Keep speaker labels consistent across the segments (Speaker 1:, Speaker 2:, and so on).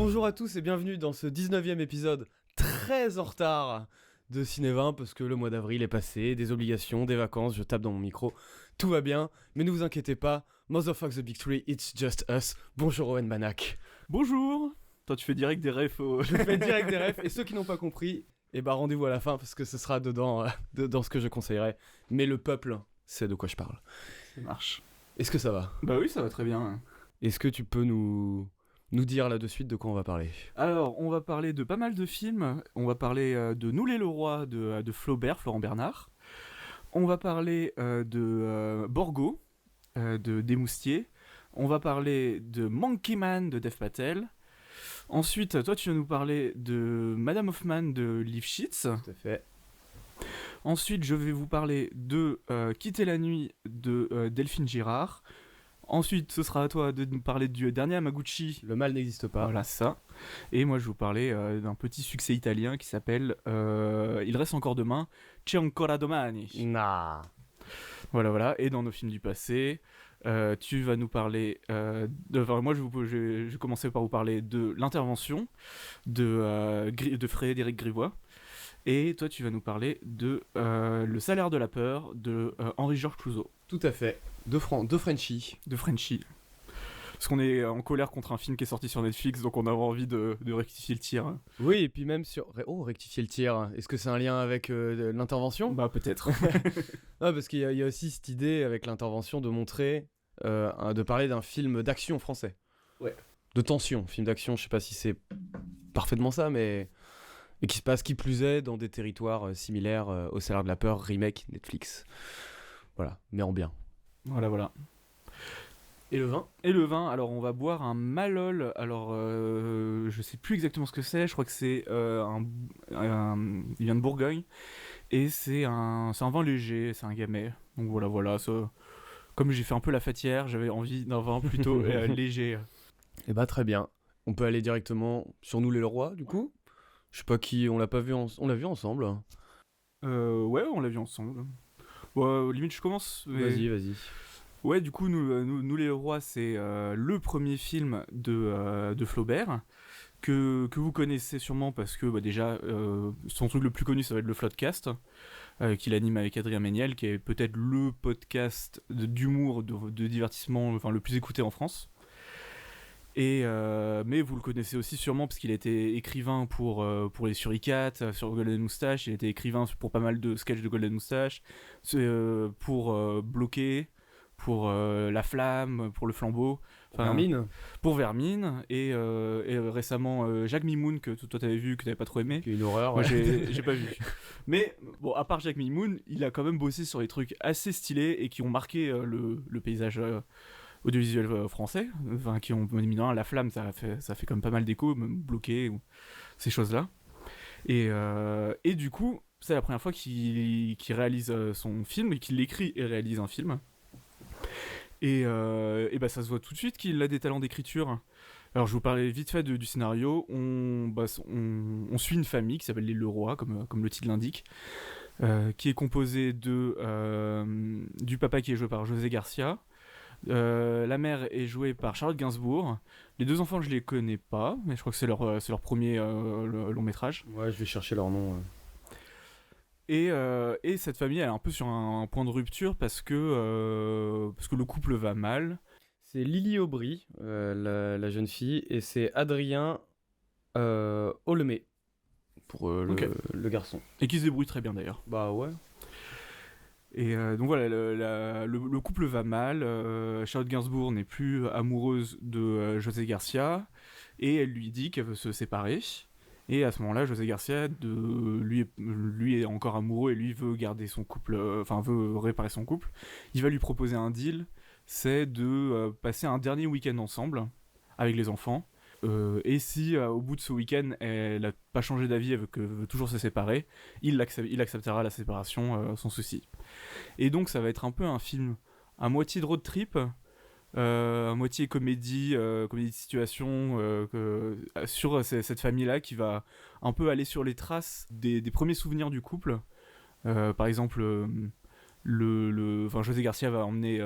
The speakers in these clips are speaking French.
Speaker 1: Bonjour à tous et bienvenue dans ce 19e épisode très en retard de Ciné20 parce que le mois d'avril est passé, des obligations, des vacances, je tape dans mon micro, tout va bien, mais ne vous inquiétez pas, Motherfuck the Big Three, it's just us. Bonjour Owen Banak.
Speaker 2: Bonjour. Toi tu fais direct des refs
Speaker 1: Je fais direct des refs et ceux qui n'ont pas compris, rendez-vous à la fin parce que ce sera dedans dans ce que je conseillerais. Mais le peuple sait de quoi je parle.
Speaker 2: Ça marche.
Speaker 1: Est-ce que ça va ?
Speaker 2: Bah oui, ça va très bien.
Speaker 1: Est-ce que tu peux nous dire là de suite de quoi on va parler ?
Speaker 2: Alors, on va parler de pas mal de films. On va parler de Nous les Leroy de Flaubert, Florent Bernard. On va parler de Borgo, de Desmoustiers. On va parler de Monkey Man de Dev Patel. Ensuite, toi, tu vas nous parler de Madame Hoffman de Lifshitz.
Speaker 1: Tout à fait.
Speaker 2: Ensuite, je vais vous parler de Quitter la nuit de Delphine Girard. Ensuite, ce sera à toi de nous parler du dernier Hamaguchi.
Speaker 1: Le mal n'existe pas.
Speaker 2: Voilà, ça. Et moi, je vais vous parler d'un petit succès italien qui s'appelle Il reste encore demain, C'è ancora domani.
Speaker 1: Nah.
Speaker 2: Voilà. Et dans nos films du passé, tu vas nous parler moi, je vais commencer par vous parler de L'intervention de Frédéric Grivois. Et toi, tu vas nous parler de Le salaire de la peur de Henri-Georges Clouzot.
Speaker 1: Tout à fait. De Frenchie.
Speaker 2: De Frenchie. Parce qu'on est en colère contre un film qui est sorti sur Netflix, donc on avait envie de rectifier le tir.
Speaker 1: Oui, et puis même sur... Oh, rectifier le tir. Est-ce que c'est un lien avec l'intervention ?
Speaker 2: Bah, peut-être.
Speaker 1: Ah, parce qu'il y a aussi cette idée avec l'intervention de montrer... de parler d'un film d'action français.
Speaker 2: Ouais.
Speaker 1: De tension. Film d'action, je sais pas si c'est parfaitement ça, mais... Et qui se passe, qui plus est, dans des territoires similaires au Salaire de la peur, remake Netflix. Voilà, mais en bien.
Speaker 2: Voilà.
Speaker 1: Et le vin ?
Speaker 2: Et le vin, alors on va boire un Malol, alors je sais plus exactement ce que c'est, je crois que c'est il vient de Bourgogne, et c'est un vin léger, c'est un gamay, donc voilà, ça, comme j'ai fait un peu la fâtière, j'avais envie d'un vin plutôt léger.
Speaker 1: Eh bah très bien, on peut aller directement sur Nous les Leroy, du coup. Je sais pas qui, on l'a pas vu, on l'a vu ensemble.
Speaker 2: Ouais, on l'a vu ensemble. Ouais, limite je commence. Mais...
Speaker 1: Vas-y.
Speaker 2: Ouais, du coup, Nous les Leroy, c'est le premier film de Flaubert, que vous connaissez sûrement parce que déjà, son truc le plus connu, ça va être le Floodcast, qu'il anime avec Adrien Méniel, qui est peut-être le podcast d'humour, de divertissement, enfin le plus écouté en France. Mais vous le connaissez aussi sûrement parce qu'il a été écrivain pour les Suricates, sur Golden Moustache, il a été écrivain pour pas mal de sketchs de Golden Moustache, pour Bloqué, pour La Flamme, pour Le Flambeau,
Speaker 1: Vermine.
Speaker 2: Pour Vermine, et récemment Jacques Mimoun, que toi t'avais vu, que t'avais pas trop aimé.
Speaker 1: Qui est une horreur.
Speaker 2: Moi
Speaker 1: Ouais.
Speaker 2: j'ai pas vu. Mais bon, à part Jacques Mimoun, il a quand même bossé sur des trucs assez stylés et qui ont marqué le paysage audiovisuel français, enfin qui ont éminent La Flamme, ça fait quand même pas mal d'écho, même Bloqué, ou ces choses-là. Et du coup, c'est la première fois qu'il réalise son film, et qu'il écrit et réalise un film. Et bah ça se voit tout de suite qu'il a des talents d'écriture. Alors je vous parlais vite fait du scénario. On suit une famille qui s'appelle les Leroy, comme le titre l'indique, qui est composée du papa qui est joué par José Garcia. La mère est jouée par Charlotte Gainsbourg. Les deux enfants, je les connais pas, mais je crois que c'est leur premier long métrage.
Speaker 1: Ouais, je vais chercher leur nom.
Speaker 2: Et cette famille, elle est un peu sur un point de rupture parce que le couple va mal.
Speaker 1: C'est Lily Aubry, la jeune fille, et c'est Adrien Ollemé pour le garçon.
Speaker 2: Et qui se débrouille très bien d'ailleurs.
Speaker 1: Bah ouais.
Speaker 2: Et donc voilà, le couple va mal. Charlotte Gainsbourg n'est plus amoureuse de José Garcia, et elle lui dit qu'elle veut se séparer. Et à ce moment-là, José Garcia, lui est encore amoureux et lui veut garder son couple, veut réparer son couple. Il va lui proposer un deal, c'est de passer un dernier week-end ensemble avec les enfants. Et si au bout de ce week-end, elle n'a pas changé d'avis, elle veut toujours se séparer, il acceptera la séparation sans souci. Et donc ça va être un peu un film à moitié de road trip, à moitié comédie de situation, sur cette famille-là qui va un peu aller sur les traces des premiers souvenirs du couple. Par exemple, José Garcia va emmener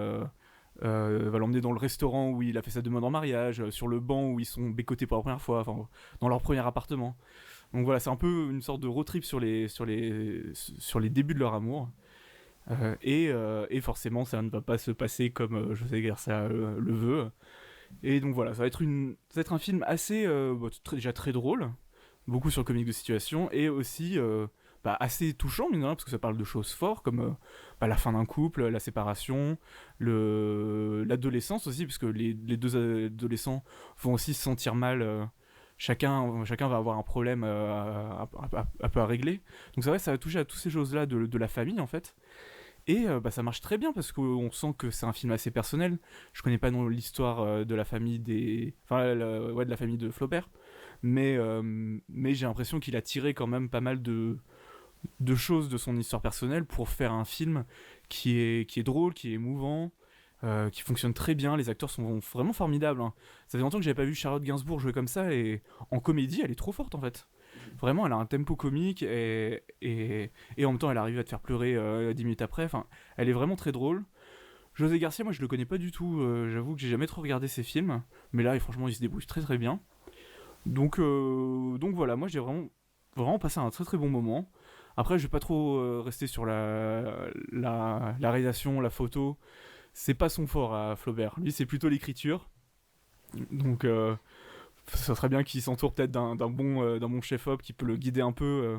Speaker 2: va l'emmener dans le restaurant où il a fait sa demande en mariage, sur le banc où ils sont bécotés pour la première fois, enfin dans leur premier appartement. Donc voilà, c'est un peu une sorte de road trip sur les débuts de leur amour. Et forcément, ça ne va pas se passer comme José Garcia le veut. Et donc voilà, ça va être un film assez, déjà très drôle, beaucoup sur le comique de situation, et aussi assez touchant, mine de rien, parce que ça parle de choses fortes, comme la fin d'un couple, la séparation, l'adolescence aussi, parce que les deux adolescents vont aussi se sentir mal. Chacun va avoir un problème un peu à régler. Donc c'est vrai, ça va toucher à toutes ces choses-là de la famille, en fait. Et ça marche très bien parce qu'on sent que c'est un film assez personnel. Je connais pas non l'histoire de la famille de la famille de Flaubert, mais j'ai l'impression qu'il a tiré quand même pas mal de choses de son histoire personnelle pour faire un film qui est drôle, qui est émouvant, qui fonctionne très bien. Les acteurs sont vraiment formidables, hein. Ça fait longtemps que j'avais pas vu Charlotte Gainsbourg jouer comme ça, et en comédie, elle est trop forte en fait. Vraiment, elle a un tempo comique et en même temps, elle arrive à te faire pleurer 10 minutes après. Enfin, elle est vraiment très drôle. José Garcia, moi, je le connais pas du tout. J'avoue que j'ai jamais trop regardé ses films, mais là, franchement, il se débrouille très très bien. Donc voilà, moi, j'ai vraiment passé un très très bon moment. Après, je vais pas trop rester sur la réalisation, la photo. C'est pas son fort à Flaubert. Lui, c'est plutôt l'écriture. Donc, ça serait bien qu'il s'entoure peut-être d'un bon chef-op qui peut le guider un peu,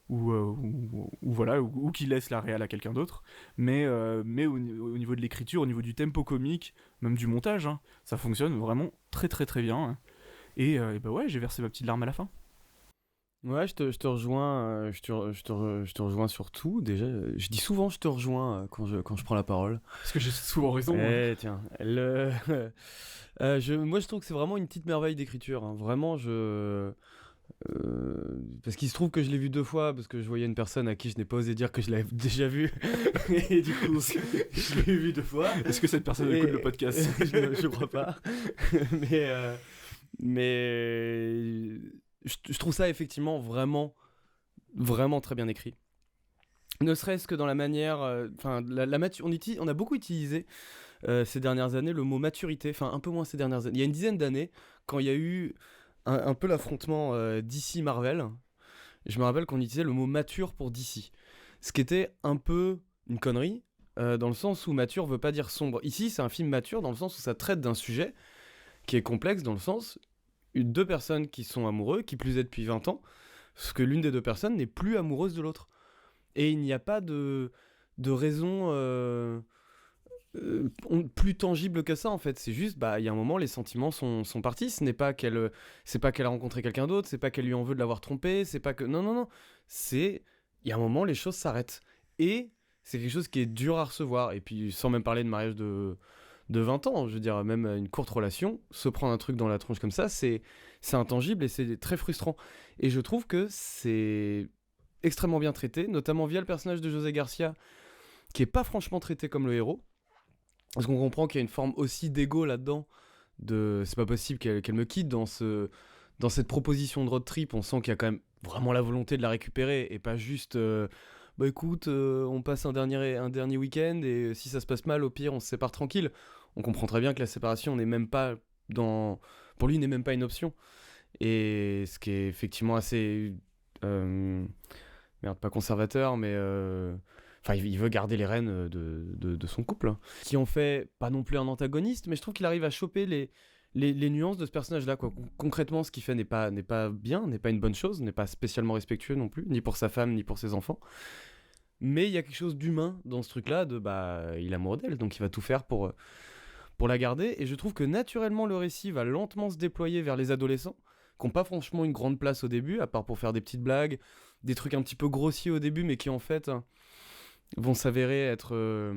Speaker 2: ou qu'il laisse la réal à quelqu'un d'autre. Mais au niveau de l'écriture, au niveau du tempo comique, même du montage, hein, ça fonctionne vraiment très très très bien, hein. Et bah ouais, j'ai versé ma petite larme à la fin.
Speaker 1: Ouais, je te rejoins, je te rejoins sur tout. Déjà, je dis souvent je te rejoins quand je prends la parole.
Speaker 2: Parce que j'ai souvent raison, hein.
Speaker 1: Tiens, moi je trouve que c'est vraiment une petite merveille d'écriture, hein. Vraiment, parce qu'il se trouve que je l'ai vu 2 fois, parce que je voyais une personne à qui je n'ai pas osé dire que je l'avais déjà vu. Et du coup, je l'ai vu 2 fois.
Speaker 2: Est-ce que cette personne écoute le podcast?
Speaker 1: Je crois pas. Mais je trouve ça effectivement vraiment, vraiment très bien écrit. Ne serait-ce que dans la manière, on a beaucoup utilisé ces dernières années le mot maturité, enfin un peu moins ces dernières années. Il y a une dizaine d'années, quand il y a eu un peu l'affrontement DC Marvel, je me rappelle qu'on utilisait le mot mature pour DC, ce qui était un peu une connerie, dans le sens où mature veut pas dire sombre. Ici, c'est un film mature dans le sens où ça traite d'un sujet qui est complexe, dans le sens deux personnes qui sont amoureux, qui plus est depuis 20 ans, parce que l'une des deux personnes n'est plus amoureuse de l'autre. Et il n'y a pas de raison plus tangible que ça, en fait. C'est juste, il y a un moment, les sentiments sont partis. C'est pas qu'elle a rencontré quelqu'un d'autre, c'est pas qu'elle lui en veut de l'avoir trompé, c'est pas que... Non, non, non. Il y a un moment, les choses s'arrêtent. Et c'est quelque chose qui est dur à recevoir. Et puis, sans même parler de mariage de 20 ans, je veux dire, même une courte relation, se prendre un truc dans la tronche comme ça, c'est intangible et c'est très frustrant. Et je trouve que c'est extrêmement bien traité, notamment via le personnage de José Garcia, qui est pas franchement traité comme le héros, parce qu'on comprend qu'il y a une forme aussi d'ego là-dedans, c'est pas possible qu'elle me quitte dans cette proposition de road trip. On sent qu'il y a quand même vraiment la volonté de la récupérer, et pas juste... écoute, on passe un dernier week-end, et si ça se passe mal, au pire, on se sépare tranquille. On comprend très bien que la séparation n'est même pas pour lui, n'est même pas une option. Et ce qui est effectivement assez... pas conservateur, mais... il veut garder les rênes de son couple, hein, qui en fait pas non plus un antagoniste, mais je trouve qu'il arrive à choper les nuances de ce personnage-là, quoi. Concrètement, ce qu'il fait n'est pas bien, n'est pas une bonne chose, n'est pas spécialement respectueux non plus, ni pour sa femme, ni pour ses enfants. Mais il y a quelque chose d'humain dans ce truc-là, il est amoureux d'elle, donc il va tout faire pour la garder. Et je trouve que naturellement, le récit va lentement se déployer vers les adolescents, qui n'ont pas franchement une grande place au début, à part pour faire des petites blagues, des trucs un petit peu grossiers au début, mais qui en fait vont s'avérer être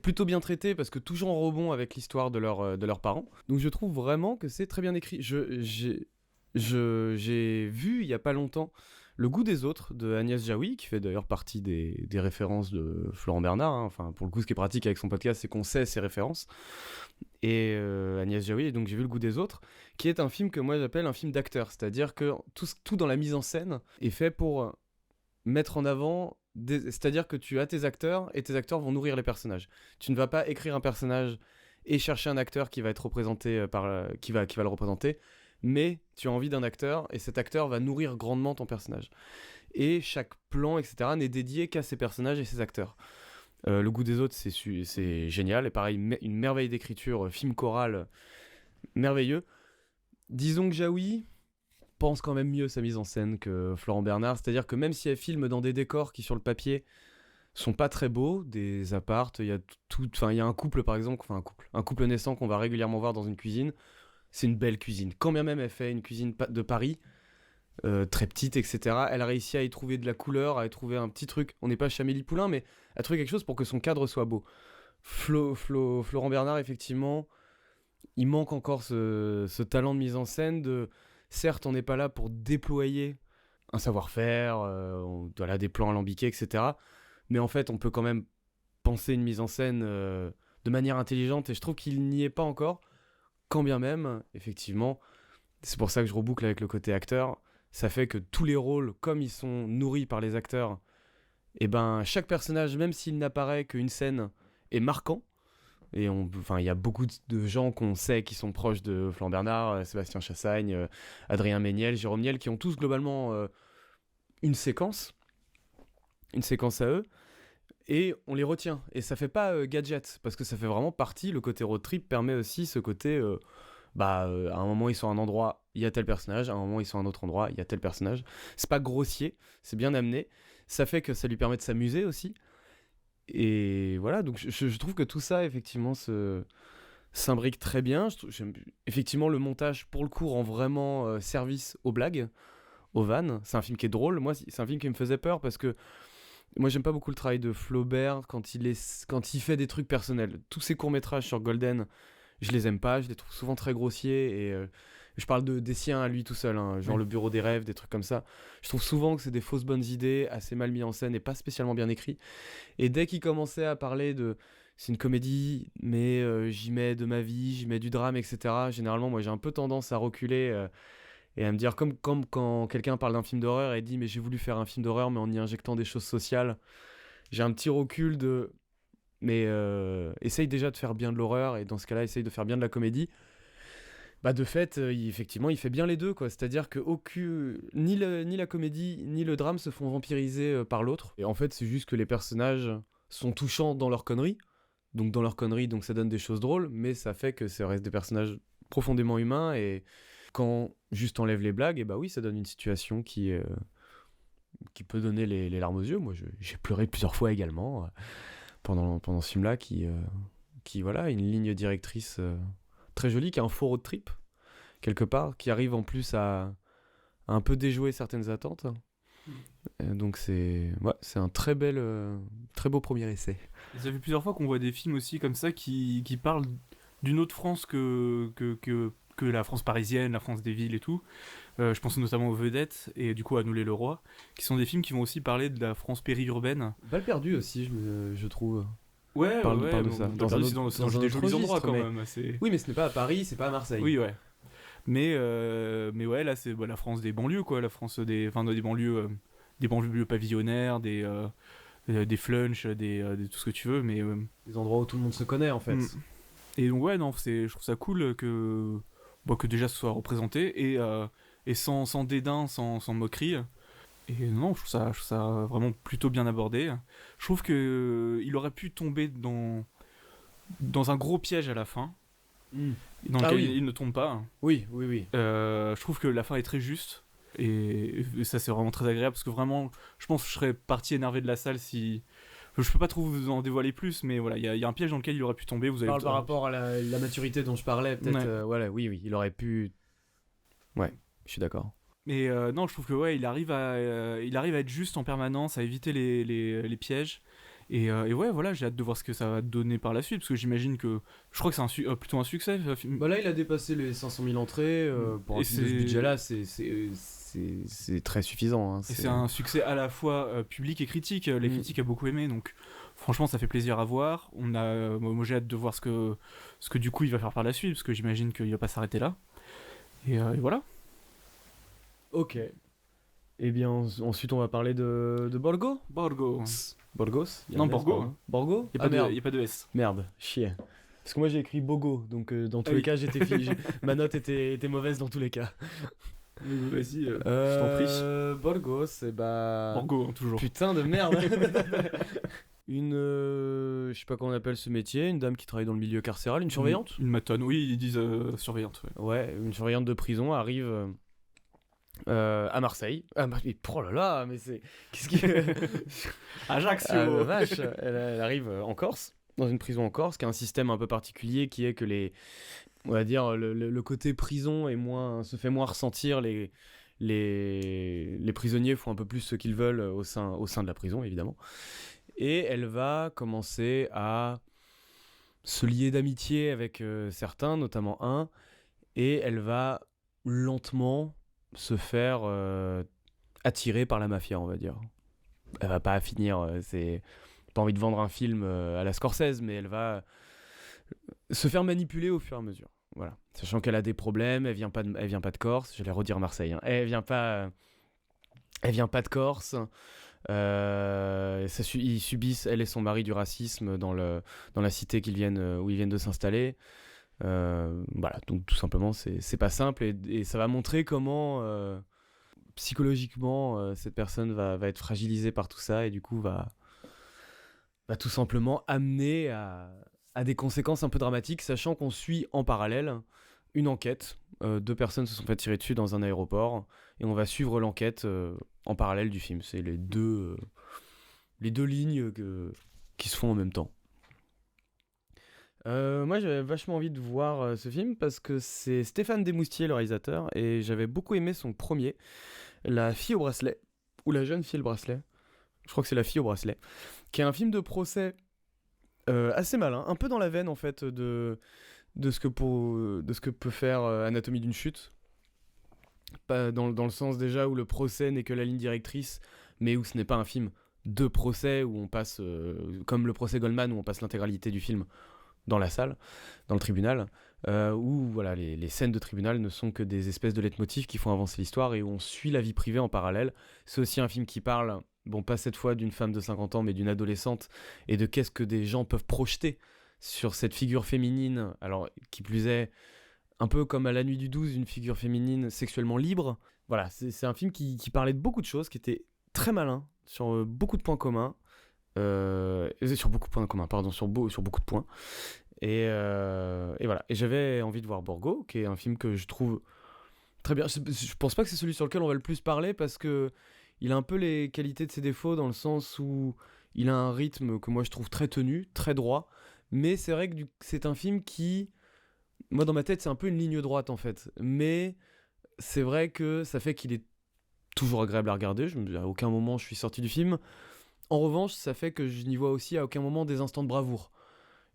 Speaker 1: plutôt bien traités, parce que toujours en rebond avec l'histoire de leurs parents. Donc je trouve vraiment que c'est très bien écrit. J'ai vu il y a pas longtemps Le goût des autres de Agnès Jaoui, qui fait d'ailleurs partie des références de Florent Bernard, hein. Enfin, pour le coup, ce qui est pratique avec son podcast, c'est qu'on sait ses références. Et Agnès Jaoui, et donc j'ai vu Le goût des autres, qui est un film que moi j'appelle un film d'acteur, c'est-à-dire que tout dans la mise en scène est fait pour mettre en avant c'est-à-dire que tu as tes acteurs et tes acteurs vont nourrir les personnages. Tu ne vas pas écrire un personnage et chercher un acteur qui va être représenté qui va le représenter, mais tu as envie d'un acteur et cet acteur va nourrir grandement ton personnage. Et chaque plan, etc., n'est dédié qu'à ces personnages et ces acteurs. Le goût des autres, c'est génial. Et pareil, une merveille d'écriture, film choral, merveilleux. Disons que Jaoui pense quand même mieux sa mise en scène que Florent Bernard. C'est-à-dire que même si elle filme dans des décors qui, sur le papier, sont pas très beaux, des appartes, il y a il y a un couple, par exemple, un couple naissant qu'on va régulièrement voir dans une cuisine. C'est une belle cuisine. Quand bien même elle fait une cuisine de Paris, très petite, etc., elle a réussi à y trouver de la couleur, à y trouver un petit truc. On n'est pas chez Amélie Poulain, mais à trouver quelque chose pour que son cadre soit beau. Florent Bernard, effectivement, il manque encore ce talent de mise en scène. Certes, on n'est pas là pour déployer un savoir-faire, des plans alambiqués, etc. Mais en fait, on peut quand même penser une mise en scène de manière intelligente, et je trouve qu'il n'y est pas encore. Quand bien même, effectivement, c'est pour ça que je reboucle avec le côté acteur, ça fait que tous les rôles, comme ils sont nourris par les acteurs, et ben chaque personnage, même s'il n'apparaît qu'une scène, est marquant. Et il y a beaucoup de gens qu'on sait qui sont proches de Florent Bernard, Sébastien Chassagne, Adrien Méniel, Jérôme Niel, qui ont tous globalement une séquence à eux, et on les retient. Et ça fait pas gadget, parce que ça fait vraiment partie, le côté road trip permet aussi ce côté, à un moment ils sont à un endroit, il y a tel personnage, à un moment ils sont à un autre endroit, il y a tel personnage. C'est pas grossier, c'est bien amené, ça fait que ça lui permet de s'amuser aussi. Et voilà, donc je trouve que tout ça, effectivement, s'imbrique très bien. J'aime effectivement le montage, pour le coup, rend vraiment service aux blagues, aux vannes. C'est un film qui est drôle. Moi, c'est un film qui me faisait peur parce que moi, j'aime pas beaucoup le travail de Flaubert quand il fait des trucs personnels. Tous ses courts-métrages sur Golden, je les aime pas. Je les trouve souvent très grossiers. Et je parle des siens à lui tout seul, hein, genre Le Bureau des rêves, des trucs comme ça. Je trouve souvent que c'est des fausses bonnes idées, assez mal mis en scène et pas spécialement bien écrits. Et dès qu'il commençait à parler de c'est une comédie, mais j'y mets de ma vie, j'y mets du drame, etc. Généralement, moi, j'ai un peu tendance à reculer et à me dire, comme quand quelqu'un parle d'un film d'horreur et dit, mais j'ai voulu faire un film d'horreur, mais en y injectant des choses sociales. J'ai un petit recul mais essaye déjà de faire bien de l'horreur, et dans ce cas-là, essaye de faire bien de la comédie. Bah de fait, effectivement, il fait bien les deux, quoi. C'est-à-dire que ni la comédie ni le drame se font vampiriser par l'autre. Et en fait, c'est juste que les personnages sont touchants dans leur connerie. Donc ça donne des choses drôles, mais ça fait que ça reste des personnages profondément humains. Et quand juste enlève les blagues, et bah oui, ça donne une situation qui peut donner les larmes aux yeux. Moi, j'ai pleuré plusieurs fois également pendant ce film-là, qui voilà, une ligne directrice très jolie, qui est un faux road trip quelque part, qui arrive en plus à un peu déjouer certaines attentes. Donc c'est un très beau premier essai.
Speaker 2: Et ça fait plusieurs fois qu'on voit des films aussi comme ça qui parlent d'une autre France que la France parisienne, la France des villes et tout. Je pense notamment aux Vedettes et du coup à Noulet-le-Roi, qui sont des films qui vont aussi parler de la France périurbaine.
Speaker 1: Balle perdue aussi, je trouve.
Speaker 2: Ouais,
Speaker 1: parle de ça.
Speaker 2: C'est dans des jolis endroits quand même.
Speaker 1: Oui, mais ce n'est pas à Paris, c'est pas à Marseille.
Speaker 2: Oui, ouais. Mais ouais, là c'est la France des banlieues, quoi. La France des banlieues pavillonnaires, des flunchs, tout ce que tu veux, mais
Speaker 1: des endroits où tout le monde se connaît en fait.
Speaker 2: Et donc ouais, non, je trouve ça cool que déjà ce soit représenté et sans dédain, sans moquerie. Et non, je trouve ça vraiment plutôt bien abordé. Je trouve que il aurait pu tomber dans un gros piège à la fin, dans lequel il ne tombe pas.
Speaker 1: Oui.
Speaker 2: Je trouve que la fin est très juste. Et ça, c'est vraiment très agréable parce que vraiment, je pense que je serais parti énervé de la salle si. Je peux pas trop vous en dévoiler plus, mais voilà, il y a un piège dans lequel il aurait pu tomber. Vous
Speaker 1: par rapport à la maturité dont je parlais, peut-être.
Speaker 2: Ouais.
Speaker 1: Oui, il aurait pu. Ouais, je suis d'accord.
Speaker 2: Mais non, je trouve que ouais, il arrive à être juste en permanence, à éviter les pièges. Et ouais, voilà, j'ai hâte de voir ce que ça va donner par la suite, parce que j'imagine que je crois que c'est plutôt un succès.
Speaker 1: Bah là, il a dépassé les 500 000 entrées. Pour ce budget-là, c'est très suffisant. Hein,
Speaker 2: et c'est un succès à la fois public et critique. Les critiques ont beaucoup aimé, donc franchement, ça fait plaisir à voir. Moi, j'ai hâte de voir ce que du coup il va faire par la suite, parce que j'imagine qu'il va pas s'arrêter là. Et voilà.
Speaker 1: Ok. Eh bien, ensuite, on va parler de Borgo.
Speaker 2: Borgo.
Speaker 1: Borgos
Speaker 2: Non, Borgo.
Speaker 1: Borgo.
Speaker 2: Il
Speaker 1: Ah merde.
Speaker 2: n'y a pas de S.
Speaker 1: Merde, chier. Parce que moi j'ai écrit Bogo, donc dans tous les
Speaker 2: oui.
Speaker 1: cas, ma note était mauvaise dans tous les cas.
Speaker 2: Vas-y, je t'en prie.
Speaker 1: Borgos, et bah.
Speaker 2: Borgo, hein, toujours.
Speaker 1: Putain de merde. Une. Je sais pas comment on appelle ce métier, une dame qui travaille dans le milieu carcéral, une surveillante.
Speaker 2: Une matonne, oui, ils disent surveillante. Ouais.
Speaker 1: Ouais, une surveillante de prison arrive à Marseille. Oh là là, mais c'est. Qu'est-ce qui.
Speaker 2: Ajaccio.
Speaker 1: Ah, la vache, elle arrive en Corse, dans une prison en Corse, qui a un système un peu particulier qui est que on va dire, le côté prison se fait moins ressentir. Les prisonniers font un peu plus ce qu'ils veulent au sein de la prison, évidemment. Et elle va commencer à se lier d'amitié avec certains, notamment un, et elle va lentement se faire attirer par la mafia, on va dire. Elle va pas finir, c'est pas envie de vendre un film à la Scorsese, mais elle va se faire manipuler au fur et à mesure. Voilà. Sachant qu'elle a des problèmes, elle vient pas de Corse, je vais redire Marseille, hein. Elle vient pas de Corse. Ils subissent, elle et son mari, du racisme dans la cité où ils viennent de s'installer. Voilà, donc tout simplement, c'est pas simple et ça va montrer comment psychologiquement cette personne va être fragilisée par tout ça et du coup va tout simplement amener à des conséquences un peu dramatiques, sachant qu'on suit en parallèle une enquête. Deux personnes se sont fait tirer dessus dans un aéroport et on va suivre l'enquête en parallèle du film. C'est les deux lignes qui se font en même temps. Moi j'avais vachement envie de voir ce film parce que c'est Stéphane Desmoustiers le réalisateur et j'avais beaucoup aimé son premier, La fille au bracelet, ou La jeune fille au bracelet, je crois que c'est La fille au bracelet, qui est un film de procès assez malin, un peu dans la veine en fait de ce que peut faire Anatomie d'une chute. Pas dans le sens déjà où le procès n'est que la ligne directrice, mais où ce n'est pas un film de procès où on passe, comme le procès Goldman, où on passe l'intégralité du film dans la salle, dans le tribunal, où voilà, les scènes de tribunal ne sont que des espèces de leitmotifs qui font avancer l'histoire et où on suit la vie privée en parallèle. C'est aussi un film qui parle, bon pas cette fois d'une femme de 50 ans, mais d'une adolescente, et de qu'est-ce que des gens peuvent projeter sur cette figure féminine, alors qui plus est, un peu comme à La Nuit du 12, une figure féminine sexuellement libre. Voilà, c'est un film qui parlait de beaucoup de choses, qui était très malin, sur beaucoup de points communs, sur beaucoup de points communs, pardon, sur beaucoup de points. Et voilà. Et j'avais envie de voir Borgo, qui est un film que je trouve très bien. Je pense pas que c'est celui sur lequel on va le plus parler parce que il a un peu les qualités de ses défauts dans le sens où il a un rythme que moi je trouve très tenu, très droit. Mais c'est vrai que c'est un film qui, moi dans ma tête, c'est un peu une ligne droite en fait. Mais c'est vrai que ça fait qu'il est toujours agréable à regarder. À aucun moment je suis sorti du film. En revanche, ça fait que je n'y vois aussi à aucun moment des instants de bravoure.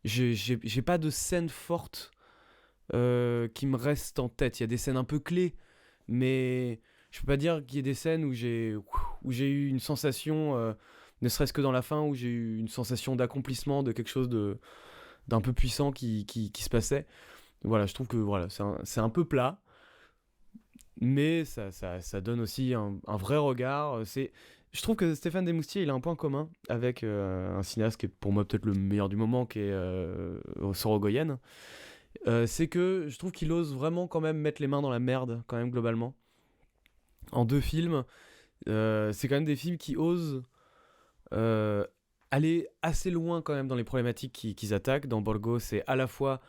Speaker 1: J'ai pas de scène forte qui me reste en tête. Il y a des scènes un peu clés, mais je peux pas dire qu'il y ait des scènes où j'ai eu une sensation, ne serait-ce que dans la fin, où j'ai eu une sensation d'accomplissement, de quelque chose d'un peu puissant qui se passait. Voilà, je trouve que voilà, c'est un peu plat, mais ça donne aussi un vrai regard. Je trouve que Stéphane Desmoustiers, il a un point commun avec un cinéaste qui est pour moi peut-être le meilleur du moment, qui est Sorogoyen. C'est que je trouve qu'il ose vraiment quand même mettre les mains dans la merde, quand même globalement. En deux films, c'est quand même des films qui osent aller assez loin quand même dans les problématiques qu'ils attaquent. Dans Borgo, c'est à la fois...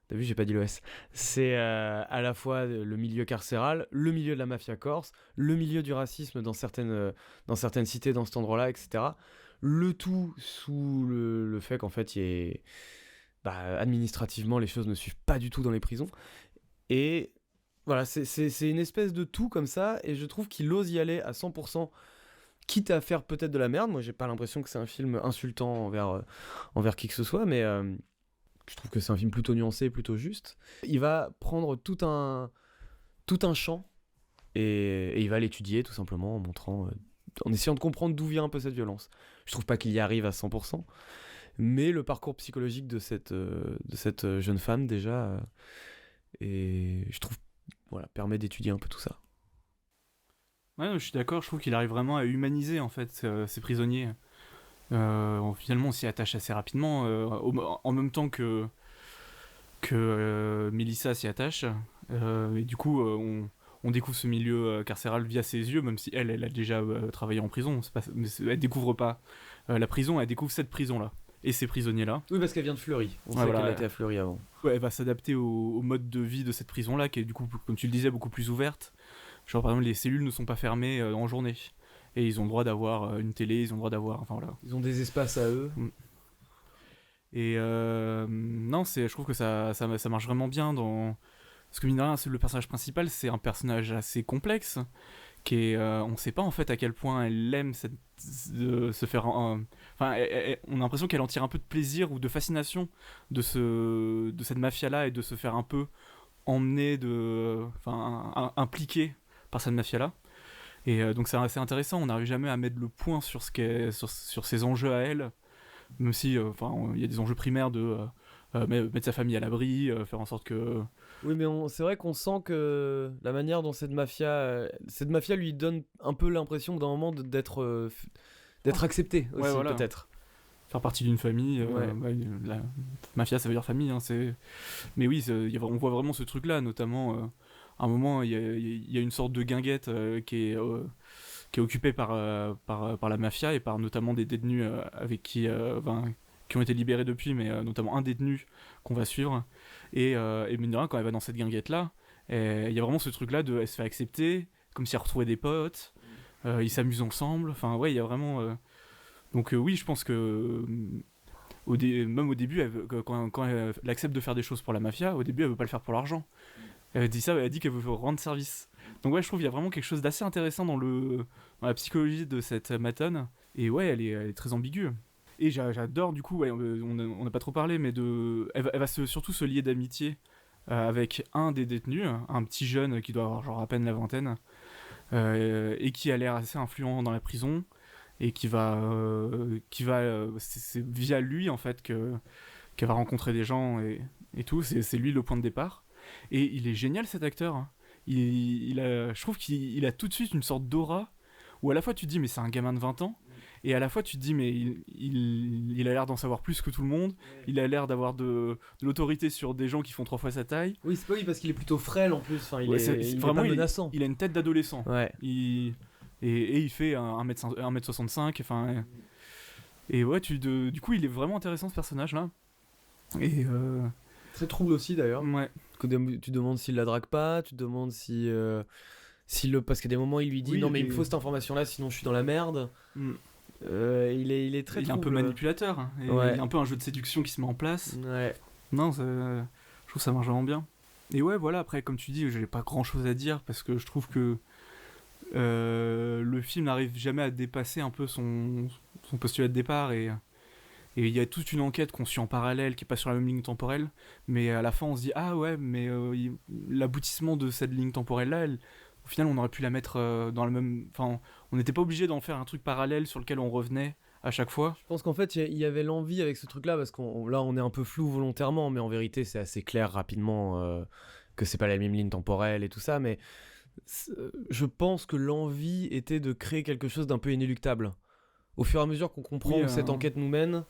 Speaker 1: T'as vu, j'ai pas dit l'OS. C'est à la fois le milieu carcéral, le milieu de la mafia corse, le milieu du racisme dans certaines cités dans cet endroit-là, etc. Le tout sous le fait qu'en fait, administrativement, les choses ne suivent pas du tout dans les prisons. Et voilà, c'est une espèce de tout comme ça, et je trouve qu'il ose y aller à 100%, quitte à faire peut-être de la merde. Moi, j'ai pas l'impression que c'est un film insultant envers qui que ce soit, mais... je trouve que c'est un film plutôt nuancé, plutôt juste. Il va prendre tout un champ et il va l'étudier tout simplement en essayant de comprendre d'où vient un peu cette violence. Je trouve pas qu'il y arrive à 100%, mais le parcours psychologique de cette jeune femme déjà, et je trouve, voilà, permet d'étudier un peu tout ça.
Speaker 2: Ouais, je suis d'accord, je trouve qu'il arrive vraiment à humaniser en fait ces prisonniers. Finalement, on s'y attache assez rapidement, en même temps que Melissa s'y attache. Et du coup, on découvre ce milieu carcéral via ses yeux, même si elle a déjà travaillé en prison. Elle découvre pas la prison, elle découvre cette prison-là. Et ces prisonniers-là.
Speaker 1: Oui, parce qu'elle vient de Fleury. On sait
Speaker 2: voilà,
Speaker 1: qu'elle était à Fleury avant.
Speaker 2: Ouais, elle va s'adapter au mode de vie de cette prison-là, qui est du coup, comme tu le disais, beaucoup plus ouverte. Genre, par exemple, les cellules ne sont pas fermées en journée. Et ils ont le droit d'avoir une télé, ils ont le droit d'avoir. Enfin voilà.
Speaker 1: Ils ont des espaces à eux.
Speaker 2: Et non, je trouve que ça marche vraiment bien dans. Parce que mine de rien, le personnage principal, c'est un personnage assez complexe. On sait pas en fait à quel point elle aime se faire. Enfin, on a l'impression qu'elle en tire un peu de plaisir ou de fascination de cette mafia-là et de se faire un peu emmener, impliqué par cette mafia-là. Et donc c'est assez intéressant, on n'arrive jamais à mettre le point sur sur ses enjeux à elle, même si il y a des enjeux primaires de mettre sa famille à l'abri, faire en sorte que...
Speaker 1: Oui, mais c'est vrai qu'on sent que la manière dont cette mafia lui donne un peu l'impression d'un moment d'être acceptée aussi,
Speaker 2: ouais, voilà.
Speaker 1: peut-être.
Speaker 2: Faire partie d'une famille,
Speaker 1: Ouais.
Speaker 2: La mafia ça veut dire famille, hein, mais oui, on voit vraiment ce truc-là, notamment à un moment il y a une sorte de guinguette qui est occupée par la mafia et par notamment des détenus avec qui ont été libérés depuis, mais notamment un détenu qu'on va suivre. Et mine de rien, quand elle va dans cette guinguette-là, il y a vraiment ce truc-là de elle se fait accepter, comme si elle retrouvait des potes, ils s'amusent ensemble. Enfin, ouais, il y a vraiment. Donc, oui, je pense que. Même au début, quand elle accepte de faire des choses pour la mafia, au début, elle veut pas le faire pour l'argent. Elle dit ça, elle dit qu'elle veut rendre service. Donc, ouais, je trouve qu'il y a vraiment quelque chose d'assez intéressant dans la psychologie de cette Maton. Et ouais, elle est très ambiguë. Et j'adore du coup, ouais, on n'a pas trop parlé, mais elle va surtout se lier d'amitié avec un des détenus, un petit jeune qui doit avoir genre à peine la vingtaine, et qui a l'air assez influent dans la prison, et c'est via lui en fait qu'elle va rencontrer des gens et tout, c'est lui le point de départ. Et il est génial cet acteur, hein. Je trouve qu'il a tout de suite une sorte d'aura, où à la fois tu te dis mais c'est un gamin de 20 ans, et à la fois tu te dis mais il a l'air d'en savoir plus que tout le monde, il a l'air d'avoir de l'autorité sur des gens qui font 3 fois sa taille.
Speaker 1: Oui, c'est pas lui parce qu'il est plutôt frêle en plus, enfin, il
Speaker 2: Ouais,
Speaker 1: est
Speaker 2: vraiment
Speaker 1: pas menaçant.
Speaker 2: il a une tête d'adolescent.
Speaker 1: Ouais.
Speaker 2: Et il fait 1m65, enfin... Et ouais, du coup il est vraiment intéressant ce personnage là. Et
Speaker 1: Très trouble aussi d'ailleurs.
Speaker 2: ouais.
Speaker 1: Tu te demandes s'il la drague pas, tu te demandes parce qu'à des moments il lui dit
Speaker 2: Oui,
Speaker 1: non mais il me faut cette information là sinon je suis dans la merde.
Speaker 2: Mm.
Speaker 1: Il est très
Speaker 2: il est un peu
Speaker 1: trouble.
Speaker 2: manipulateur, hein, et
Speaker 1: Ouais.
Speaker 2: il y a un peu un jeu de séduction qui se met en place.
Speaker 1: Ouais.
Speaker 2: Non, je trouve que ça marche vraiment bien. Et ouais, voilà, après, comme tu dis, j'ai pas grand chose à dire parce que je trouve que le film n'arrive jamais à dépasser un peu son postulat de départ et il y a toute une enquête qu'on suit en parallèle qui est pas sur la même ligne temporelle, mais à la fin on se dit ah ouais, mais l'aboutissement de cette ligne temporelle là, au final on aurait pu la mettre dans le même. Enfin, on n'était pas obligé d'en faire un truc parallèle sur lequel on revenait à chaque fois.
Speaker 1: Je pense qu'en fait il y avait l'envie avec ce truc là parce là on est un peu flou volontairement mais en vérité c'est assez clair rapidement que c'est pas la même ligne temporelle et tout ça, mais je pense que l'envie était de créer quelque chose d'un peu inéluctable. Au fur et à mesure qu'on comprend où cette enquête nous mène,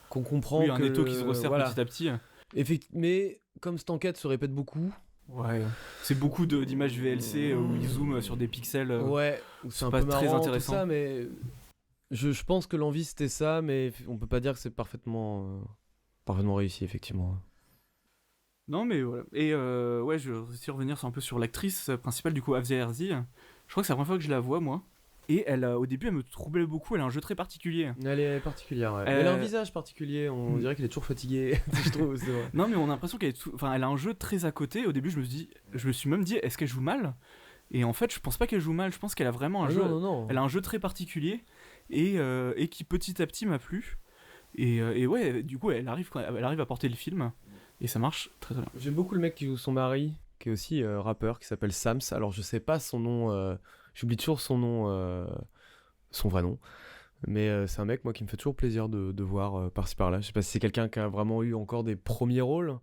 Speaker 1: qu'on comprend
Speaker 2: un étau qui se resserre
Speaker 1: voilà.
Speaker 2: petit à petit.
Speaker 1: Mais comme cette enquête se répète beaucoup,
Speaker 2: ouais, c'est beaucoup d'images VLC où ils zooment sur des pixels.
Speaker 1: ouais, c'est un
Speaker 2: pas
Speaker 1: peu marrant,
Speaker 2: très intéressant.
Speaker 1: tout ça, mais je pense que l'envie c'était ça, mais on peut pas dire que c'est parfaitement réussi effectivement.
Speaker 2: Non mais voilà. Et ouais, je vais aussi revenir un peu sur l'actrice principale du coup, Afzia Herzi. Je crois que c'est la première fois que je la vois moi. Et au début, elle me troublait beaucoup. Elle a un jeu très particulier.
Speaker 1: Elle est particulière, ouais. Elle a un visage particulier. On dirait qu'elle est toujours fatiguée. Je trouve, c'est vrai.
Speaker 2: Non, mais on a l'impression elle a un jeu très à côté. Au début, je me suis même dit, est-ce qu'elle joue mal ? Et en fait, je pense pas qu'elle joue mal. Je pense qu'elle a vraiment un jeu.
Speaker 1: Non.
Speaker 2: Elle a un jeu très particulier et qui petit à petit m'a plu. Et ouais, du coup, elle arrive à porter le film et ça marche très très bien.
Speaker 1: J'aime beaucoup le mec qui joue son mari, qui est aussi rappeur, qui s'appelle Sams. Alors je sais pas son nom. J'oublie toujours son nom, son vrai nom. Mais c'est un mec, moi, qui me fait toujours plaisir de voir par-ci par-là. Je sais pas si c'est quelqu'un qui a vraiment eu encore des premiers rôles.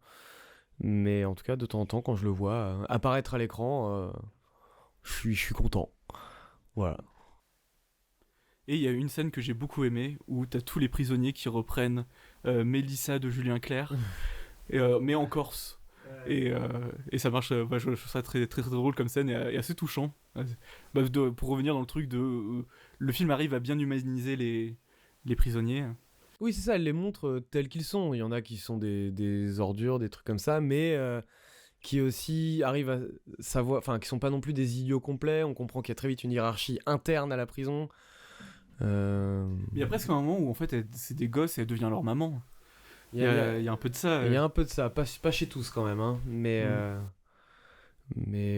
Speaker 1: Mais en tout cas, de temps en temps, quand je le vois apparaître à l'écran, je suis content. Voilà.
Speaker 2: Et il y a une scène que j'ai beaucoup aimée où t'as tous les prisonniers qui reprennent Mélissa de Julien Clerc, mais en Corse. Et ça marche, je trouve ça très, très, très drôle comme scène et assez touchant. Pour revenir dans le truc de. Le film arrive à bien humaniser les prisonniers.
Speaker 1: Oui, c'est ça, elle les montre tels qu'ils sont. Il y en a qui sont des ordures, des trucs comme ça, mais qui aussi arrivent à savoir. Enfin, qui sont pas non plus des idiots complets. On comprend qu'il y a très vite une hiérarchie interne à la prison.
Speaker 2: Il y a presque un moment où en fait c'est des gosses et elle devient leur maman. Il y a un peu de ça.
Speaker 1: Il y a un peu de ça, pas chez tous quand même, hein, mais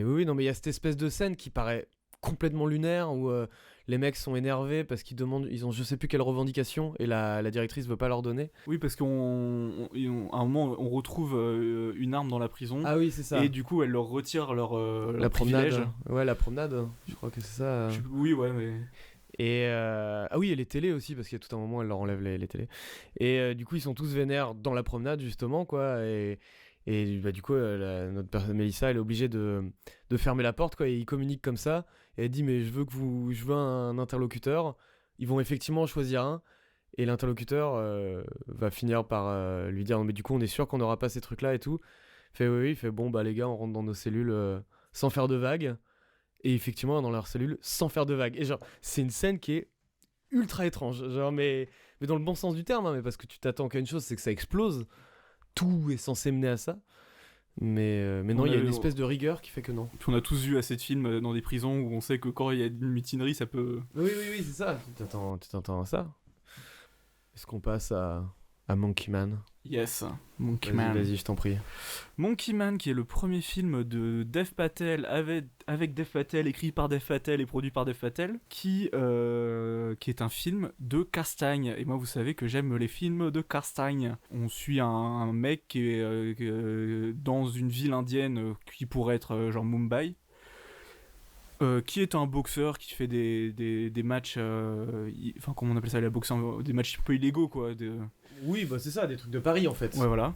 Speaker 1: oui, non, mais il y a cette espèce de scène qui paraît complètement lunaire où les mecs sont énervés parce qu'ils demandent, ils ont je sais plus quelle revendication et la directrice veut pas leur donner.
Speaker 2: Oui, parce qu'à un moment on retrouve une arme dans la prison.
Speaker 1: Ah oui, c'est ça.
Speaker 2: Et du coup elle leur retire leur
Speaker 1: la promenade.
Speaker 2: privilège.
Speaker 1: Ouais, la promenade. Je crois que c'est ça.
Speaker 2: Oui, ouais, mais.
Speaker 1: Et ah oui, et les télés aussi, parce qu'il y a tout un moment, elle leur enlève les télés. Et du coup, ils sont tous vénères dans la promenade, justement, quoi. Et du coup, notre Mélissa, elle est obligée de fermer la porte, quoi. Et ils communiquent comme ça. Et elle dit, mais je veux un interlocuteur. Ils vont effectivement en choisir un. Et l'interlocuteur va finir par lui dire, non, mais du coup, on est sûr qu'on n'aura pas ces trucs-là et tout. Il fait, oui, il fait, bon, bah les gars, on rentre dans nos cellules sans faire de vagues. Et effectivement dans leur cellule sans faire de vagues. Et genre c'est une scène qui est ultra étrange, genre mais dans le bon sens du terme, hein, mais parce que tu t'attends qu'à une chose, c'est que ça explose. Tout est censé mener à ça. Mais non, il y a une espèce de rigueur qui fait que non.
Speaker 2: Puis on a tous vu assez de films dans des prisons où on sait que quand il y a une mutinerie, ça peut.
Speaker 1: Oui, c'est ça. Tu t'attends à ça. Est-ce qu'on passe à Monkey Man?
Speaker 2: Yes, Monkey Man.
Speaker 1: Vas-y, je t'en prie.
Speaker 2: Monkey Man, qui est le premier film de Dev Patel, avec Dev Patel, écrit par Dev Patel et produit par Dev Patel, qui est un film de castagne. Et moi, vous savez que j'aime les films de castagne. On suit un mec qui est dans une ville indienne qui pourrait être genre Mumbai. Qui est un boxeur qui fait des matchs, enfin comment on appelle ça, les boxeurs, des matchs un peu illégaux quoi.
Speaker 1: Oui, bah c'est ça, des trucs de Paris en fait.
Speaker 2: Ouais voilà.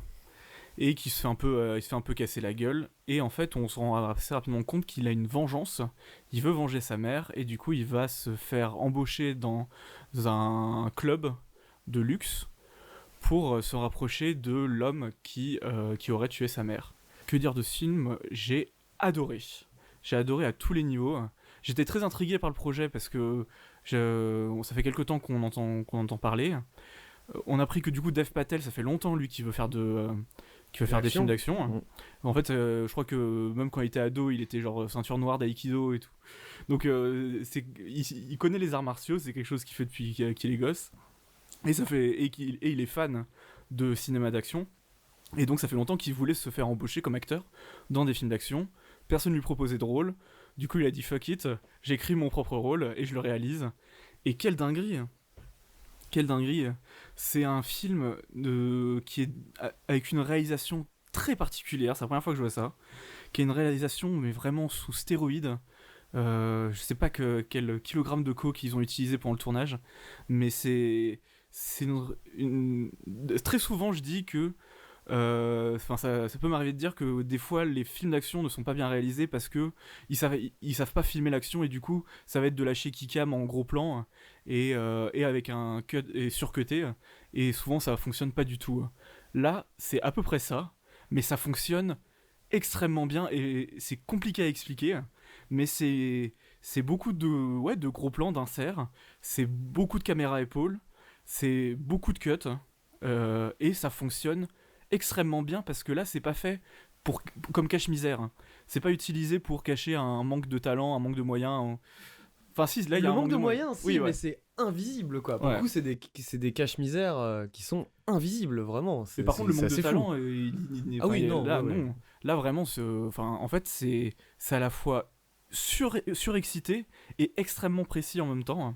Speaker 2: Et qui se fait un peu casser la gueule. Et en fait, on se rend assez rapidement compte qu'il a une vengeance. Il veut venger sa mère et du coup, il va se faire embaucher dans un club de luxe pour se rapprocher de l'homme qui aurait tué sa mère. Que dire de ce film ? J'ai adoré. J'ai adoré à tous les niveaux. J'étais très intrigué par le projet parce que ça fait quelques temps qu'on entend parler. On a appris que du coup Dev Patel, ça fait longtemps lui qui veut faire des films d'action. En fait, je crois que même quand il était ado, il était genre ceinture noire d'aïkido et tout. Donc il connaît les arts martiaux, c'est quelque chose qu'il fait depuis qu'il est gosse. Et il est fan de cinéma d'action. Et donc ça fait longtemps qu'il voulait se faire embaucher comme acteur dans des films d'action. Personne lui proposait de rôle. Du coup, il a dit fuck it, j'écris mon propre rôle et je le réalise. Et quelle dinguerie! Quelle dinguerie! C'est un film qui est avec une réalisation très particulière, c'est la première fois que je vois ça. Qui est une réalisation, mais vraiment sous stéroïdes. Je sais pas quel kilogramme de coke ils ont utilisé pendant le tournage, mais c'est très souvent, je dis que ça peut m'arriver de dire que des fois les films d'action ne sont pas bien réalisés parce que ils savent pas filmer l'action et du coup ça va être de la shaky cam en gros plan et avec un cut et surcuté et souvent ça fonctionne pas du tout. Là c'est à peu près ça, mais ça fonctionne extrêmement bien et c'est compliqué à expliquer, mais c'est beaucoup de gros plans d'insert, c'est beaucoup de caméra épaule, c'est beaucoup de cuts et ça fonctionne extrêmement bien parce que là c'est pas fait comme cache-misère, c'est pas utilisé pour cacher un manque de talent, un manque de moyens. Enfin si, là il y a un
Speaker 1: manque de moyens, si,
Speaker 2: oui, ouais.
Speaker 1: mais c'est invisible quoi. Pour le coup, c'est des cache-misères qui sont invisibles vraiment.
Speaker 2: Mais par contre le manque de talent,
Speaker 1: non.
Speaker 2: Là vraiment, en fait c'est à la fois surexcité et extrêmement précis en même temps.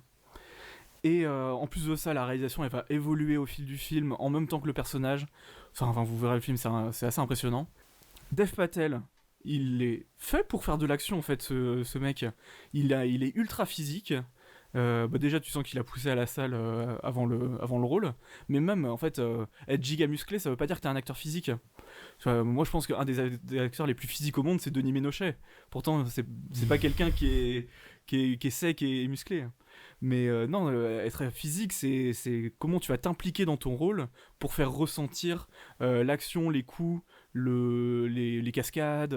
Speaker 2: Et en plus de ça, la réalisation elle va évoluer au fil du film en même temps que le personnage. Enfin vous verrez le film, c'est assez impressionnant. Dev Patel, il est fait pour faire de l'action en fait, ce mec. Il est ultra physique. Déjà tu sens qu'il a poussé à la salle avant le rôle, mais même en fait être giga musclé ça veut pas dire que t'es un acteur physique. Moi je pense qu'un des acteurs les plus physiques au monde c'est Denis Ménochet, pourtant c'est pas quelqu'un qui est sec et musclé, mais non, être physique c'est comment tu vas t'impliquer dans ton rôle pour faire ressentir l'action, les coups, les cascades,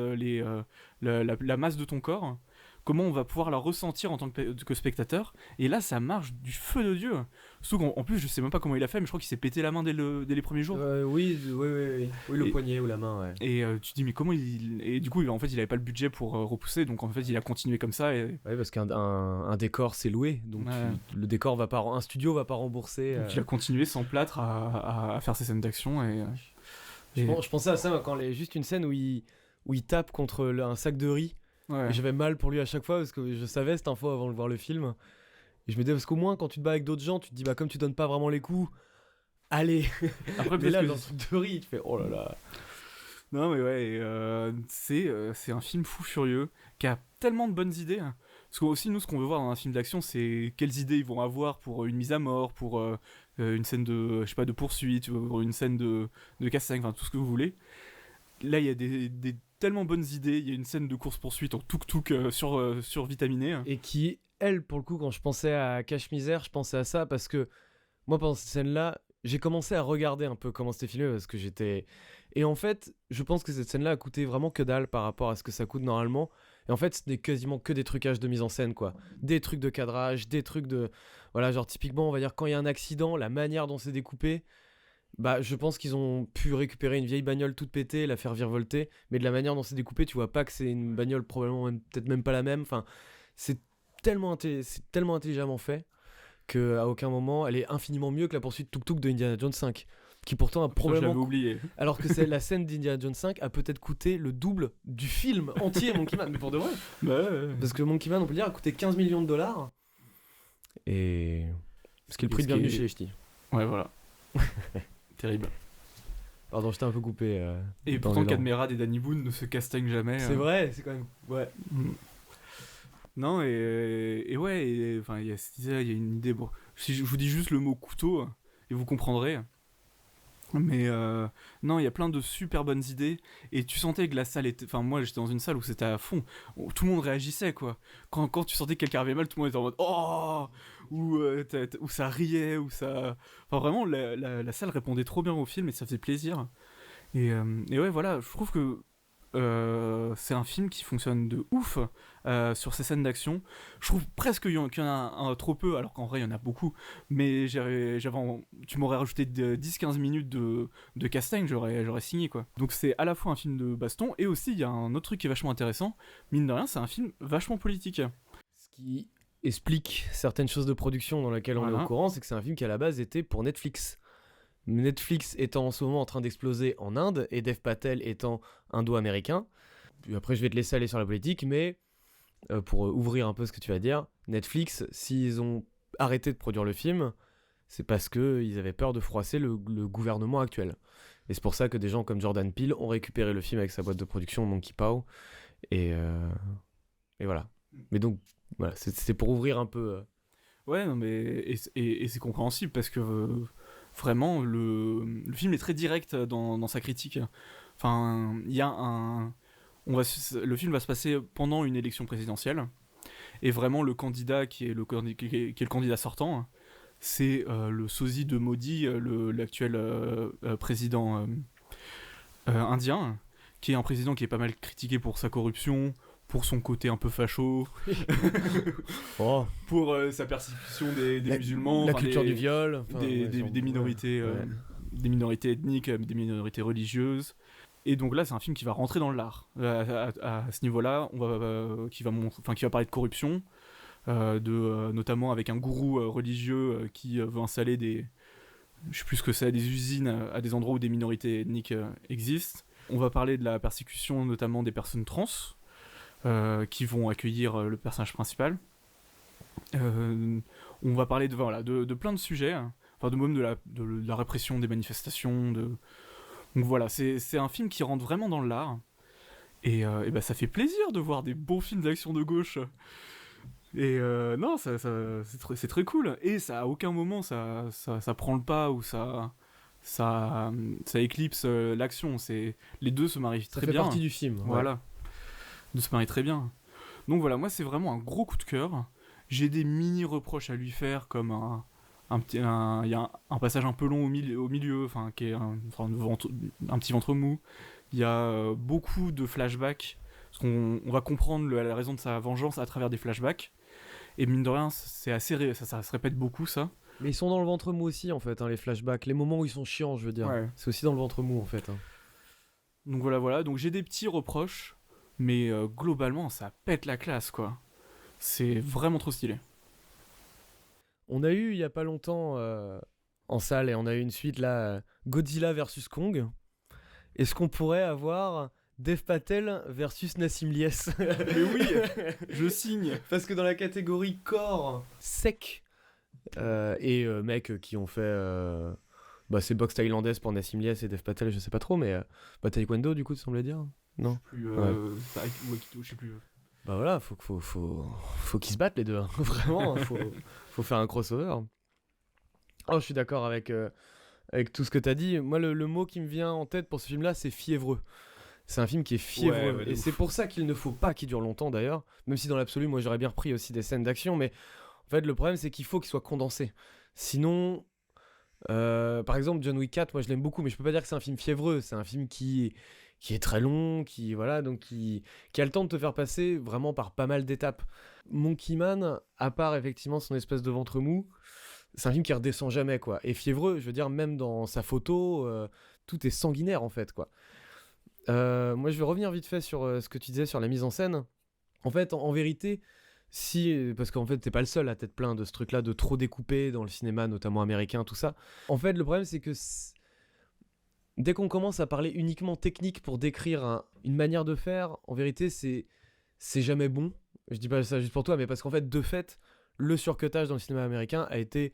Speaker 2: la masse de ton corps, comment on va pouvoir la ressentir en tant que spectateur, et là ça marche du feu de Dieu. Surtout qu'en plus je sais même pas comment il a fait, mais je crois qu'il s'est pété la main dès les premiers jours.
Speaker 1: Oui, le poignet ou la main, ouais.
Speaker 2: Et tu te dis mais comment et du coup en fait il avait pas le budget pour repousser, donc en fait il a continué comme ça
Speaker 1: Ouais, parce qu'un décor c'est loué, donc le décor va pas, un studio va pas rembourser.
Speaker 2: Donc il a continué sans plâtre à faire ses scènes d'action
Speaker 1: je pensais à ça quand juste une scène où il tape contre un sac de riz.
Speaker 2: Ouais.
Speaker 1: Et j'avais mal pour lui à chaque fois parce que je savais cette info avant de voir le film. Et je me disais, parce qu'au moins quand tu te bats avec d'autres gens, tu te dis, bah comme tu donnes pas vraiment les coups, allez. Après, mais là, dans le truc de riz, tu fais, oh là là.
Speaker 2: Non, mais ouais, c'est un film fou furieux qui a tellement de bonnes idées. Parce que aussi, nous, ce qu'on veut voir dans un film d'action, c'est quelles idées ils vont avoir pour une mise à mort, pour une scène de, je sais pas, de poursuite, pour une scène de casse-5, enfin tout ce que vous voulez. Là, il y a des tellement bonnes idées. Il y a une scène de course-poursuite en tuk-tuk survitaminé.
Speaker 1: Et qui, elle, pour le coup, quand je pensais à Cache-Misère, je pensais à ça parce que moi, pendant cette scène-là, j'ai commencé à regarder un peu comment c'était filmé parce que j'étais... Et en fait, je pense que cette scène-là a coûté vraiment que dalle par rapport à ce que ça coûte normalement. Et en fait, ce n'est quasiment que des trucages de mise en scène, quoi. Des trucs de cadrage, des trucs de... Voilà, genre typiquement, on va dire, quand il y a un accident, la manière dont c'est découpé... Bah, je pense qu'ils ont pu récupérer une vieille bagnole toute pétée, la faire virevolter, mais de la manière dont c'est découpé, tu vois pas que c'est une bagnole probablement peut-être même pas la même. Enfin, c'est tellement intelligemment fait que à aucun moment elle est infiniment mieux que la poursuite tuk-tuk de Indiana Jones 5, qui pourtant a probablement.
Speaker 2: Je l'avais oublié.
Speaker 1: Alors que c'est la scène d'Indiana Jones 5 a peut-être coûté le double du film entier Monkey Man, mais pour de vrai.
Speaker 2: Ouais.
Speaker 1: Parce que Monkey Man, on peut le dire, a coûté 15 millions de dollars. Et ce qui est le prix de Bienvenue chez les Ch'tis.
Speaker 2: Ouais, voilà. Terrible.
Speaker 1: Pardon, je t'ai un peu coupé.
Speaker 2: Et pourtant, Cadmerade et Danny Boone ne se castagnent jamais.
Speaker 1: C'est vrai, c'est quand même. Ouais.
Speaker 2: Non, et ouais, enfin, il y a une idée. Bon, si je vous dis juste le mot couteau, et vous comprendrez. Mais non, il y a plein de super bonnes idées. Et tu sentais que la salle était. Enfin, moi, j'étais dans une salle où c'était à fond. Tout le monde réagissait, quoi. Quand tu sentais que quelqu'un avait mal, tout le monde était en mode oh, ou ça riait, ou ça. Enfin, vraiment, la salle répondait trop bien au film et ça faisait plaisir. Et ouais, voilà, je trouve que c'est un film qui fonctionne de ouf sur ces scènes d'action. Je trouve presque qu'il y en a un trop peu, alors qu'en vrai il y en a beaucoup, mais tu m'aurais rajouté 10-15 minutes de casting, j'aurais signé, quoi. Donc c'est à la fois un film de baston, et aussi il y a un autre truc qui est vachement intéressant, mine de rien c'est un film vachement politique.
Speaker 1: Ce qui explique certaines choses de production dans lesquelles on est au courant, c'est que c'est un film qui à la base était pour Netflix. Netflix étant en ce moment en train d'exploser en Inde et Dev Patel étant indo-américain. Puis après, je vais te laisser aller sur la politique, mais pour ouvrir un peu ce que tu vas dire, Netflix, s'ils ont arrêté de produire le film, c'est parce qu'ils avaient peur de froisser le gouvernement actuel. Et c'est pour ça que des gens comme Jordan Peele ont récupéré le film avec sa boîte de production Monkey Paw. Et voilà. Mais donc, voilà, c'est pour ouvrir un peu.
Speaker 2: Ouais, non, mais et c'est compréhensible parce que vraiment le film est très direct dans sa critique. Enfin, il y a le film va se passer pendant une élection présidentielle, et vraiment le candidat qui est le candidat sortant, c'est le sosie de Modi, l'actuel président indien, qui est un président qui est pas mal critiqué pour sa corruption, pour son côté un peu facho, pour sa persécution des musulmans,
Speaker 1: la culture du viol,
Speaker 2: des minorités, des minorités ethniques, des minorités religieuses. Et donc là, c'est un film qui va rentrer dans l'art. À ce niveau-là, qui va parler de corruption, notamment avec un gourou religieux qui veut installer je sais plus ce que c'est, des usines à des endroits où des minorités ethniques existent. On va parler de la persécution notamment des personnes trans, qui vont accueillir le personnage principal. On va parler de plein de sujets, enfin même de la répression des manifestations. Donc voilà, c'est un film qui rentre vraiment dans l'art. Et ça fait plaisir de voir des bons films d'action de gauche. Et non, c'est très cool. Et ça, à aucun moment, ça prend le pas ou ça éclipse l'action. Les deux se marient
Speaker 1: Ça
Speaker 2: très
Speaker 1: fait
Speaker 2: bien.
Speaker 1: partie du film. Ouais.
Speaker 2: Voilà. De se marient très bien. Donc voilà, moi, c'est vraiment un gros coup de cœur. J'ai des mini-reproches à lui faire, comme il y a un passage un peu long au milieu, enfin, qui est un petit ventre mou. Il y a beaucoup de flashbacks. Parce on va comprendre la raison de sa vengeance à travers des flashbacks. Et mine de rien, ça se répète beaucoup, ça.
Speaker 1: Mais ils sont dans le ventre mou aussi, en fait, hein, les flashbacks. Les moments où ils sont chiants, je veux dire.
Speaker 2: Ouais.
Speaker 1: C'est aussi dans le ventre mou, en fait. Hein.
Speaker 2: Donc voilà. Donc j'ai des petits reproches, mais globalement, ça pète la classe, quoi. C'est vraiment trop stylé.
Speaker 1: On a eu, il y a pas longtemps, en salle, et on a eu une suite, là, Godzilla versus Kong. Est-ce qu'on pourrait avoir Dev Patel versus Nassim Lies?
Speaker 2: Mais oui, je signe.
Speaker 1: Parce que dans la catégorie corps sec, mecs qui ont fait... c'est boxe thaïlandaise pour Nassim Lies et Dev Patel, je sais pas trop, mais taekwondo du coup, tu semblais dire? Non.
Speaker 2: Je sais plus.
Speaker 1: Bah voilà, faut qu'ils se battent les deux, hein. Vraiment, faut faire un crossover. Oh, je suis d'accord avec tout ce que t'as dit. Moi, le mot qui me vient en tête pour ce film-là, c'est fiévreux. C'est un film qui est fiévreux.
Speaker 2: Ouais,
Speaker 1: et c'est pour ça qu'il ne faut pas qu'il dure longtemps d'ailleurs. Même si dans l'absolu, moi j'aurais bien repris aussi des scènes d'action. Mais en fait, le problème, c'est qu'il faut qu'il soit condensé. Sinon, par exemple, John Wick 4, moi je l'aime beaucoup, mais je peux pas dire que c'est un film fiévreux. C'est un film qui est très long, qui a le temps de te faire passer vraiment par pas mal d'étapes. Monkey Man, à part effectivement son espèce de ventre mou, c'est un film qui redescend jamais, quoi. Et fiévreux, je veux dire, même dans sa photo, tout est sanguinaire en fait, quoi. Moi, je vais revenir vite fait sur ce que tu disais sur la mise en scène. En fait, en vérité, parce qu'en fait, t'es pas le seul à t'être plaint de ce truc-là, de trop découper dans le cinéma, notamment américain, tout ça. En fait, le problème, c'est que dès qu'on commence à parler uniquement technique pour décrire une manière de faire, en vérité, c'est jamais bon. Je dis pas ça juste pour toi, mais parce qu'en fait, de fait, le surcutage dans le cinéma américain a été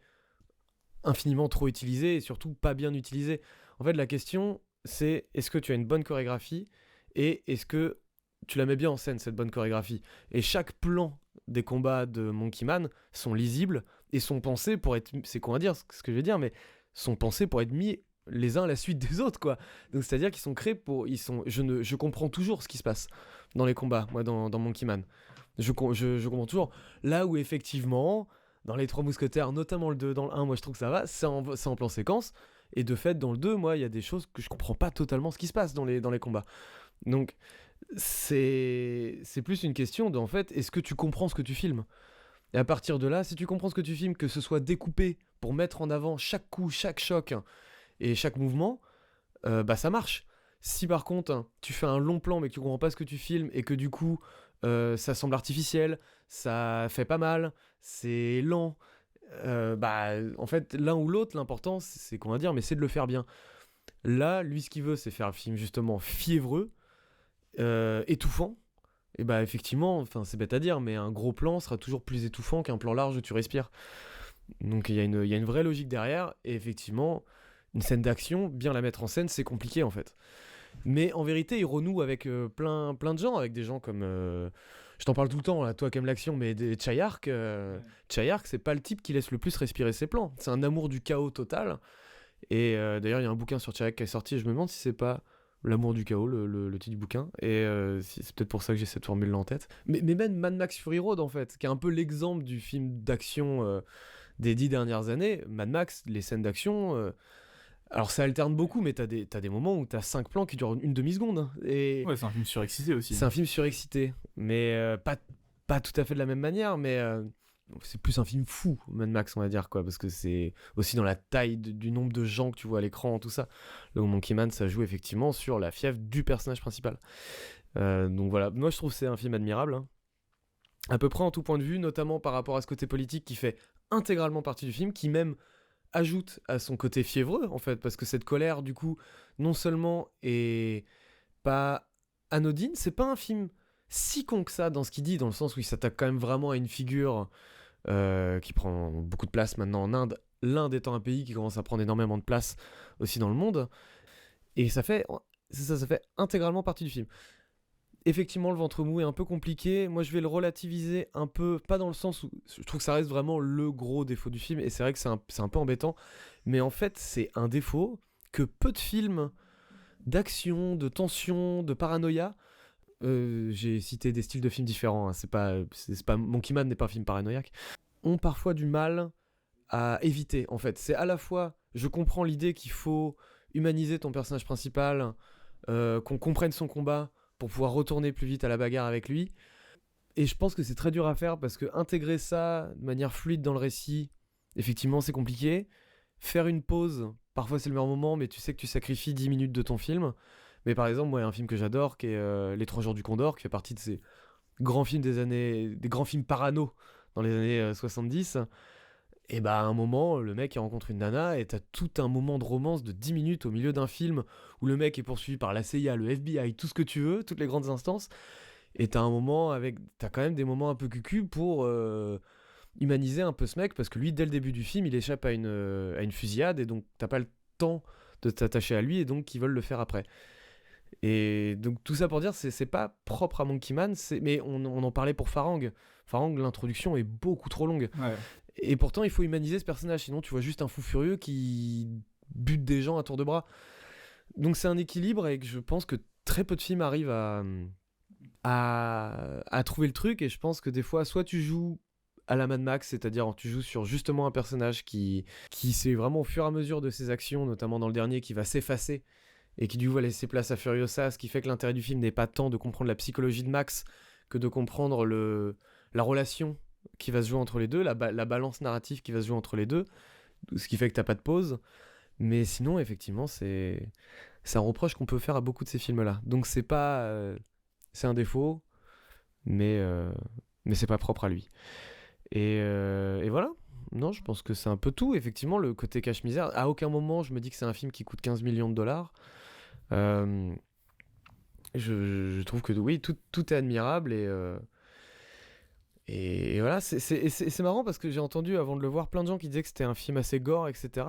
Speaker 1: infiniment trop utilisé et surtout pas bien utilisé. En fait, la question, c'est est-ce que tu as une bonne chorégraphie et est-ce que tu la mets bien en scène, cette bonne chorégraphie. Et chaque plan des combats de Monkey Man sont lisibles et sont pensés pour être... C'est con à dire ce que je vais dire, mais sont pensés pour être mis les uns à la suite des autres, quoi. Donc c'est-à-dire qu'ils sont créés pour... Je comprends toujours ce qui se passe dans les combats, moi, dans Monkey Man. Je comprends toujours. Là où, effectivement, dans les Trois Mousquetaires, notamment le 2, dans le 1, moi, je trouve que ça va, c'est en plan séquence. Et de fait, dans le 2, moi, il y a des choses que je comprends pas totalement ce qui se passe dans les combats. Donc, c'est plus une question de, en fait, est-ce que tu comprends ce que tu filmes? Et à partir de là, si tu comprends ce que tu filmes, que ce soit découpé pour mettre en avant chaque coup, chaque choc et chaque mouvement, ça marche. Si par contre, tu fais un long plan mais que tu comprends pas ce que tu filmes et que du coup, ça semble artificiel, ça fait pas mal, c'est lent, en fait, l'un ou l'autre, l'important, c'est qu'on va dire, mais c'est de le faire bien. Là, lui, ce qu'il veut, c'est faire un film justement fiévreux, étouffant. Et effectivement, c'est bête à dire, mais un gros plan sera toujours plus étouffant qu'un plan large où tu respires. Donc il y a une vraie logique derrière, et effectivement, une scène d'action, bien la mettre en scène, c'est compliqué en fait. Mais en vérité, il renoue avec plein de gens, avec des gens comme... je t'en parle tout le temps, là, toi qui aimes l'action, mais Chayark, Chayark, c'est pas le type qui laisse le plus respirer ses plans. C'est un amour du chaos total. Et d'ailleurs, il y a un bouquin sur Chayark qui est sorti, et je me demande si c'est pas L'amour du chaos, le titre du bouquin. Et c'est peut-être pour ça que j'ai cette formule-là en tête. Mais même Mad Max Fury Road, en fait, qui est un peu l'exemple du film d'action des 10 dernières années. Mad Max, les scènes d'action... alors ça alterne beaucoup, mais t'as des moments où t'as 5 plans qui durent une demi-seconde. Hein, et
Speaker 2: Ouais, c'est un film surexcité aussi.
Speaker 1: c'est un film surexcité, mais pas tout à fait de la même manière, mais c'est plus un film fou, Mad Max, on va dire, quoi, parce que c'est aussi dans la taille du nombre de gens que tu vois à l'écran, tout ça. Le Monkey Man, ça joue effectivement sur la fièvre du personnage principal. Donc voilà, moi je trouve que c'est un film admirable, hein. À peu près en tout point de vue, notamment par rapport à ce côté politique qui fait intégralement partie du film, qui même ajoute à son côté fiévreux, en fait, parce que cette colère, du coup, non seulement est pas anodine, c'est pas un film si con que ça dans ce qu'il dit, dans le sens où il s'attaque quand même vraiment à une figure qui prend beaucoup de place maintenant en Inde, l'Inde étant un pays qui commence à prendre énormément de place aussi dans le monde, et ça fait intégralement partie du film. effectivement, le ventre mou est un peu compliqué. Moi, je vais le relativiser un peu, pas dans le sens où je trouve que ça reste vraiment le gros défaut du film, et c'est vrai que c'est un peu embêtant, mais en fait, c'est un défaut que peu de films d'action, de tension, de paranoïa, j'ai cité des styles de films différents, hein, c'est pas Monkey Man n'est pas un film paranoïaque, ont parfois du mal à éviter, en fait. C'est à la fois, je comprends l'idée qu'il faut humaniser ton personnage principal, qu'on comprenne son combat pour pouvoir retourner plus vite à la bagarre avec lui. Et je pense que c'est très dur à faire parce que intégrer ça de manière fluide dans le récit, effectivement, c'est compliqué. Faire une pause, parfois c'est le meilleur moment, mais tu sais que tu sacrifies 10 minutes de ton film. Mais par exemple, moi, il y a un film que j'adore qui est Les 3 jours du Condor, qui fait partie de ces grands films des grands films parano dans les années 70. Et bah à un moment, le mec il rencontre une nana et t'as tout un moment de romance de 10 minutes au milieu d'un film où le mec est poursuivi par la CIA, le FBI, tout ce que tu veux, toutes les grandes instances. Et t'as quand même des moments un peu cucu pour humaniser un peu ce mec parce que lui, dès le début du film, il échappe à une fusillade et donc t'as pas le temps de t'attacher à lui et donc ils veulent le faire après. Et donc tout ça pour dire, c'est pas propre à Monkey Man, mais on en parlait pour Farang. Farang, l'introduction est beaucoup trop longue.
Speaker 2: Ouais.
Speaker 1: Et pourtant, il faut humaniser ce personnage, sinon tu vois juste un fou furieux qui bute des gens à tour de bras. Donc c'est un équilibre et que je pense que très peu de films arrivent à trouver le truc. Et je pense que des fois, soit tu joues à la Mad Max, c'est-à-dire tu joues sur justement un personnage qui c'est vraiment au fur et à mesure de ses actions, notamment dans le dernier, qui va s'effacer et qui du coup va laisser place à Furiosa, ce qui fait que l'intérêt du film n'est pas tant de comprendre la psychologie de Max que de comprendre la relation qui va se jouer entre les deux, la balance narrative qui va se jouer entre les deux, ce qui fait que t'as pas de pause. Mais sinon, effectivement, c'est un reproche qu'on peut faire à beaucoup de ces films-là. Donc c'est pas... c'est un défaut, mais c'est pas propre à lui. Et voilà. Non, je pense que c'est un peu tout. Effectivement, le côté cache-misère, à aucun moment je me dis que c'est un film qui coûte 15 millions de dollars. Je trouve que oui, tout est admirable et voilà, c'est marrant parce que j'ai entendu avant de le voir plein de gens qui disaient que c'était un film assez gore, etc.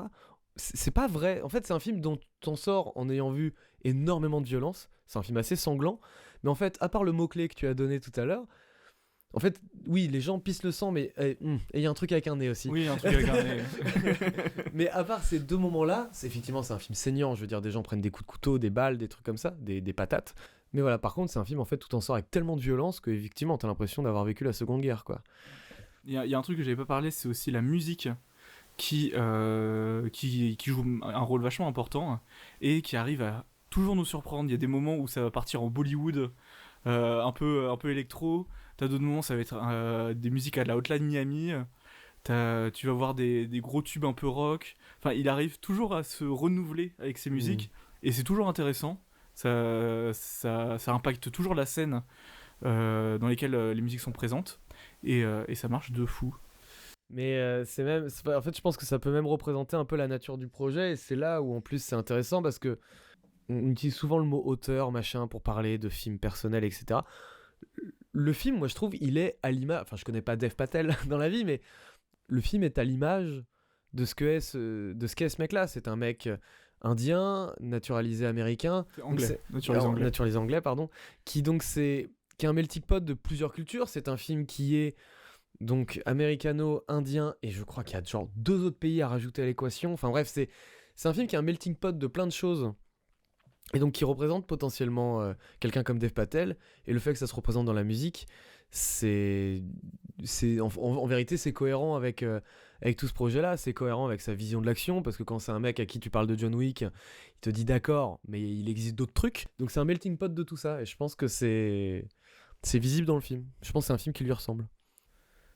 Speaker 1: C'est pas vrai. En fait, c'est un film dont t'en sors en ayant vu énormément de violence. C'est un film assez sanglant. Mais en fait, à part le mot-clé que tu as donné tout à l'heure, en fait, oui, les gens pissent le sang, mais et il y a un truc avec un nez aussi.
Speaker 2: Oui, un truc avec un nez.
Speaker 1: Mais à part ces deux moments-là, c'est un film saignant. Je veux dire, des gens prennent des coups de couteau, des balles, des trucs comme ça, des patates. Mais voilà, par contre, c'est un film en fait tout en sort avec tellement de violence que effectivement, t'as l'impression d'avoir vécu la Seconde Guerre, quoi.
Speaker 2: Il y a un truc que j'avais pas parlé, c'est aussi la musique qui joue un rôle vachement important et qui arrive à toujours nous surprendre. Il y a des moments où ça va partir en Bollywood, un peu électro. T'as d'autres moments, ça va être des musiques à la Hotline Miami. Tu vas voir des gros tubes un peu rock. Enfin, il arrive toujours à se renouveler avec ses musiques et c'est toujours intéressant. Ça impacte toujours la scène dans lesquelles les musiques sont présentes et ça marche de fou.
Speaker 1: Mais en fait, je pense que ça peut même représenter un peu la nature du projet et c'est là où en plus c'est intéressant parce que on utilise souvent le mot auteur, machin, pour parler de films personnels, etc. Le film, moi je trouve, il est à l'image. Enfin, je connais pas Dev Patel dans la vie, mais le film est à l'image de ce qu'est ce mec-là. C'est un mec indien, naturalisé américain. Naturalisé anglais, pardon. Qui est un melting pot de plusieurs cultures. C'est un film qui est donc américano-indien, et je crois qu'il y a genre 2 autres pays à rajouter à l'équation. Enfin bref, c'est un film qui est un melting pot de plein de choses. Et donc qui représente potentiellement quelqu'un comme Dev Patel, et le fait que ça se représente dans la musique, en vérité c'est cohérent avec tout ce projet-là, c'est cohérent avec sa vision de l'action, parce que quand c'est un mec à qui tu parles de John Wick, il te dit d'accord, mais il existe d'autres trucs, donc c'est un melting pot de tout ça, et je pense que c'est visible dans le film. Je pense que c'est un film qui lui ressemble.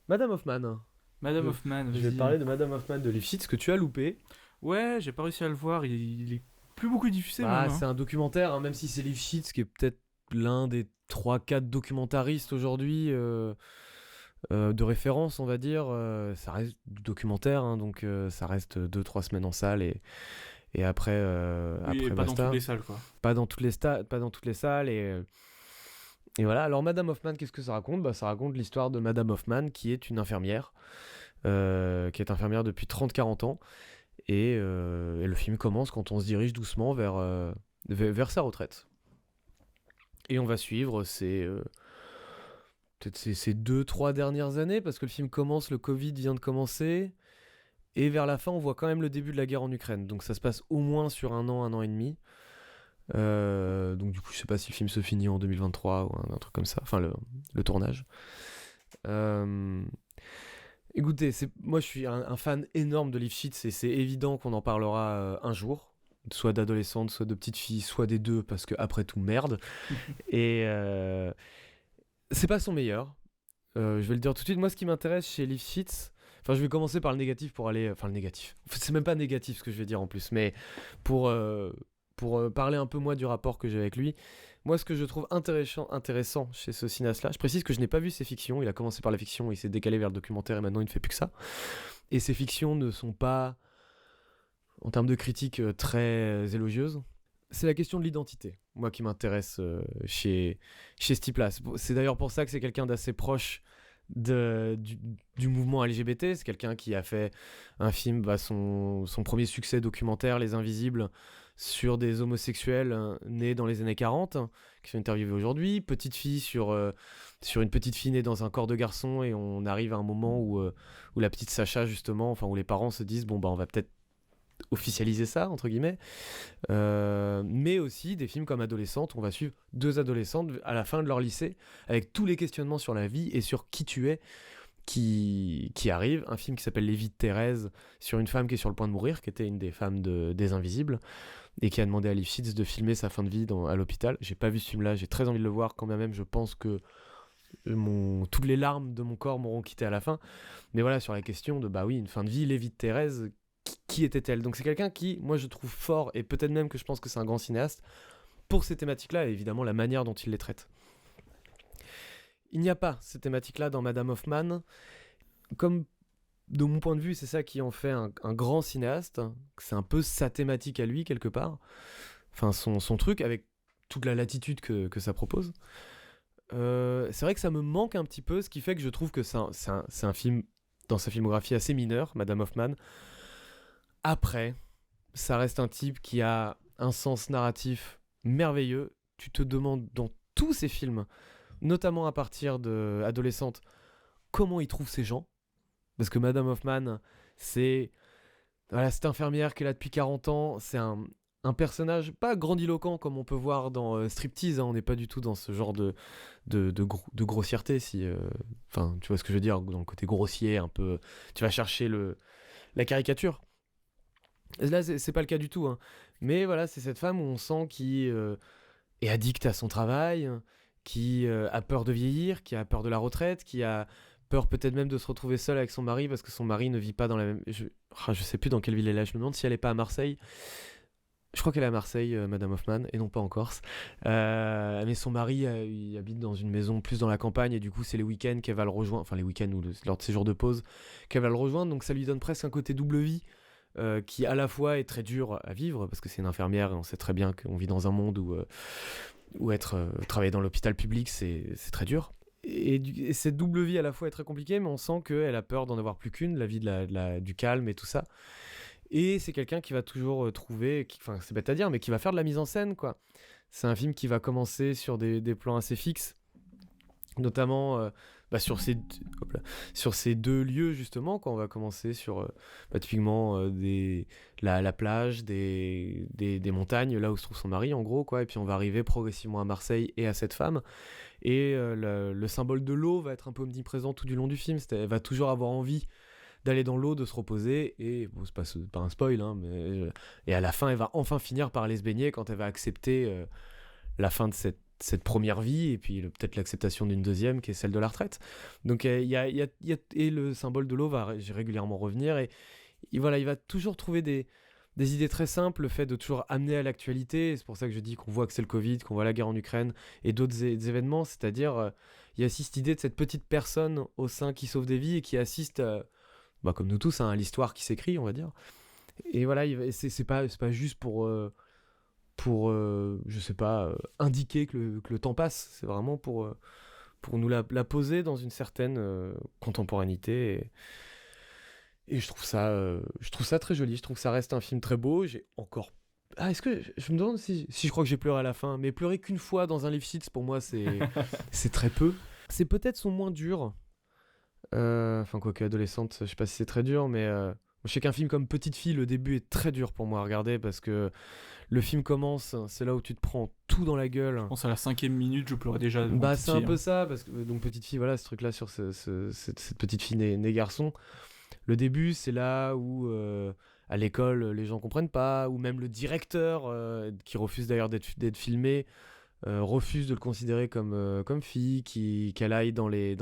Speaker 1: Madame Hoffman.
Speaker 2: Madame Hoffman.
Speaker 1: Je vais te parler de Madame Hoffman de Lifshitz, que tu as loupé.
Speaker 2: Ouais, j'ai pas réussi à le voir, il est plus beaucoup diffusé. Même,
Speaker 1: c'est un documentaire, hein, même si c'est Lifshitz qui est peut-être l'un des 3-4 documentaristes aujourd'hui de référence, on va dire. Ça reste du documentaire, hein, donc ça reste 2-3 semaines en salle et après,
Speaker 2: oui,
Speaker 1: après
Speaker 2: pas
Speaker 1: basta.
Speaker 2: dans toutes les salles, quoi.
Speaker 1: Pas dans toutes les salles et voilà. Alors Madame Hoffman, qu'est-ce que ça raconte ? Ça raconte l'histoire de Madame Hoffman, qui est une infirmière, qui est infirmière depuis 30-40 ans. Et le film commence quand on se dirige doucement vers sa retraite. Et on va suivre peut-être ces 2-3 dernières années, parce que le film commence, le Covid vient de commencer, et vers la fin, on voit quand même le début de la guerre en Ukraine. Donc ça se passe au moins sur un an et demi. Donc du coup, je sais pas si le film se finit en 2023 ou un truc comme ça, enfin le tournage. Euh, Écoutez, moi je suis un fan énorme de Lifshitz et c'est évident qu'on en parlera un jour, soit d'adolescente, soit de petite fille, soit des deux, parce que après tout, merde. Et c'est pas son meilleur. Je vais le dire tout de suite. Moi, ce qui m'intéresse chez Lifshitz, enfin, je vais commencer par le négatif pour aller. Enfin, le négatif. En fait, c'est même pas négatif ce que je vais dire en plus, mais pour parler un peu moi du rapport que j'ai avec lui. Moi, ce que je trouve intéressant chez ce cinéaste-là, je précise que je n'ai pas vu ses fictions. Il a commencé par la fiction, il s'est décalé vers le documentaire et maintenant il ne fait plus que ça. Et ses fictions ne sont pas, en termes de critique, très élogieuses. C'est la question de l'identité, moi, qui m'intéresse chez ce type-là. C'est d'ailleurs pour ça que c'est quelqu'un d'assez proche du mouvement LGBT. C'est quelqu'un qui a fait un film, son premier succès documentaire, Les Invisibles, sur des homosexuels nés dans les années 40, qui sont interviewés aujourd'hui. Petite fille sur une petite fille née dans un corps de garçon, et on arrive à un moment où la petite Sacha, justement, enfin où les parents se disent, bon, bah on va peut-être officialiser ça, entre guillemets. Mais aussi des films comme Adolescente, on va suivre deux adolescentes à la fin de leur lycée, avec tous les questionnements sur la vie et sur qui tu es, qui arrive. Un film qui s'appelle Les vies de Thérèse, sur une femme qui est sur le point de mourir, qui était une des femmes des Invisibles, et qui a demandé à Lifshitz de filmer sa fin de vie à l'hôpital. J'ai pas vu ce film-là, j'ai très envie de le voir, quand même je pense que toutes les larmes de mon corps m'auront quitté à la fin. Mais voilà, sur la question de, bah oui, une fin de vie, Les vies de Thérèse, qui était-elle? Donc c'est quelqu'un qui, moi, je trouve fort, et peut-être même que je pense que c'est un grand cinéaste, pour ces thématiques-là, et évidemment la manière dont il les traite. Il n'y a pas ces thématiques-là dans Madame Hoffman. Comme, de mon point de vue, c'est ça qui en fait un grand cinéaste. C'est un peu sa thématique à lui, quelque part. Enfin, son truc, avec toute la latitude que ça propose. C'est vrai que ça me manque un petit peu, ce qui fait que je trouve que c'est un film, dans sa filmographie, assez mineur, Madame Hoffman. Après, ça reste un type qui a un sens narratif merveilleux. Tu te demandes dans tous ses films, notamment à partir de Adolescente, comment il trouve ces gens. Parce que Madame Hoffman, c'est cette infirmière qui est là depuis 40 ans. C'est un personnage pas grandiloquent comme on peut voir dans Striptease. On n'est pas du tout dans ce genre de grossièreté. Enfin, tu vois ce que je veux dire, dans le côté grossier, un peu. Tu vas chercher la caricature. Là, c'est pas le cas du tout. Hein. Mais voilà, c'est cette femme où on sent qui est addicte à son travail, qui a peur de vieillir, qui a peur de la retraite, qui a peur peut-être même de se retrouver seule avec son mari parce que son mari ne vit pas dans la même... Je sais plus dans quelle ville elle est là, je me demande si elle est pas à Marseille. Je crois qu'elle est à Marseille, Madame Hoffman, et non pas en Corse. Mais son mari, il habite dans une maison plus dans la campagne, et du coup, c'est les week-ends qu'elle va le rejoindre, enfin les week-ends ou lors de ses jours de pause, qu'elle va le rejoindre, donc ça lui donne presque un côté double vie, qui à la fois est très dur à vivre, parce que c'est une infirmière, et on sait très bien qu'on vit dans un monde où travailler dans l'hôpital public, c'est très dur. Et cette double vie à la fois est très compliquée, mais on sent qu'elle a peur d'en avoir plus qu'une, la vie du calme et tout ça. Et c'est quelqu'un qui va toujours trouver, enfin c'est bête à dire, mais qui va faire de la mise en scène, quoi. C'est un film qui va commencer sur des plans assez fixes, notamment sur ces deux lieux, justement, quand on va commencer sur typiquement la plage, des montagnes, là où se trouve son mari, en gros, quoi. Et puis on va arriver progressivement à Marseille et à cette femme. Et le symbole de l'eau va être un peu omniprésent tout du long du film. Elle va toujours avoir envie d'aller dans l'eau, de se reposer, et bon, c'est pas un spoil, hein, et à la fin, elle va enfin finir par aller se baigner quand elle va accepter la fin de cette première vie, et puis peut-être l'acceptation d'une deuxième, qui est celle de la retraite. Donc et le symbole de l'eau va régulièrement revenir, et voilà, il va toujours trouver des idées très simples, le fait de toujours amener à l'actualité. C'est pour ça que je dis qu'on voit que c'est le Covid, qu'on voit la guerre en Ukraine et d'autres événements, c'est-à-dire il y a aussi cette idée de cette petite personne au sein qui sauve des vies et qui assiste comme nous tous, à l'histoire qui s'écrit, on va dire. Et voilà, c'est pas juste pour je sais pas, indiquer que le temps passe. C'est vraiment pour nous la poser dans une certaine contemporanéité. Et je trouve ça très joli. Je trouve que ça reste un film très beau. J'ai encore Ah, est-ce que je me demande si je crois que j'ai pleuré à la fin, mais pleurer qu'une fois dans un Live Sheets pour moi c'est très peu. C'est peut-être son moins dur. Enfin, quoique adolescente, je sais pas si c'est très dur, mais je sais qu'un film comme Petite Fille, le début est très dur pour moi à regarder parce que le film commence, c'est là où tu te prends tout dans la gueule.
Speaker 2: Je pense à la 5e minute, je pleurais déjà.
Speaker 1: Bah, c'est un peu ça, parce que donc Petite Fille, voilà, ce truc-là sur cette petite fille née garçon. Le début, c'est là où à l'école, les gens comprennent pas, ou même le directeur, qui refuse d'ailleurs d'être filmé, refuse de le considérer comme fille, qu'elle aille dans les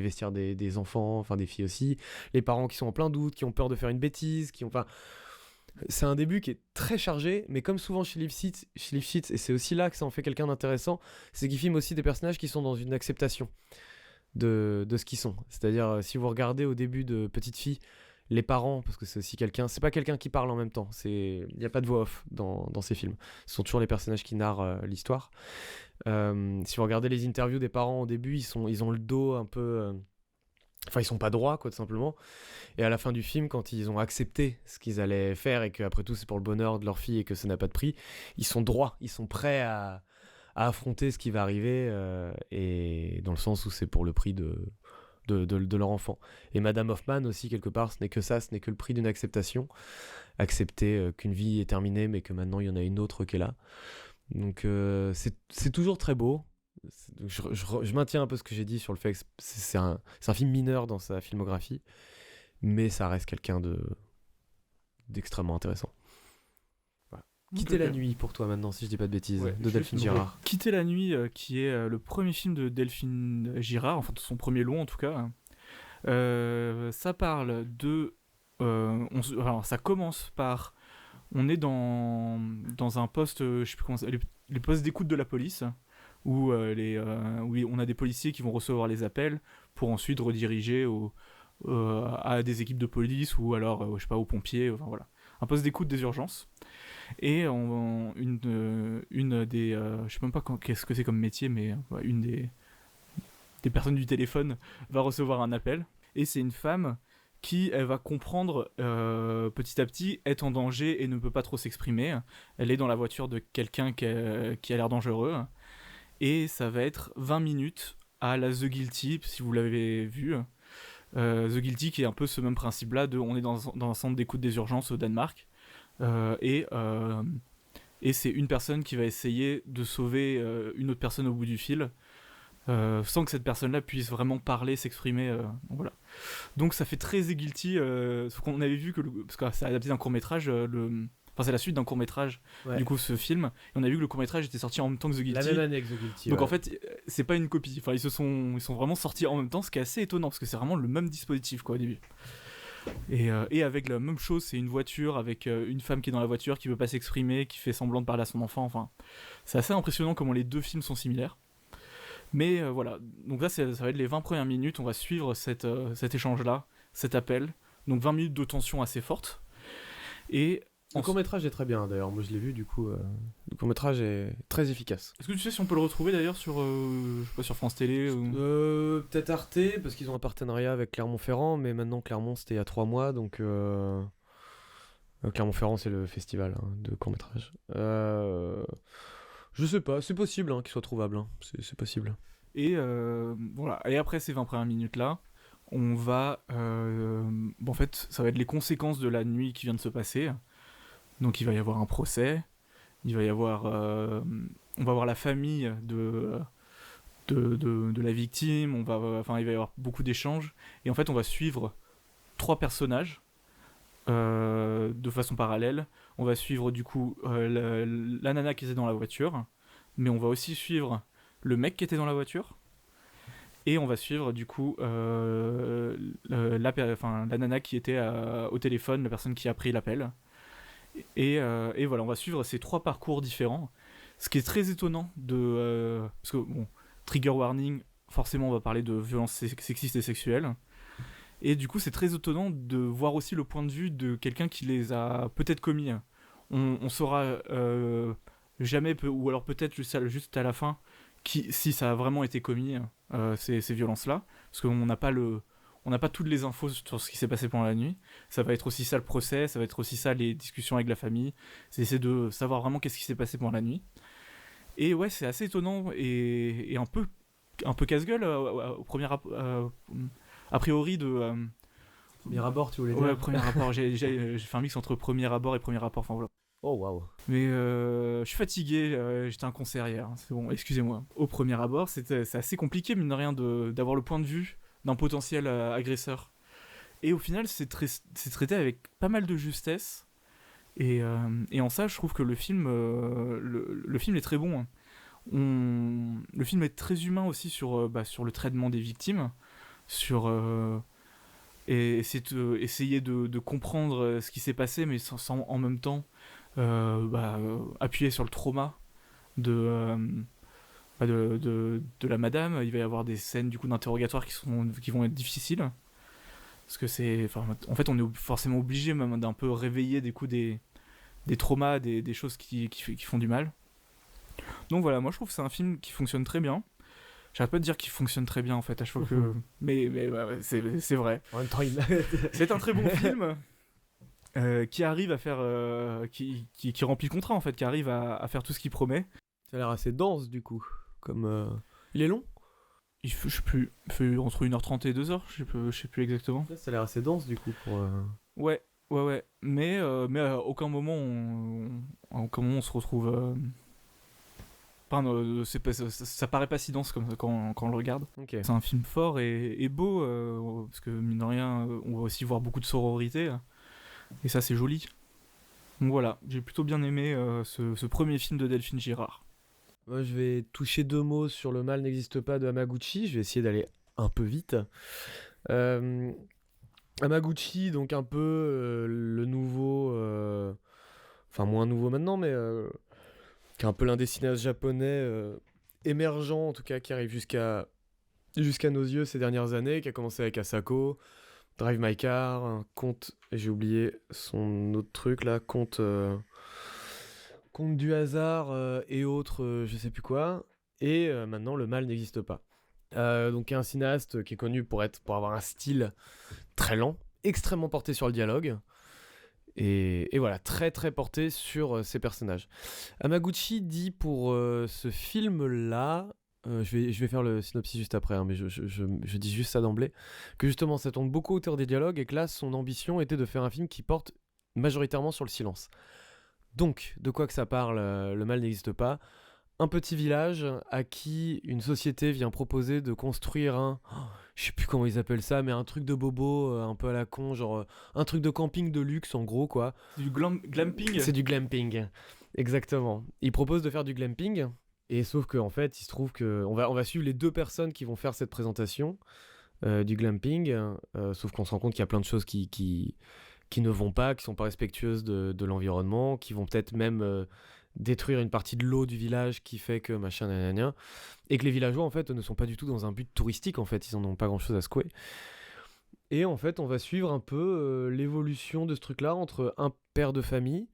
Speaker 1: vestiaires des enfants, enfin des filles aussi. Les parents qui sont en plein doute, qui ont peur de faire une bêtise, enfin, c'est un début qui est très chargé, mais comme souvent chez Lifshitz, et c'est aussi là que ça en fait quelqu'un d'intéressant, c'est qu'il filme aussi des personnages qui sont dans une acceptation de ce qu'ils sont. C'est-à-dire, si vous regardez au début de Petite Fille, les parents, parce que c'est aussi quelqu'un, c'est pas quelqu'un qui parle en même temps, il n'y a pas de voix off dans ces films. Ce sont toujours les personnages qui narrent l'histoire. Si vous regardez les interviews des parents au début, ils ont le dos un peu... Enfin, ils sont pas droits, quoi, tout simplement. Et à la fin du film, quand ils ont accepté ce qu'ils allaient faire et qu'après tout, c'est pour le bonheur de leur fille et que ça n'a pas de prix, ils sont droits, ils sont prêts à affronter ce qui va arriver, et dans le sens où c'est pour le prix de leur enfant. Et Madame Hoffman aussi, quelque part, ce n'est que ça, ce n'est que le prix d'une acceptation. Accepter qu'une vie est terminée, mais que maintenant il y en a une autre qui est là. Donc c'est toujours très beau. Je maintiens un peu ce que j'ai dit sur le fait que c'est un film mineur dans sa filmographie, mais ça reste quelqu'un d'extrêmement intéressant. Voilà. Quitter la nuit pour toi maintenant, si je dis pas de bêtises, de Delphine Girard.
Speaker 2: Quitter la nuit, qui est le premier film de Delphine Girard, enfin son premier long en tout cas. Ça parle de... alors ça commence par... On est dans un poste, je sais plus comment ça, les postes d'écoute de la police, où on a des policiers qui vont recevoir les appels pour ensuite rediriger à des équipes de police ou alors, je sais pas, aux pompiers, enfin voilà. Un poste d'écoute des urgences. Et une des... je sais même pas qu'est-ce que c'est comme métier, mais une des personnes du téléphone va recevoir un appel. Et c'est une femme qui, elle va comprendre petit à petit, est en danger et ne peut pas trop s'exprimer. Elle est dans la voiture de quelqu'un qui a l'air dangereux. Et ça va être 20 minutes à la The Guilty, si vous l'avez vu. The Guilty, qui est un peu ce même principe-là, on est dans un centre d'écoute des urgences au Danemark. Et c'est une personne qui va essayer de sauver une autre personne au bout du fil, sans que cette personne-là puisse vraiment parler, s'exprimer. Voilà. Donc ça fait très The Guilty, sauf qu'on avait vu parce que c'est adapté d'un court-métrage, enfin c'est la suite d'un court-métrage, du coup ce film, et on a vu que le court-métrage était sorti en même temps que The Guilty.
Speaker 1: La même année que The Guilty.
Speaker 2: Donc en fait, c'est pas une copie, enfin ils sont vraiment sortis en même temps, ce qui est assez étonnant, parce que c'est vraiment le même dispositif quoi au début. Et avec la même chose, c'est une voiture avec une femme qui est dans la voiture, qui veut pas s'exprimer, qui fait semblant de parler à son enfant, enfin c'est assez impressionnant comment les deux films sont similaires. Mais voilà, donc là ça va être les 20 premières minutes, on va suivre cet échange-là, cet appel, donc 20 minutes de tension assez forte. Et
Speaker 1: le court-métrage est très bien d'ailleurs, moi je l'ai vu du coup, le court-métrage est très efficace.
Speaker 2: Est-ce que tu sais si on peut le retrouver d'ailleurs sur, je sais pas, sur France Télé ou...
Speaker 1: Peut-être Arte, parce qu'ils ont un partenariat avec Clermont-Ferrand, mais maintenant Clermont c'était il y a 3 mois, donc Clermont-Ferrand c'est le festival de court-métrage. Je sais pas, c'est possible qu'il soit trouvable, c'est possible.
Speaker 2: Et voilà, et après ces 20 premières minutes là, on va... en fait, ça va être les conséquences de la nuit qui vient de se passer. Donc il va y avoir un procès, il va y avoir... on va voir la famille de la victime, il va y avoir beaucoup d'échanges, et en fait on va suivre 3 personnages de façon parallèle. On va suivre du coup la nana qui était dans la voiture, mais on va aussi suivre le mec qui était dans la voiture, et on va suivre du coup la nana qui était au téléphone, la personne qui a pris l'appel. Et voilà, on va suivre ces 3 parcours différents. Ce qui est très étonnant parce que, bon, trigger warning, forcément on va parler de violences sexistes et sexuelles. Et du coup c'est très étonnant de voir aussi le point de vue de quelqu'un qui les a peut-être commis. On saura jamais, ou alors peut-être juste à la fin, si ça a vraiment été commis, ces violences-là. Parce qu'on n'a pas on n'a pas toutes les infos sur ce qui s'est passé pendant la nuit. Ça va être aussi ça le procès, ça va être aussi ça les discussions avec la famille. C'est essayer de savoir vraiment qu'est-ce qui s'est passé pendant la nuit. Et ouais, c'est assez étonnant et un peu casse-gueule au premier a priori de
Speaker 1: Premier abord, tu voulais dire?
Speaker 2: ouais, premier rapport. J'ai fait un mix entre premier abord et premier rapport. Enfin voilà.
Speaker 1: Oh waouh.
Speaker 2: Mais je suis fatigué. J'étais un concert hier. C'est bon. Excusez-moi. Au premier abord, c'est assez compliqué mine de rien d'avoir le point de vue d'un potentiel agresseur. Et au final, c'est traité avec pas mal de justesse. Et en ça, je trouve que le film est très bon. Hein. Le film est très humain aussi sur le traitement des victimes, sur et essayer de comprendre ce qui s'est passé, mais sans en même temps appuyer sur le trauma de, de la madame. Il va y avoir des scènes du coup d'interrogatoire qui vont être difficiles. Parce que en fait, on est forcément obligé même d'un peu réveiller des traumas, des choses qui font du mal. Donc voilà, moi je trouve que c'est un film qui fonctionne très bien. J'arrête pas de dire qu'il fonctionne très bien en fait, à chaque fois que. Mais ouais, c'est vrai.
Speaker 1: En même temps,
Speaker 2: C'est un très bon film qui arrive à faire. Qui remplit le contrat en fait, qui arrive à faire tout ce qu'il promet.
Speaker 1: Ça a l'air assez dense du coup. Comme il est long.
Speaker 2: Je sais plus, il fait entre 1h30 et 2h, je sais plus exactement.
Speaker 1: Ça a l'air assez dense du coup pour.
Speaker 2: Ouais. Mais à aucun moment on se retrouve. Pardon, ça paraît pas si dense comme quand on le regarde.
Speaker 1: Ok.
Speaker 2: C'est un film fort et beau, parce que mine de rien, on va aussi voir beaucoup de sororité. Et ça, c'est joli. Donc voilà, j'ai plutôt bien aimé ce premier film de Delphine Girard.
Speaker 1: Moi, je vais toucher 2 mots sur Le mal n'existe pas de Hamaguchi. Je vais essayer d'aller un peu vite. Hamaguchi, donc un peu le nouveau. Enfin, moins nouveau maintenant, mais. Qui est un peu l'un des cinéastes japonais émergents, en tout cas, qui arrive jusqu'à nos yeux ces dernières années, qui a commencé avec Asako, Drive My Car, un conte, et j'ai oublié son autre truc là, conte du hasard et autres, je sais plus quoi, et maintenant Le mal n'existe pas. Donc un cinéaste qui est connu pour avoir un style très lent, extrêmement porté sur le dialogue, et voilà, très très porté sur ses personnages. Hamaguchi dit pour ce film-là, je vais faire le synopsis juste après, hein, mais je dis juste ça d'emblée, que justement ça tourne beaucoup autour des dialogues et que là son ambition était de faire un film qui porte majoritairement sur le silence. Donc, de quoi que ça parle, Le mal n'existe pas. Un petit village à qui une société vient proposer de construire je sais plus comment ils appellent ça, mais un truc de bobo, un peu à la con, genre un truc de camping de luxe en gros quoi.
Speaker 2: C'est du glamping.
Speaker 1: C'est du glamping, exactement. Ils proposent de faire du glamping, et sauf qu'en fait, il se trouve qu'on va suivre les 2 personnes qui vont faire cette présentation du glamping, sauf qu'on se rend compte qu'il y a plein de choses qui ne vont pas, qui sont pas respectueuses de l'environnement, qui vont peut-être même détruire une partie de l'eau du village qui fait que machin nanana, et que les villageois en fait ne sont pas du tout dans un but touristique, en fait ils en ont pas grand chose à secouer. Et en fait on va suivre un peu l'évolution de ce truc là entre un père de famille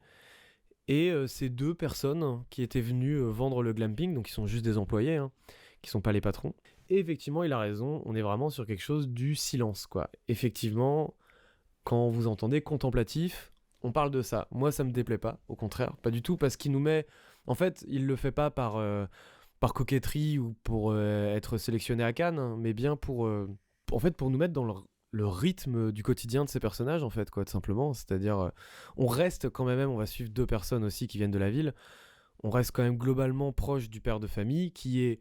Speaker 1: et ces 2 personnes qui étaient venues vendre le glamping, donc qui sont juste des employés, hein, qui sont pas les patrons. Et effectivement il a raison, on est vraiment sur quelque chose du silence quoi. Effectivement, quand vous entendez contemplatif, on parle de ça. Moi, ça me déplaît pas, au contraire, pas du tout, parce qu'il nous met. En fait, il le fait pas par coquetterie ou pour être sélectionné à Cannes, hein, mais bien pour nous mettre dans le rythme du quotidien de ces personnages, en fait, quoi, tout simplement. C'est-à-dire, on reste quand même, on va suivre 2 personnes aussi qui viennent de la ville. On reste quand même globalement proche du père de famille, qui est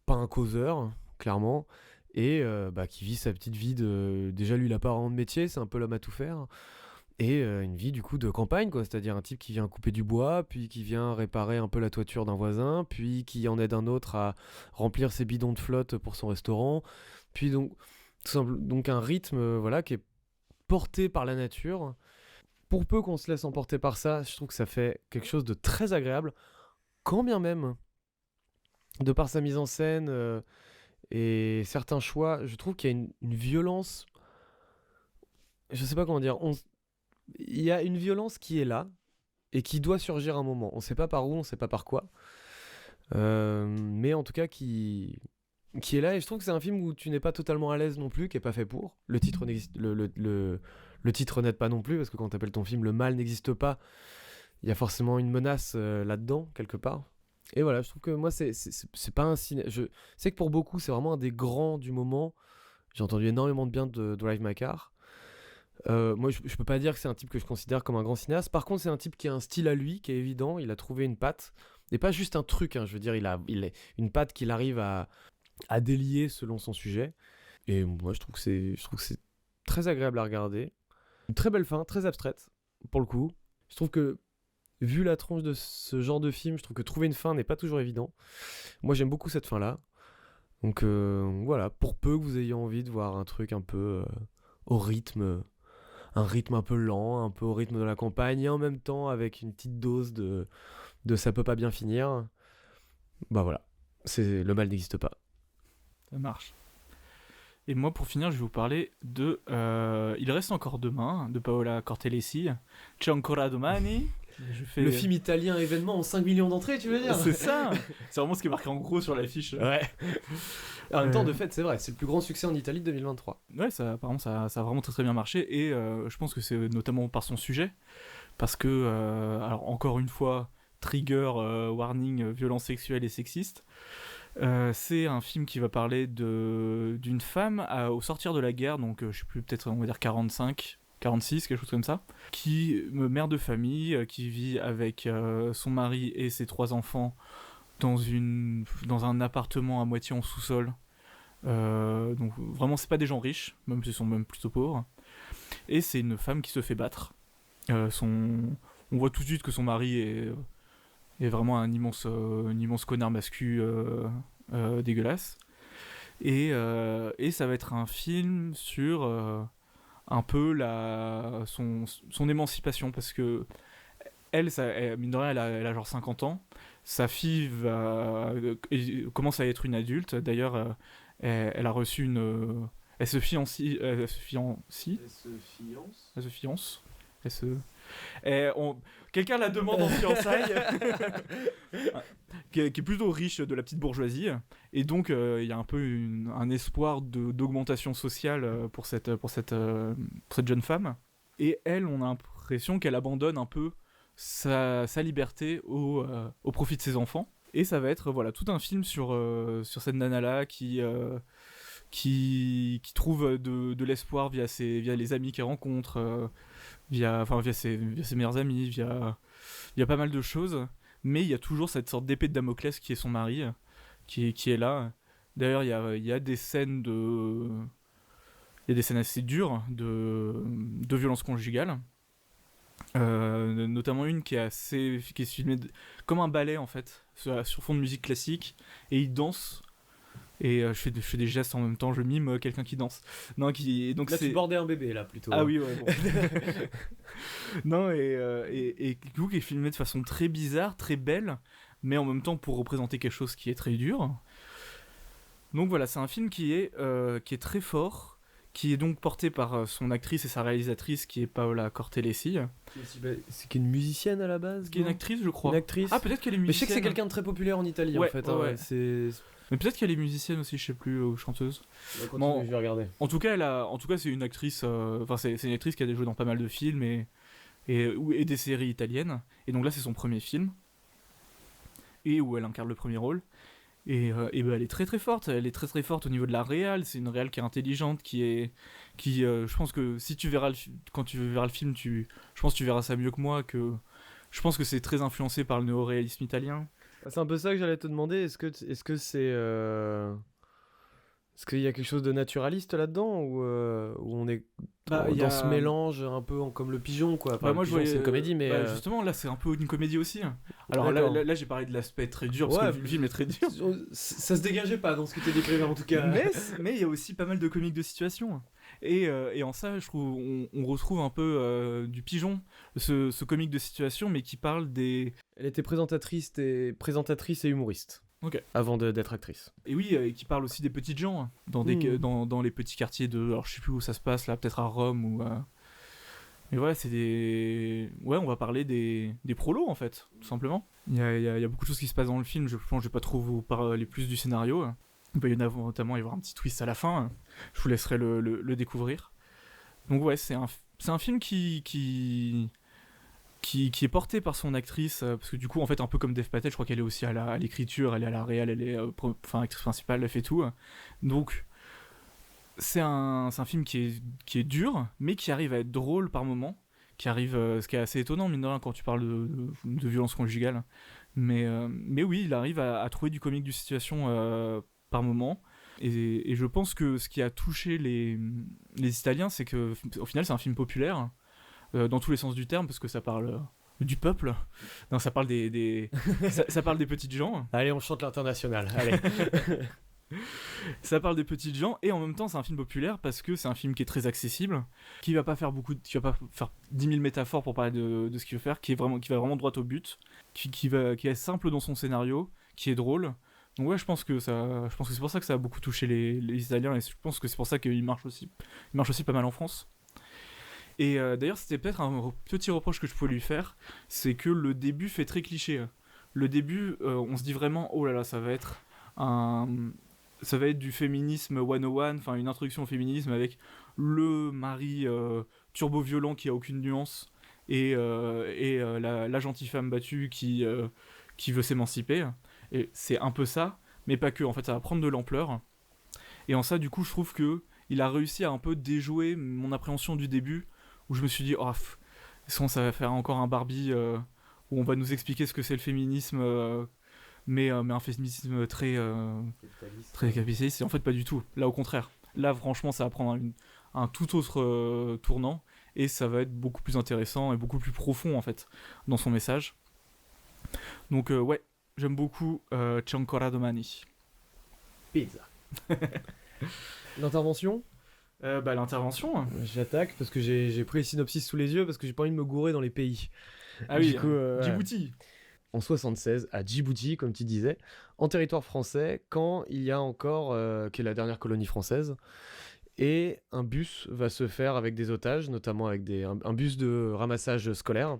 Speaker 1: pas un causeur, clairement, et qui vit sa petite vie de. Déjà, lui, il a pas vraiment de métier, c'est un peu l'homme à tout faire. Et une vie du coup de campagne quoi, c'est-à-dire un type qui vient couper du bois, puis qui vient réparer un peu la toiture d'un voisin, puis qui en aide un autre à remplir ses bidons de flotte pour son restaurant, puis donc un rythme voilà qui est porté par la nature. Pour peu qu'on se laisse emporter par ça, je trouve que ça fait quelque chose de très agréable, quand bien même, de par sa mise en scène et certains choix, je trouve qu'il y a une violence, je sais pas comment dire, il y a une violence qui est là et qui doit surgir un moment. On sait pas par où, on sait pas par quoi. Mais en tout cas, qui qui est là, et je trouve que c'est un film où tu n'es pas totalement à l'aise non plus, qui est pas fait pour. Le titre n'existe, le titre n'aide pas non plus, parce que quand t'appelles ton film Le mal n'existe pas, il y a forcément une menace là-dedans, quelque part. Et voilà, je trouve que moi, c'est pas un ciné. Je sais que pour beaucoup, c'est vraiment un des grands du moment. J'ai entendu énormément de bien de Drive My Car. Moi, je peux pas dire que c'est un type que je considère comme un grand cinéaste. Par contre, c'est un type qui a un style à lui, qui est évident. Il a trouvé une patte. Et pas juste un truc, hein, je veux dire, il a une patte qu'il arrive à délier selon son sujet. Et moi, je trouve que c'est très agréable à regarder. Une très belle fin, très abstraite, pour le coup. Je trouve que, vu la tronche de ce genre de film, je trouve que trouver une fin n'est pas toujours évident. Moi, j'aime beaucoup cette fin-là. Donc voilà, pour peu que vous ayez envie de voir un truc un peu au rythme, un rythme un peu lent, un peu au rythme de la campagne, et en même temps avec une petite dose de ça peut pas bien finir, bah voilà, le mal n'existe pas.
Speaker 2: Ça marche. Et moi, pour finir, je vais vous parler de Il reste encore demain, de Paola Cortellesi. C'è ancora domani.
Speaker 1: Le film italien événement en 5 millions d'entrées, tu veux dire?
Speaker 2: C'est ça. C'est vraiment ce qui est marqué en gros sur l'affiche.
Speaker 1: Ouais. En même temps, de fait, c'est vrai, c'est le plus grand succès en Italie de 2023.
Speaker 2: Ouais, apparemment, ça a vraiment très très bien marché. Et je pense que c'est notamment par son sujet. Parce que, alors encore une fois, trigger, warning, violence sexuelle et sexiste. C'est un film qui va parler d'une femme au sortir de la guerre, donc je sais plus, peut-être on va dire 45, 46, quelque chose comme ça, qui mère de famille, qui vit avec son mari et ses 3 enfants dans un appartement à moitié en sous-sol. Donc vraiment, c'est pas des gens riches, même s'ils sont même plutôt pauvres. Et c'est une femme qui se fait battre. On voit tout de suite que son mari est vraiment un immense connard mascu dégueulasse. Et ça va être un film sur un peu son émancipation, parce que elle, mine de rien, elle a genre 50 ans. Sa fille commence à être une adulte. D'ailleurs, elle a reçu une... Elle se fiance. Quelqu'un la demande en fiançailles. qui est plutôt riche de la petite bourgeoisie. Et donc, il y a un peu un espoir d'augmentation sociale pour cette jeune femme. Et elle, on a l'impression qu'elle abandonne un peu sa liberté au profit de ses enfants. Et ça va être tout un film sur cette nana-là qui trouve de l'espoir via les amis qu'elle rencontre, via ses meilleurs amis, via pas mal de choses. Mais il y a toujours cette sorte d'épée de Damoclès qui est son mari, qui est là. D'ailleurs, il y a des scènes assez dures de violence conjugale. Notamment une qui est filmée comme un ballet en fait, sur fond de musique classique, et il danse. Et je fais des gestes en même temps, je mime quelqu'un qui danse. Donc
Speaker 1: là, tu bordais un bébé, là, plutôt.
Speaker 2: Ah oui, ouais. Bon. Non, et du coup, qui est filmé de façon très bizarre, très belle, mais en même temps pour représenter quelque chose qui est très dur. Donc voilà, c'est un film qui est très fort, qui est donc porté par son actrice et sa réalisatrice, qui est Paola Cortellesi.
Speaker 1: C'est une musicienne à la base?
Speaker 2: Qui est une actrice, je crois.
Speaker 1: Une actrice.
Speaker 2: Ah, peut-être qu'elle est musicienne.
Speaker 1: Mais je sais que c'est quelqu'un de très populaire en Italie, en fait.
Speaker 2: Ouais. Mais peut-être qu'elle est musicienne aussi, je sais plus, ou chanteuse.
Speaker 1: Bon, je vais regarder.
Speaker 2: En tout cas, c'est une actrice. C'est une actrice qui a joué dans pas mal de films et des séries italiennes. Et donc là, c'est son premier film. Et où elle incarne le premier rôle. Et elle est très très forte. Elle est très très forte au niveau de la réal. C'est une réal qui est intelligente, je pense que si tu verras quand tu verras le film, je pense que tu verras ça mieux que moi. Je pense que c'est très influencé par le néo-réalisme italien.
Speaker 1: C'est un peu ça que j'allais te demander. Est-ce que c'est est-ce qu'il y a quelque chose de naturaliste là-dedans, ou on est dans ce mélange un peu comme le pigeon, quoi. Enfin,
Speaker 2: moi,
Speaker 1: c'est une comédie, mais
Speaker 2: justement là c'est un peu une comédie aussi. Alors là j'ai parlé de l'aspect très dur, parce que le film est très dur.
Speaker 1: Ça se dégageait pas dans ce que tu décrivais en tout cas.
Speaker 2: Mais il y a aussi pas mal de comiques de situation. Et en ça, je trouve, on retrouve un peu du pigeon, ce comique de situation, mais qui parle des...
Speaker 1: Elle était présentatrice et humoriste.
Speaker 2: Okay.
Speaker 1: Avant d'être actrice.
Speaker 2: Et oui, qui parle aussi des petites gens, dans les petits quartiers alors je sais plus où ça se passe, là, peut-être à Rome ou... Mais voilà, c'est des... Ouais, on va parler des prolos, en fait, tout simplement. Il y a beaucoup de choses qui se passent dans le film, je pense que je vais pas trop vous parler plus du scénario. Il va notamment y avoir un petit twist à la fin. Je vous laisserai le découvrir. Donc ouais, c'est un film qui est porté par son actrice, parce que du coup, en fait, un peu comme Dev Patel, je crois qu'elle est aussi à l'écriture, elle est à la réal, elle est actrice principale, elle fait tout. Donc, c'est un film qui est dur, mais qui arrive à être drôle par moments, ce qui est assez étonnant, mine de rien, quand tu parles de violence conjugale. Mais oui, il arrive à trouver du comique du situation par moment. Et je pense que ce qui a touché les Italiens, c'est que au final, c'est un film populaire dans tous les sens du terme, parce que ça parle du peuple. Non, ça parle ça parle des petites gens.
Speaker 1: Allez, on chante l'international. Allez.
Speaker 2: Ça parle des petites gens, et en même temps, c'est un film populaire parce que c'est un film qui est très accessible, qui va pas faire qui va pas faire 10 000 métaphores pour parler de ce qu'il veut faire, qui va vraiment droit au but, qui est simple dans son scénario, qui est drôle. Donc ouais, je pense que c'est pour ça que ça a beaucoup touché les Italiens, et je pense que c'est pour ça qu'il marche aussi pas mal en France. Et d'ailleurs, c'était peut-être un petit reproche que je pouvais lui faire, c'est que le début fait très cliché. Le début, on se dit vraiment, oh là là, ça va être du féminisme 101, enfin une introduction au féminisme avec le mari turbo-violent qui a aucune nuance, et la gentille femme battue qui veut s'émanciper. Et c'est un peu ça, mais pas que. En fait, ça va prendre de l'ampleur. Et en ça, du coup, je trouve que il a réussi à un peu déjouer mon appréhension du début, où je me suis dit, oh, ça va faire encore un Barbie où on va nous expliquer ce que c'est le féminisme, mais un féminisme très capitaliste. Et en fait, pas du tout. Là, au contraire. Là, franchement, ça va prendre un tout autre tournant, et ça va être beaucoup plus intéressant et beaucoup plus profond, en fait, dans son message. Donc, ouais, j'aime beaucoup C'è ancora domani.
Speaker 1: Pizza. L'intervention ?
Speaker 2: L'intervention.
Speaker 1: J'attaque parce que j'ai pris le synopsis sous les yeux parce que j'ai pas envie de me gourer dans les pays.
Speaker 2: Ah oui,
Speaker 1: du coup,
Speaker 2: Djibouti.
Speaker 1: En 76, à Djibouti, comme tu disais, en territoire français, quand il y a encore, qui est la dernière colonie française, et un bus va se faire avec des otages, notamment avec un bus de ramassage scolaire,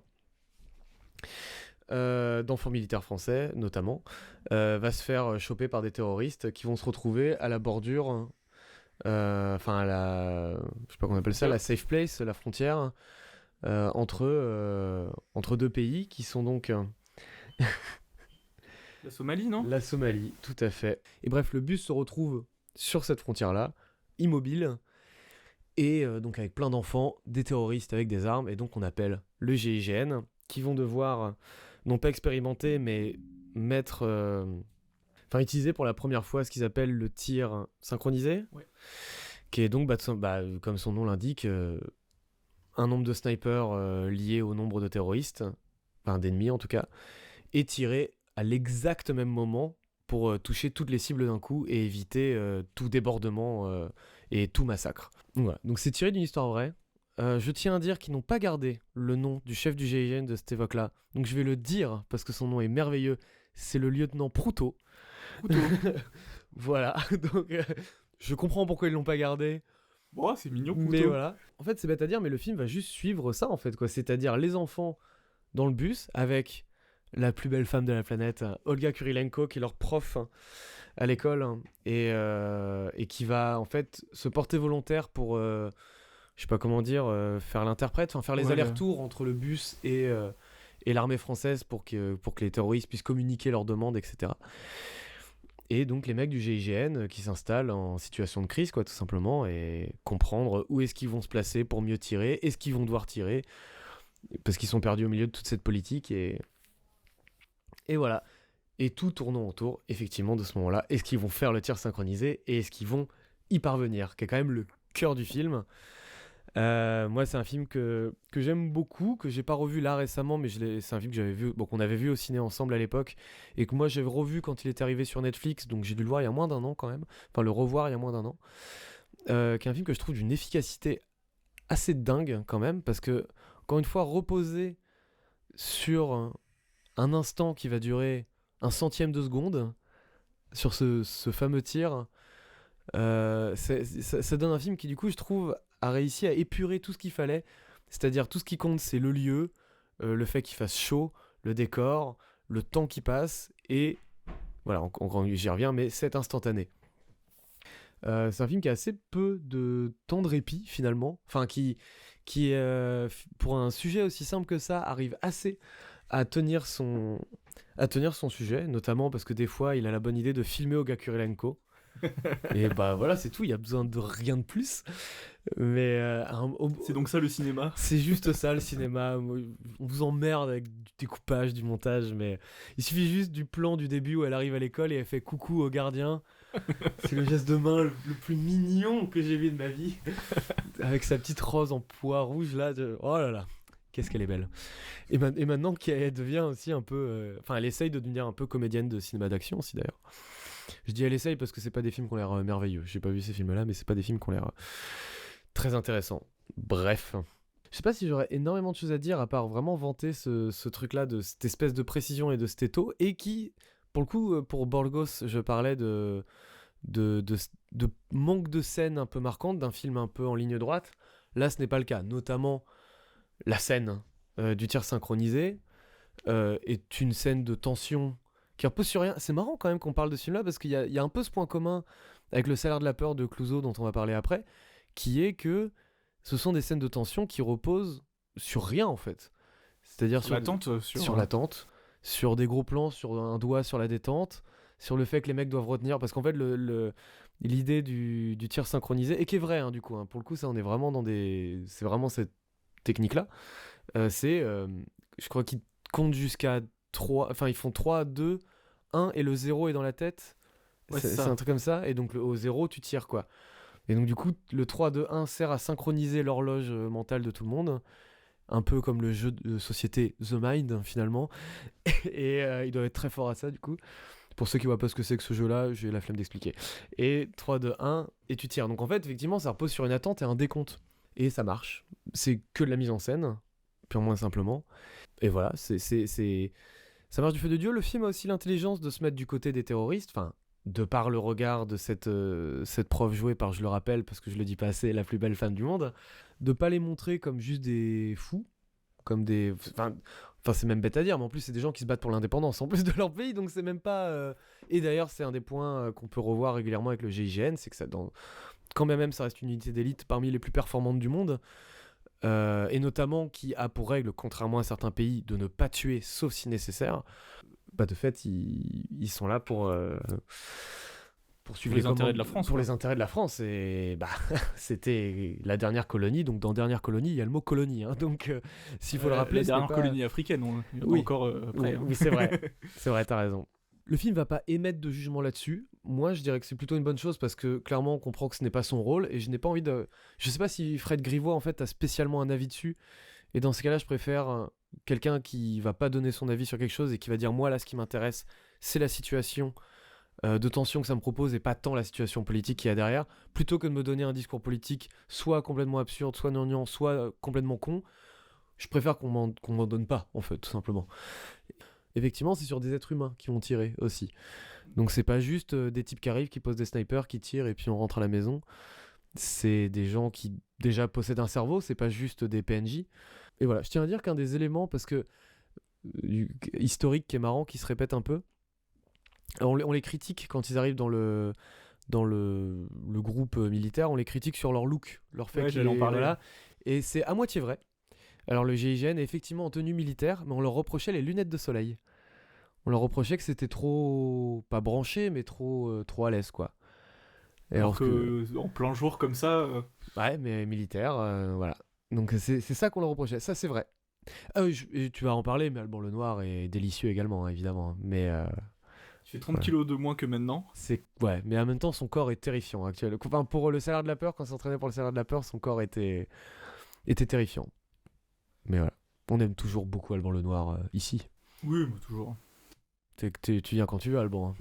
Speaker 1: d'enfants militaires français, notamment, va se faire choper par des terroristes qui vont se retrouver à la bordure, enfin, je sais pas comment on appelle ça, la safe place, la frontière, entre deux pays qui sont donc...
Speaker 2: La Somalie, non ?
Speaker 1: La Somalie, tout à fait. Et bref, le bus se retrouve sur cette frontière-là, immobile, et donc avec plein d'enfants, des terroristes avec des armes, et donc on appelle le GIGN, qui vont devoir, non pas expérimenter, mais utiliser pour la première fois ce qu'ils appellent le tir synchronisé,
Speaker 2: ouais.
Speaker 1: Qui est donc, comme son nom l'indique, un nombre de snipers lié au nombre de terroristes, enfin d'ennemis en tout cas, et tirer à l'exact même moment pour toucher toutes les cibles d'un coup et éviter tout débordement et tout massacre. Voilà. Donc c'est tiré d'une histoire vraie. Je tiens à dire qu'ils n'ont pas gardé le nom du chef du GIGN de cette époque-là. Donc je vais le dire parce que son nom est merveilleux. C'est le lieutenant Proutot. Voilà. Donc je comprends pourquoi ils l'ont pas gardé.
Speaker 2: Bon, c'est mignon, Proutot.
Speaker 1: Mais voilà. En fait, c'est bête à dire, mais le film va juste suivre ça, en fait, quoi. C'est-à-dire les enfants dans le bus avec la plus belle femme de la planète, Olga Kurilenko, qui est leur prof à l'école, et qui va, en fait, se porter volontaire pour, je sais pas comment dire, faire l'interprète, faire les allers-retours entre le bus et l'armée française pour que les terroristes puissent communiquer leurs demandes, etc. Et donc les mecs du GIGN qui s'installent en situation de crise, quoi, tout simplement, et comprendre où est-ce qu'ils vont se placer pour mieux tirer, est-ce qu'ils vont devoir tirer, parce qu'ils sont perdus au milieu de toute cette politique, et voilà. Et tout tournant autour, effectivement, de ce moment-là. Est-ce qu'ils vont faire le tir synchronisé, et est-ce qu'ils vont y parvenir, qui est quand même le cœur du film. Moi, c'est un film que j'aime beaucoup, que j'ai pas revu là récemment, mais c'est un film que j'avais vu, qu'on avait vu au ciné ensemble à l'époque, et que moi j'avais revu quand il est arrivé sur Netflix, donc j'ai dû le voir il y a moins d'un an quand même, enfin le revoir il y a moins d'un an, qui est un film que je trouve d'une efficacité assez dingue quand même, parce que, encore une fois, reposer sur un instant qui va durer un centième de seconde, sur ce fameux tir, ça donne un film qui, du coup, je trouve, a réussi à épurer tout ce qu'il fallait, c'est-à-dire tout ce qui compte, c'est le lieu, le fait qu'il fasse chaud, le décor, le temps qui passe, et voilà, j'y reviens, mais c'est instantané. C'est un film qui a assez peu de temps de répit finalement, enfin qui pour un sujet aussi simple que ça arrive assez à tenir son sujet, notamment parce que des fois il a la bonne idée de filmer Olga Kurylenko. Et bah voilà, c'est tout, il y a besoin de rien de plus. Mais
Speaker 2: C'est donc ça le cinéma.
Speaker 1: c'est juste ça le cinéma. On vous emmerde avec du découpage, du montage, mais il suffit juste du plan du début où elle arrive à l'école et elle fait coucou au gardien. C'est le geste de main le plus mignon que j'ai vu de ma vie. Avec sa petite rose en pois rouge là. Oh là là, qu'est-ce qu'elle est belle. Et maintenant qu'elle devient aussi un peu... Enfin, elle essaye de devenir un peu comédienne de cinéma d'action aussi d'ailleurs. Je dis elle essaye parce que c'est pas des films qui ont l'air merveilleux. J'ai pas vu ces films là, mais c'est pas des films qui ont l'air très intéressants. Bref. Je sais pas si j'aurais énormément de choses à dire à part vraiment vanter ce truc-là de cette espèce de précision et de stéto, et qui, pour le coup, pour Borgos, je parlais de manque de scène un peu marquante, d'un film un peu en ligne droite. Là, ce n'est pas le cas. Notamment, la scène du tir synchronisé est une scène de tension qui repose sur rien. C'est marrant quand même qu'on parle de ce film-là, parce qu'il y a un peu ce point commun avec Le Salaire de la peur de Clouzot, dont on va parler après, qui est que ce sont des scènes de tension qui reposent sur rien en fait. C'est-à-dire
Speaker 2: sur l'attente,
Speaker 1: sur l'attente, sur des gros plans, sur un doigt sur la détente, sur le fait que les mecs doivent retenir, parce qu'en fait l'idée du tir synchronisé, et qui est vrai du coup, pour le coup ça on est vraiment c'est vraiment cette technique là, je crois qu'ils comptent jusqu'à 3, enfin ils font 3, 2, 1 et le 0 est dans la tête.
Speaker 2: Ouais,
Speaker 1: c'est un truc comme ça, et donc au 0 tu tires quoi. Et donc du coup, le 3, 2, 1 sert à synchroniser l'horloge mentale de tout le monde, un peu comme le jeu de société The Mind finalement. Et il doit être très fort à ça du coup. Pour ceux qui voient pas ce que c'est que ce jeu-là, j'ai la flemme d'expliquer. Et 3, 2, 1, et tu tires. Donc en fait, effectivement, ça repose sur une attente et un décompte. Et ça marche. C'est que de la mise en scène, purement et simplement. Et voilà, ça marche du feu de Dieu. Le film a aussi l'intelligence de se mettre du côté des terroristes, enfin, de par le regard de cette prof jouée par, je le rappelle, parce que je le dis pas assez, la plus belle femme du monde, de pas les montrer comme juste des fous, comme des... Enfin, c'est même bête à dire, mais en plus, c'est des gens qui se battent pour l'indépendance, en plus de leur pays, donc c'est même pas... Et d'ailleurs, c'est un des points qu'on peut revoir régulièrement avec le GIGN, c'est que quand bien même ça reste une unité d'élite parmi les plus performantes du monde, et notamment qui a pour règle, contrairement à certains pays, de ne pas tuer sauf si nécessaire, bah de fait ils sont là pour suivre
Speaker 2: les intérêts de la France.
Speaker 1: Pour les intérêts de la France, et bah c'était la dernière colonie, donc dans dernière colonie il y a le mot colonie, donc s'il faut le rappeler,
Speaker 2: la dernière colonie africaine,
Speaker 1: oui.
Speaker 2: Encore après.
Speaker 1: Oui, c'est vrai, t'as raison. Le film va pas émettre de jugement là-dessus. Moi, je dirais que c'est plutôt une bonne chose parce que clairement, on comprend que ce n'est pas son rôle et je n'ai pas envie de. Je sais pas si Fred Grivois en fait a spécialement un avis dessus. Et dans ce cas-là, je préfère quelqu'un qui va pas donner son avis sur quelque chose et qui va dire moi là, ce qui m'intéresse, c'est la situation de tension que ça me propose et pas tant la situation politique qu'il y a derrière, plutôt que de me donner un discours politique soit complètement absurde, soit gnangnan, soit complètement con. Je préfère qu'on m'en donne pas, en fait, tout simplement. Effectivement, c'est sur des êtres humains qui vont tirer aussi. Donc c'est pas juste des types qui arrivent, qui posent des snipers, qui tirent et puis on rentre à la maison. C'est des gens qui déjà possèdent un cerveau, c'est pas juste des PNJ. Et voilà, je tiens à dire qu'un des éléments, parce que historique qui est marrant, qui se répète un peu, on les critique quand ils arrivent dans le groupe militaire, on les critique sur leur look, leur fait
Speaker 2: j'allais en parler.
Speaker 1: Voilà, et c'est à moitié vrai. Alors le GIGN est effectivement en tenue militaire, mais on leur reprochait les lunettes de soleil. On leur reprochait que c'était trop, pas branché, mais trop à l'aise, quoi.
Speaker 2: Et alors que en plein jour comme ça...
Speaker 1: Ouais, mais militaire, voilà. Donc c'est ça qu'on leur reprochait, ça c'est vrai. Tu vas en parler, mais Alban Lenoir est délicieux également, évidemment. Mais...
Speaker 2: Il fait 30 kilos de moins que maintenant.
Speaker 1: Ouais, mais en même temps, son corps est terrifiant actuellement. Enfin, pour le Salaire de la peur, quand il s'entraînait pour le Salaire de la peur, son corps était terrifiant. Mais voilà, on aime toujours beaucoup Alban Lenoir ici.
Speaker 2: Oui, mais toujours.
Speaker 1: Tu viens quand tu veux, Alban.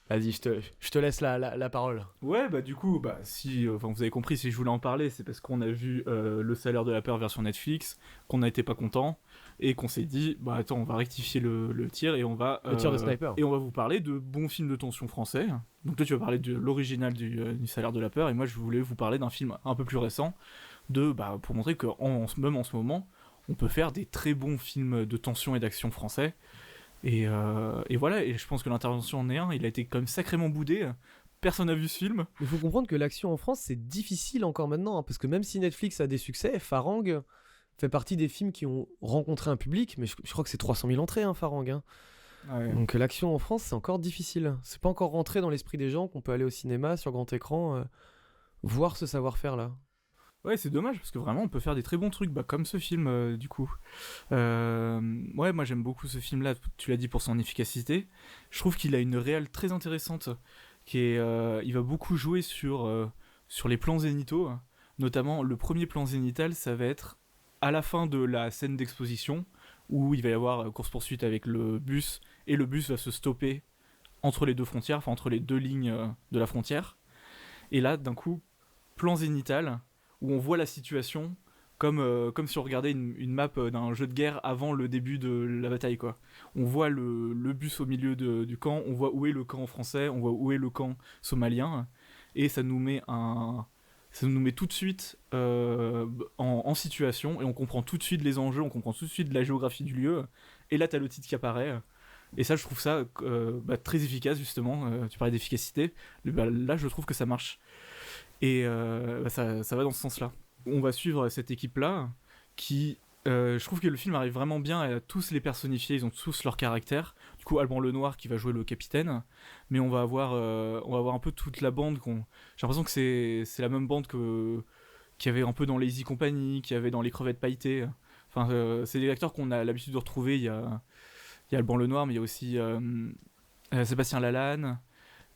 Speaker 1: Vas-y, je te laisse la parole.
Speaker 2: Ouais, bah du coup, si vous avez compris, si je voulais en parler, c'est parce qu'on a vu Le Salaire de la peur version Netflix, qu'on n'a été pas content, et qu'on s'est dit, attends, on va rectifier le tir, et on va...
Speaker 1: le tir de sniper.
Speaker 2: Et on va vous parler de bons films de tension français. Donc toi, tu vas parler de l'original du Salaire de la peur, et moi, je voulais vous parler d'un film un peu plus récent, pour montrer que même en ce moment, on peut faire des très bons films de tension et d'action français. Et voilà, et je pense que l'intervention en est un, il a été quand même sacrément boudé personne n'a vu ce film.
Speaker 1: Il faut comprendre que l'action en France, c'est difficile encore maintenant, hein, parce que même si Netflix a des succès, Farang fait partie des films qui ont rencontré un public, mais je crois que c'est 300 000 entrées, hein, Farang. Hein.
Speaker 2: Ouais.
Speaker 1: Donc l'action en France, c'est encore difficile. C'est pas encore rentré dans l'esprit des gens qu'on peut aller au cinéma, sur grand écran, voir ce savoir-faire-là.
Speaker 2: Ouais, c'est dommage parce que vraiment on peut faire des très bons trucs, comme ce film du coup. Ouais, moi j'aime beaucoup ce film-là. Tu l'as dit pour son efficacité. Je trouve qu'il a une réal très intéressante, il va beaucoup jouer sur les plans zénithaux, notamment le premier plan zénital, ça va être à la fin de la scène d'exposition où il va y avoir course-poursuite avec le bus et le bus va se stopper entre les deux frontières, enfin entre les deux lignes de la frontière. Et là, d'un coup, plan zénital où on voit la situation comme si on regardait une map d'un jeu de guerre avant le début de la bataille, quoi. On voit le bus au milieu du camp, on voit où est le camp français, on voit où est le camp somalien, et ça nous met tout de suite en situation, et on comprend tout de suite les enjeux, on comprend tout de suite la géographie du lieu, et là t'as le titre qui apparaît, et ça je trouve ça très efficace justement, tu parlais d'efficacité, là je trouve que ça marche. Et ça va dans ce sens-là. On va suivre cette équipe-là qui... je trouve que le film arrive vraiment bien à tous les personnifier, ils ont tous leur caractère. Du coup, Alban Lenoir qui va jouer le capitaine, mais on va avoir un peu toute la bande. J'ai l'impression que c'est la même bande qu'il y avait un peu dans Lazy Company, qu'il y avait dans Les Crevettes Pailletées. Enfin, c'est des acteurs qu'on a l'habitude de retrouver. Il y a Alban Lenoir, mais il y a aussi Sébastien Lalanne.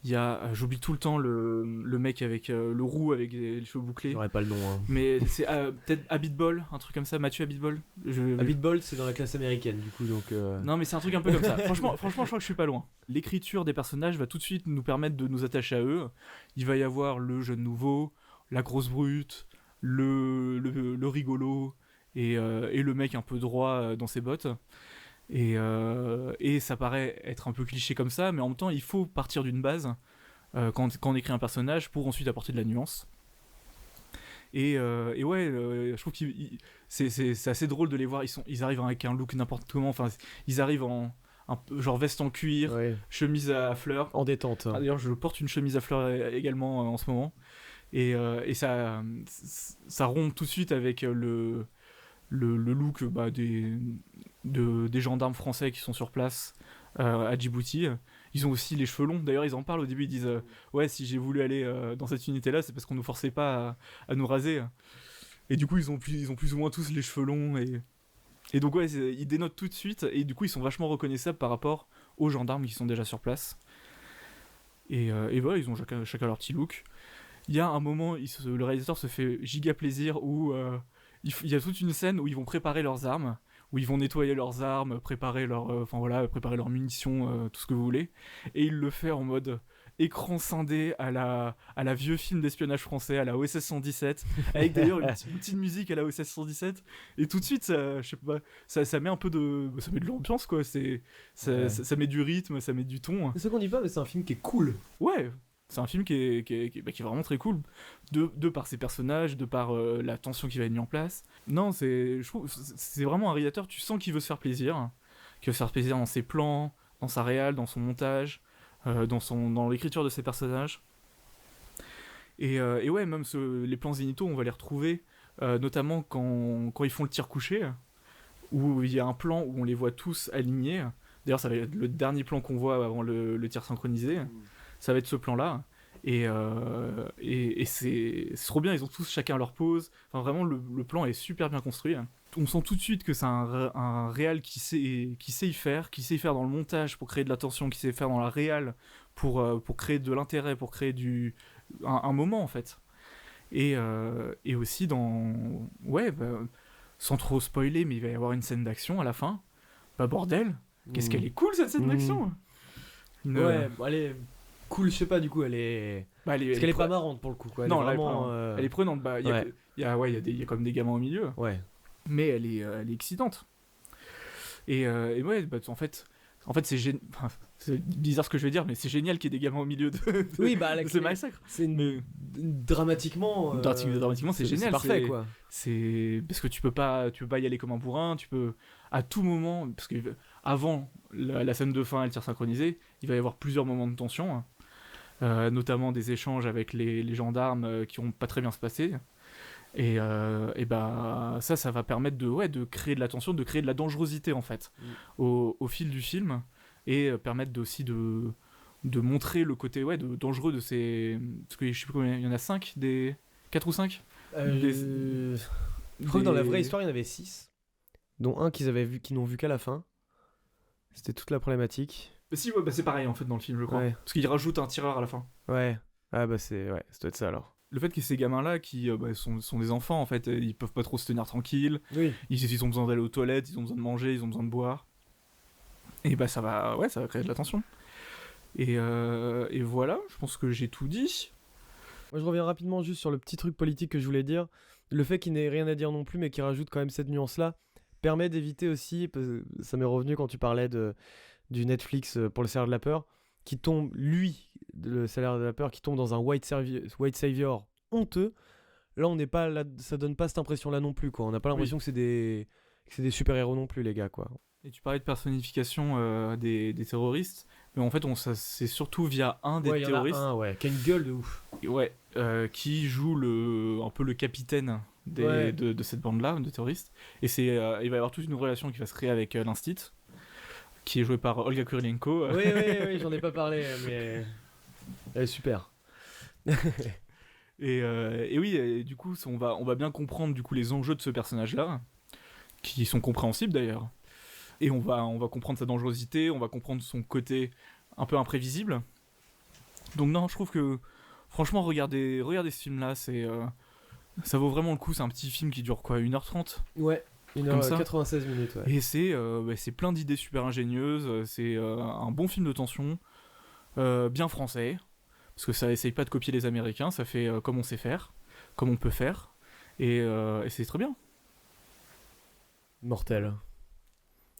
Speaker 2: Il y a, j'oublie tout le temps le mec avec le roux avec les cheveux bouclés.
Speaker 1: J'aurais pas le nom. Hein.
Speaker 2: Mais c'est peut-être Abitbol, un truc comme ça, Mathieu Abitbol.
Speaker 1: Abitbol, c'est dans la classe américaine, du coup, donc...
Speaker 2: Non, mais c'est un truc un peu comme ça. Franchement, je crois que je suis pas loin. L'écriture des personnages va tout de suite nous permettre de nous attacher à eux. Il va y avoir le jeune nouveau, la grosse brute, le rigolo et le mec un peu droit dans ses bottes. Et ça paraît être un peu cliché comme ça, mais en même temps il faut partir d'une base quand on écrit un personnage pour ensuite apporter de la nuance. Et ouais, je trouve que c'est assez drôle de les voir, ils arrivent avec un look n'importe comment, enfin ils arrivent en genre veste en cuir, ouais. Chemise à fleurs.
Speaker 1: En détente. Hein.
Speaker 2: D'ailleurs je porte une chemise à fleurs également en ce moment. Et ça rompt tout de suite avec le look des gendarmes français qui sont sur place à Djibouti. Ils ont aussi les cheveux longs. D'ailleurs, ils en parlent au début. Ils disent ouais, si j'ai voulu aller dans cette unité-là, c'est parce qu'on nous forçait pas à nous raser. Et du coup, ils ont plus ou moins tous les cheveux longs. Et donc, ouais, ils dénotent tout de suite. Et du coup, ils sont vachement reconnaissables par rapport aux gendarmes qui sont déjà sur place. Et voilà, ils ont chacun leur petit look. Il y a un moment, le réalisateur se fait giga plaisir où il y a toute une scène où ils vont préparer leurs armes, où ils vont nettoyer leurs armes, préparer leurs munitions, tout ce que vous voulez, et il le fait en mode écran scindé à la vieux film d'espionnage français, à la OSS 117, avec d'ailleurs une petite musique à la OSS 117, et tout de suite, je sais pas, ça met un peu ça met de l'ambiance, quoi, ça met du rythme, ça met du ton.
Speaker 1: C'est ce qu'on dit pas, mais c'est un film qui est cool.
Speaker 2: Ouais. C'est un film qui est vraiment très cool, de par ses personnages, de par la tension qui va être mise en place. Non, je trouve c'est vraiment un réalisateur, tu sens qu'il veut se faire plaisir, dans ses plans, dans sa réal, dans son montage, dans l'écriture de ses personnages. Et ouais, même les plans zénithaux, on va les retrouver, notamment quand ils font le tir couché, où il y a un plan où on les voit tous alignés. D'ailleurs, ça va être le dernier plan qu'on voit avant le tir synchronisé. Ça va être ce plan-là. Et c'est trop bien, ils ont tous chacun leur pose. Enfin, vraiment, le plan est super bien construit. On sent tout de suite que c'est un réal qui sait y faire, dans le montage pour créer de la tension, qui sait faire dans la réal pour créer de l'intérêt, pour créer un moment, en fait. Et aussi dans... Ouais, sans trop spoiler, mais il va y avoir une scène d'action à la fin. Bah bordel, qu'est-ce qu'elle est cool, cette scène d'action.
Speaker 1: Ouais, elle est... cool, je sais pas, du coup, elle est... Parce qu'elle est pas marrante, pour le coup, quoi.
Speaker 2: Elle est prenante. Il y a quand même des gamins au milieu.
Speaker 1: Ouais.
Speaker 2: Mais elle est excitante. Et ouais, en fait c'est bizarre ce que je vais dire, mais c'est génial qu'il y ait des gamins au milieu de ce massacre.
Speaker 1: C'est dramatiquement...
Speaker 2: dramatiquement, c'est génial.
Speaker 1: C'est parfait, quoi.
Speaker 2: C'est... Parce que tu peux pas y aller comme un bourrin, tu peux... À tout moment... Parce que avant la scène de fin et le tir synchronisé, il va y avoir plusieurs moments de tension. notamment des échanges avec les gendarmes qui vont pas très bien se passer. Et bah, ça va permettre de créer de la tension, de créer de la dangerosité en fait au fil du film, et permettre aussi de montrer le côté dangereux de ces... Parce que je sais plus combien, il y en a 5, 4 ou 5
Speaker 1: je crois que dans la vraie histoire, il y en avait 6, dont un qu'ils n'ont vu qu'à la fin. C'était toute la problématique.
Speaker 2: Si, c'est pareil en fait dans le film, je crois.
Speaker 1: Ouais.
Speaker 2: Parce qu'il rajoute un tireur à la fin.
Speaker 1: Ouais. Ah bah ça doit être ça alors.
Speaker 2: Le fait que ces gamins-là, qui sont des enfants en fait, ils peuvent pas trop se tenir tranquilles.
Speaker 1: Oui.
Speaker 2: Ils ont besoin d'aller aux toilettes, ils ont besoin de manger, ils ont besoin de boire. Et bah ça va créer de la tension. Et voilà, je pense que j'ai tout dit.
Speaker 1: Moi je reviens rapidement juste sur le petit truc politique que je voulais dire. Le fait qu'il n'ait rien à dire non plus, mais qu'il rajoute quand même cette nuance-là, permet d'éviter aussi, parce que ça m'est revenu quand tu parlais du Netflix pour le salaire de la peur, qui tombe, lui, le salaire de la peur, qui tombe dans un white savior honteux. Là, on n'est pas là, ça donne pas cette impression-là non plus, quoi. On n'a pas l'impression que c'est des super-héros non plus, les gars, quoi.
Speaker 2: Et tu parlais de personnification des terroristes, mais en fait, c'est surtout via un des terroristes.
Speaker 1: Y en a un, qui a une gueule de ouf.
Speaker 2: Qui joue un peu le capitaine de cette bande-là, de terroristes. Et il va y avoir toute une relation qui va se créer avec l'Instit, qui est joué par Olga Kurylenko.
Speaker 1: Oui, j'en ai pas parlé, mais elle est super.
Speaker 2: et oui, et du coup, on va bien comprendre du coup les enjeux de ce personnage-là, qui sont compréhensibles d'ailleurs. Et on va comprendre sa dangerosité, on va comprendre son côté un peu imprévisible. Donc non, je trouve que franchement, regardez ce film-là, ça vaut vraiment le coup. C'est un petit film qui dure quoi, 1h30 ?
Speaker 1: Ouais, 1h96 minutes. Ouais.
Speaker 2: Et c'est plein d'idées super ingénieuses. C'est un bon film de tension, bien français, parce que ça essaye pas de copier les Américains, ça fait comme on sait faire, comme on peut faire, et c'est très bien.
Speaker 1: Mortel.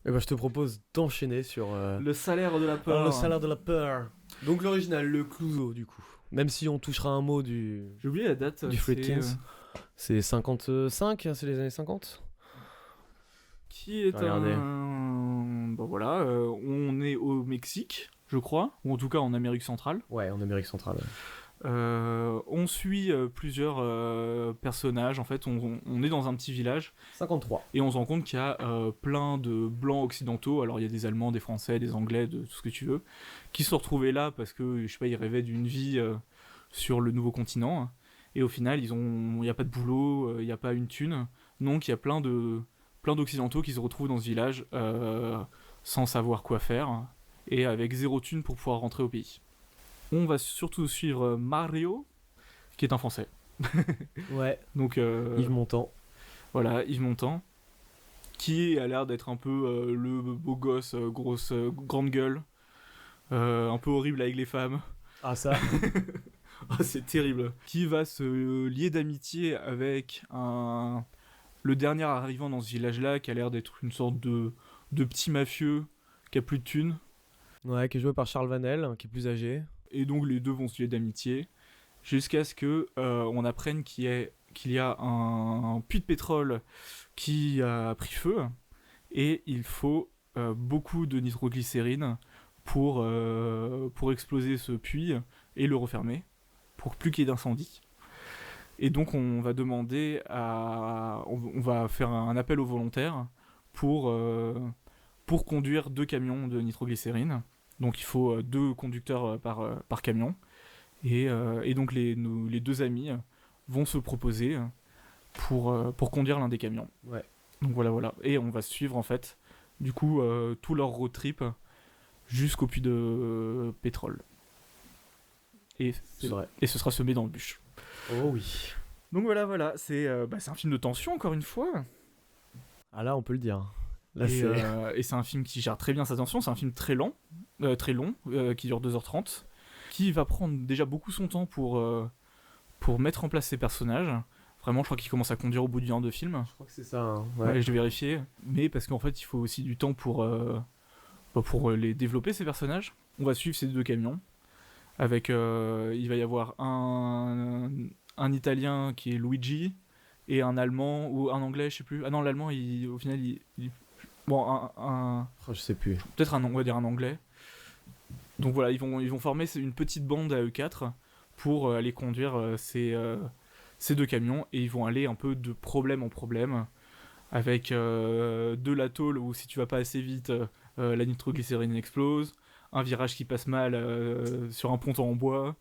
Speaker 1: Et ben je te propose d'enchaîner sur
Speaker 2: le salaire de la peur.
Speaker 1: Le salaire de la peur. Donc l'original, le Clouseau du coup. Même si on touchera un mot du...
Speaker 2: J'ai oublié la date.
Speaker 1: Du Friedkins. C'est 55, c'est les années 50.
Speaker 2: Qui est Bon voilà, on est au Mexique, je crois, ou en tout cas en Amérique centrale.
Speaker 1: Ouais, en Amérique centrale.
Speaker 2: On suit plusieurs personnages, en fait, on est dans un petit village.
Speaker 1: 53.
Speaker 2: Et on se rend compte qu'il y a plein de blancs occidentaux, alors il y a des Allemands, des Français, des Anglais, de tout ce que tu veux, qui se sont retrouvés là parce que, je sais pas, ils rêvaient d'une vie sur le nouveau continent. Et au final, il n'y a pas de boulot, il n'y a pas une thune. Donc il y a plein d'occidentaux qui se retrouvent dans ce village sans savoir quoi faire et avec 0 thune pour pouvoir rentrer au pays. On va surtout suivre Mario, qui est un Français.
Speaker 1: Ouais.
Speaker 2: Donc
Speaker 1: Yves Montand.
Speaker 2: Voilà, Yves Montand, qui a l'air d'être un peu le beau gosse, grosse, grande gueule, un peu horrible avec les femmes.
Speaker 1: Ah ça.
Speaker 2: Oh, c'est terrible. Qui va se lier d'amitié avec le dernier arrivant dans ce village-là, qui a l'air d'être une sorte de petit mafieux qui a plus de thunes.
Speaker 1: Ouais, qui est joué par Charles Vanel, qui est plus âgé.
Speaker 2: Et donc les deux vont se lier d'amitié, jusqu'à ce que on apprenne qu'il y a un puits de pétrole qui a pris feu, et il faut beaucoup de nitroglycérine pour exploser ce puits et le refermer, pour plus qu'il y ait d'incendie. Et donc on va demander on va faire un appel aux volontaires pour conduire 2 camions de nitroglycérine. Donc il faut 2 conducteurs par camion. Et donc les 2 amis vont se proposer pour conduire l'un des camions.
Speaker 1: Ouais.
Speaker 2: Donc voilà. Et on va suivre en fait, du coup, tout leur road trip jusqu'au puits de pétrole. Et ce sera semé dans le bûche.
Speaker 1: Oh oui.
Speaker 2: Donc voilà, c'est un film de tension encore une fois.
Speaker 1: Ah là, on peut le dire. Là,
Speaker 2: et c'est un film qui gère très bien sa tension, c'est un film très long, qui dure 2h30, qui va prendre déjà beaucoup son temps pour mettre en place ses personnages. Vraiment, je crois qu'il commence à conduire au bout d'1 heure de film.
Speaker 1: Je crois que c'est ça. Hein.
Speaker 2: Ouais, je vais vérifier. Mais parce qu'en fait, il faut aussi du temps pour les développer, ces personnages. On va suivre ces 2 camions. Avec, il va y avoir un Italien qui est Luigi, et un Allemand, ou un Anglais, je sais plus. Ah non, l'Allemand, au final, bon,
Speaker 1: je sais plus.
Speaker 2: Peut-être on va dire un Anglais. Donc voilà, ils vont former une petite bande à eux quatre pour aller conduire ces deux camions, et ils vont aller un peu de problème en problème, avec de la tôle où si tu vas pas assez vite, la nitroglycérine explose, un virage qui passe mal sur un ponton en bois,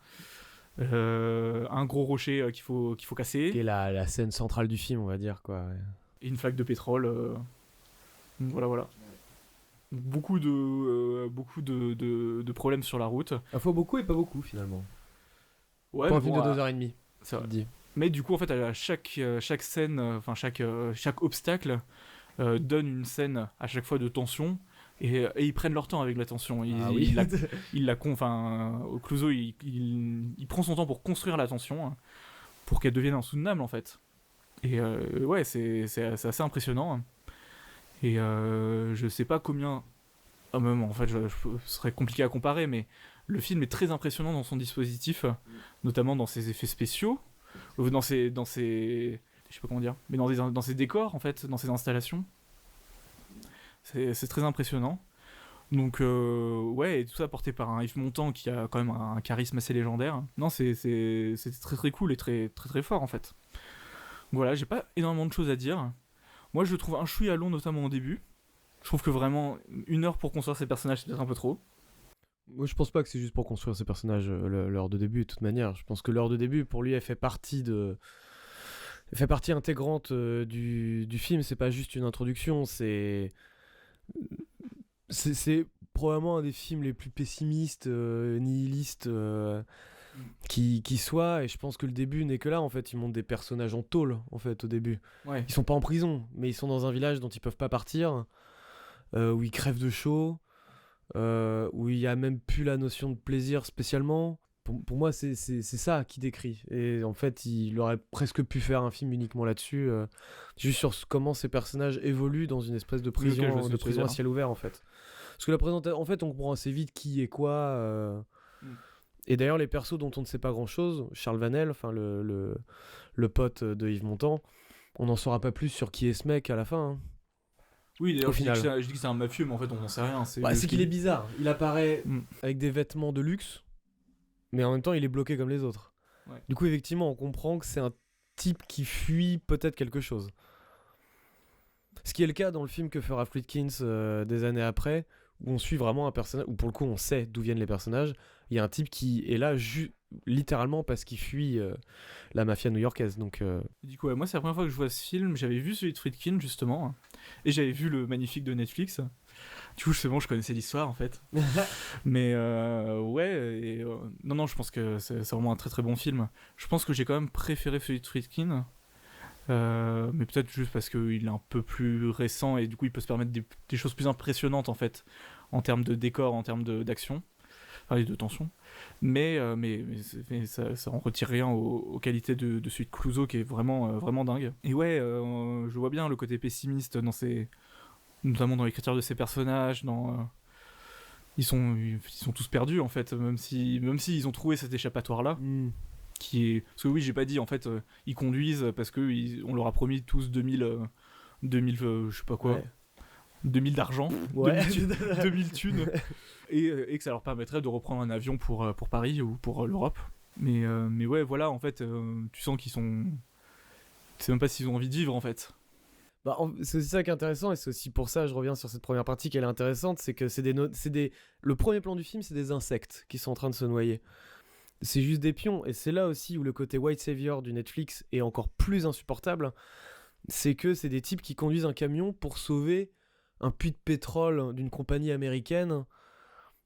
Speaker 2: un gros rocher qu'il faut casser,
Speaker 1: Qui est la scène centrale du film, on va dire, quoi.
Speaker 2: et une flaque de pétrole. Donc voilà. Beaucoup de problèmes sur la route.
Speaker 1: Il faut beaucoup et pas beaucoup, finalement.
Speaker 2: Ouais,
Speaker 1: Pour un
Speaker 2: mais
Speaker 1: film
Speaker 2: bon,
Speaker 1: de 2h30,
Speaker 2: ça
Speaker 1: tu te dis.
Speaker 2: Mais du coup, en fait, à chaque scène, chaque obstacle donne une scène à chaque fois de tension. Et ils prennent leur temps avec la tension. Clouseau, il prend son temps pour construire la tension, hein, pour qu'elle devienne insoutenable, en fait. Et ouais, c'est assez impressionnant. Et je sais pas combien. Ah, même, en fait, ce serait compliqué à comparer, mais le film est très impressionnant dans son dispositif, notamment dans ses effets spéciaux, dans ses, je sais pas comment dire, mais dans ses décors, en fait, dans ses installations. C'est très impressionnant. Donc, ouais, et tout ça porté par un Yves Montand qui a quand même un charisme assez légendaire. Non, c'est très très cool et très très très fort, en fait. Voilà, j'ai pas énormément de choses à dire. Moi, je le trouve un chouïa long, notamment au début. Je trouve que vraiment, 1 heure pour construire ces personnages, c'est peut-être un peu trop.
Speaker 1: Moi, je pense pas que c'est juste pour construire ces personnages, l'heure de début, de toute manière. Je pense que l'heure de début, pour lui, elle fait partie intégrante du film. C'est pas juste une introduction, c'est probablement un des films les plus pessimistes, nihilistes qui soit. Et je pense que le début n'est que là, en fait. Ils montrent des personnages en tôle, en fait, au début.
Speaker 2: Ouais.
Speaker 1: Ils sont pas en prison, mais ils sont dans un village dont ils peuvent pas partir, où ils crèvent de chaud, où il y a même plus la notion de plaisir spécialement. Pour moi, c'est ça qui décrit. Et en fait, il aurait presque pu faire un film uniquement là-dessus, juste sur comment ces personnages évoluent dans une espèce de prison à ciel ouvert, en fait. Parce que la présentation, en fait, on comprend assez vite qui est quoi. Et d'ailleurs, les persos dont on ne sait pas grand-chose, Charles Vanel, enfin le pote de Yves Montand, on n'en saura pas plus sur qui est ce mec à la fin. Hein.
Speaker 2: Oui, d'ailleurs,
Speaker 1: Au final.
Speaker 2: je dis que c'est un mafieux, mais en fait, on n'en sait rien.
Speaker 1: C'est qu'il est bizarre. Il apparaît avec des vêtements de luxe, mais en même temps, il est bloqué comme les autres.
Speaker 2: Ouais.
Speaker 1: Du coup, effectivement, on comprend que c'est un type qui fuit peut-être quelque chose. Ce qui est le cas dans le film que fera Friedkins des années après, où on suit vraiment un personnage, où pour le coup, on sait d'où viennent les personnages. Il y a un type qui est là littéralement parce qu'il fuit la mafia new-yorkaise. Donc,
Speaker 2: Du coup, ouais, moi, c'est la première fois que je vois ce film. J'avais vu celui de Friedkin, justement, et j'avais vu le Magnifique de Netflix. Du coup, c'est bon, je connaissais l'histoire, en fait. Mais ouais, et, non, je pense que c'est vraiment un très très bon film. Je pense que j'ai quand même préféré celui de Friedkin. Mais peut-être juste parce qu'il est un peu plus récent et du coup il peut se permettre des choses plus impressionnantes, en fait, en termes de décor, en termes d'action, enfin de tension. Mais ça en retire rien aux qualités de celui de Clouseau, qui est vraiment dingue. Et ouais, je vois bien le côté pessimiste notamment dans l'écriture de ses personnages, ils sont tous perdus, en fait, même si ils ont trouvé cet échappatoire là. Parce que oui, j'ai pas dit, en fait, ils conduisent parce on leur a promis tous 2000 je sais pas quoi,
Speaker 1: ouais.
Speaker 2: 2000 d'argent,
Speaker 1: Ouais.
Speaker 2: 2000 thunes, et que ça leur permettrait de reprendre un avion pour Paris ou pour l'Europe. Mais ouais, voilà, en fait, tu sens qu'ils sont... Tu sais même pas s'ils ont envie de vivre, en fait.
Speaker 1: Bah, c'est aussi ça qui est intéressant, et c'est aussi pour ça, je reviens sur cette première partie qu'elle est intéressante, c'est que le premier plan du film, c'est des insectes qui sont en train de se noyer. C'est juste des pions, et c'est là aussi où le côté white savior du Netflix est encore plus insupportable. C'est que c'est des types qui conduisent un camion pour sauver un puits de pétrole d'une compagnie américaine.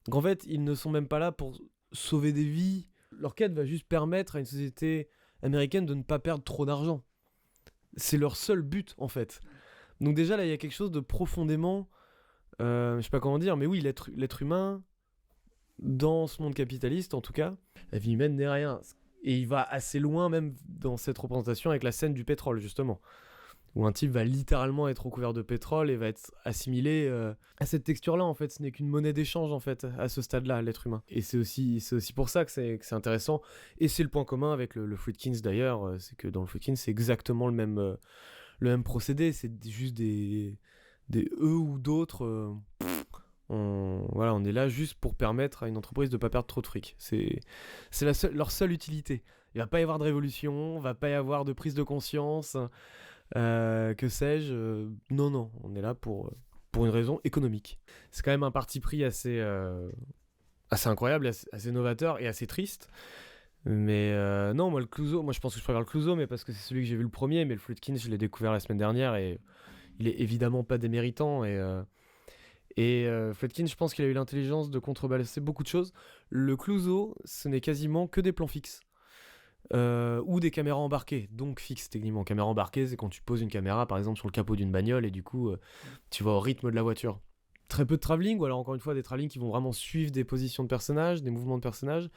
Speaker 1: Donc en fait, ils ne sont même pas là pour sauver des vies. Leur quête va juste permettre à une société américaine de ne pas perdre trop d'argent. C'est leur seul but, en fait. Donc déjà, là, il y a quelque chose de profondément... je sais pas comment dire, mais oui, l'être humain, dans ce monde capitaliste, en tout cas, la vie humaine n'est rien. Et il va assez loin, même dans cette représentation, avec la scène du pétrole, justement. Où un type va littéralement être recouvert de pétrole et va être assimilé à cette texture-là, en fait. Ce n'est qu'une monnaie d'échange, en fait, à ce stade-là, l'être humain. Et c'est aussi pour ça que c'est intéressant. Et c'est le point commun avec le Friedkins, d'ailleurs. C'est que dans le Friedkins, c'est exactement le même procédé. C'est juste des eux ou d'autres... On est là juste pour permettre à une entreprise de pas perdre trop de fric. C'est leur seule utilité. Il va pas y avoir de révolution, va pas y avoir de prise de conscience, que sais-je. Non, on est là pour une raison économique. C'est quand même un parti pris assez incroyable, assez novateur et assez triste. Mais non, moi le Clouseau, moi je pense que je préfère le Clouseau, mais parce que c'est celui que j'ai vu le premier, mais le Friedkin je l'ai découvert la semaine dernière et il est évidemment pas déméritant et Friedkin, je pense qu'il a eu l'intelligence de contrebalancer beaucoup de choses. Le Clouseau, ce n'est quasiment que des plans fixes. Ou des caméras embarquées, donc fixes techniquement. Caméra embarquée, c'est quand tu poses une caméra par exemple sur le capot d'une bagnole et du coup tu vas au rythme de la voiture. Très peu de travelling, ou alors encore une fois des travelling qui vont vraiment suivre des positions de personnages, des mouvements de personnages,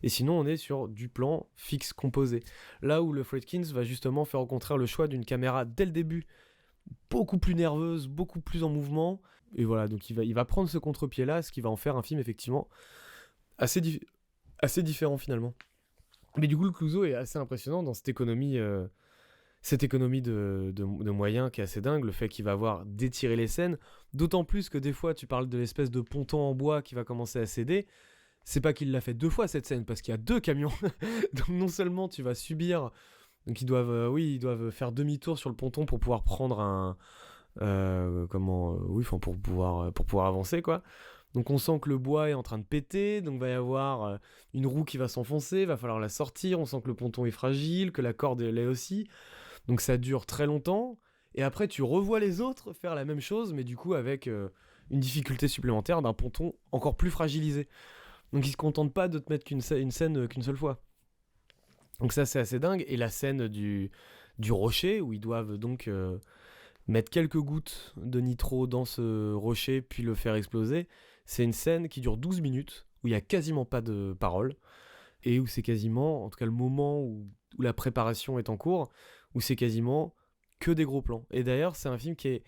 Speaker 1: et sinon on est sur du plan fixe composé. Là où le Friedkin va justement faire au contraire le choix d'une caméra dès le début, beaucoup plus nerveuse, beaucoup plus en mouvement, et voilà, donc il va prendre ce contre-pied là, ce qui va en faire un film effectivement assez différent finalement. Mais du coup, le Clouseau est assez impressionnant dans cette économie de moyens qui est assez dingue. Le fait qu'il va avoir d'étirer les scènes. D'autant plus que des fois, tu parles de l'espèce de ponton en bois qui va commencer à céder. C'est pas qu'il l'a fait 2 fois cette scène, parce qu'il y a 2 camions. Donc non seulement tu vas subir. Donc ils doivent faire demi-tour sur le ponton pour pouvoir prendre un. Pour pouvoir avancer, quoi. Donc on sent que le bois est en train de péter, donc va y avoir une roue qui va s'enfoncer, va falloir la sortir, on sent que le ponton est fragile, que la corde l'est aussi, donc ça dure très longtemps, et après tu revois les autres faire la même chose, mais du coup avec une difficulté supplémentaire d'un ponton encore plus fragilisé. Donc ils se contentent pas de te mettre une scène qu'une seule fois. Donc ça c'est assez dingue, et la scène du rocher, où ils doivent donc mettre quelques gouttes de nitro dans ce rocher, puis le faire exploser. C'est une scène qui dure 12 minutes, où il n'y a quasiment pas de parole, et où c'est quasiment, en tout cas le moment où la préparation est en cours, où c'est quasiment que des gros plans. Et d'ailleurs, c'est un film qui est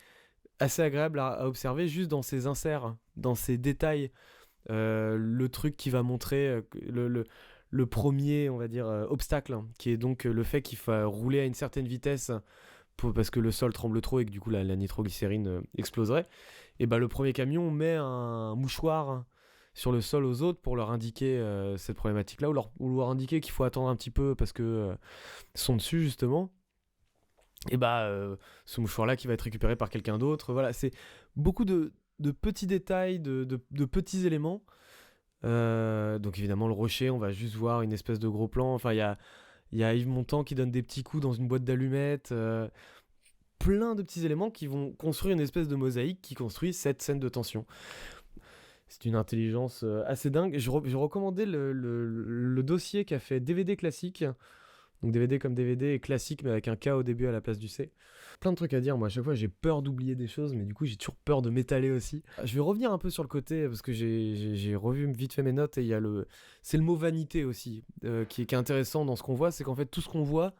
Speaker 1: assez agréable à observer, juste dans ses inserts, dans ses détails. Le truc qui va montrer le premier, on va dire, obstacle, qui est donc le fait qu'il faut rouler à une certaine vitesse parce que le sol tremble trop et que du coup la nitroglycérine exploserait. Et bah le premier camion met un mouchoir sur le sol aux autres pour leur indiquer cette problématique là, ou leur indiquer qu'il faut attendre un petit peu parce que sont dessus justement. Et bah ce mouchoir là qui va être récupéré par quelqu'un d'autre. Voilà, c'est beaucoup de petits détails, de petits éléments. Donc évidemment le rocher, on va juste voir une espèce de gros plan. Enfin il y a Yves Montand qui donne des petits coups dans une boîte d'allumettes. Plein de petits éléments qui vont construire une espèce de mosaïque qui construit cette scène de tension. C'est une intelligence assez dingue. Je recommandais le dossier qu'a fait DVD classique. Donc DVD comme DVD et classique, mais avec un K au début à la place du C. Plein de trucs à dire. Moi, à chaque fois, j'ai peur d'oublier des choses, mais du coup, j'ai toujours peur de m'étaler aussi. Je vais revenir un peu sur le côté, parce que j'ai revu vite fait mes notes, et c'est le mot vanité aussi, qui est intéressant dans ce qu'on voit. C'est qu'en fait, tout ce qu'on voit,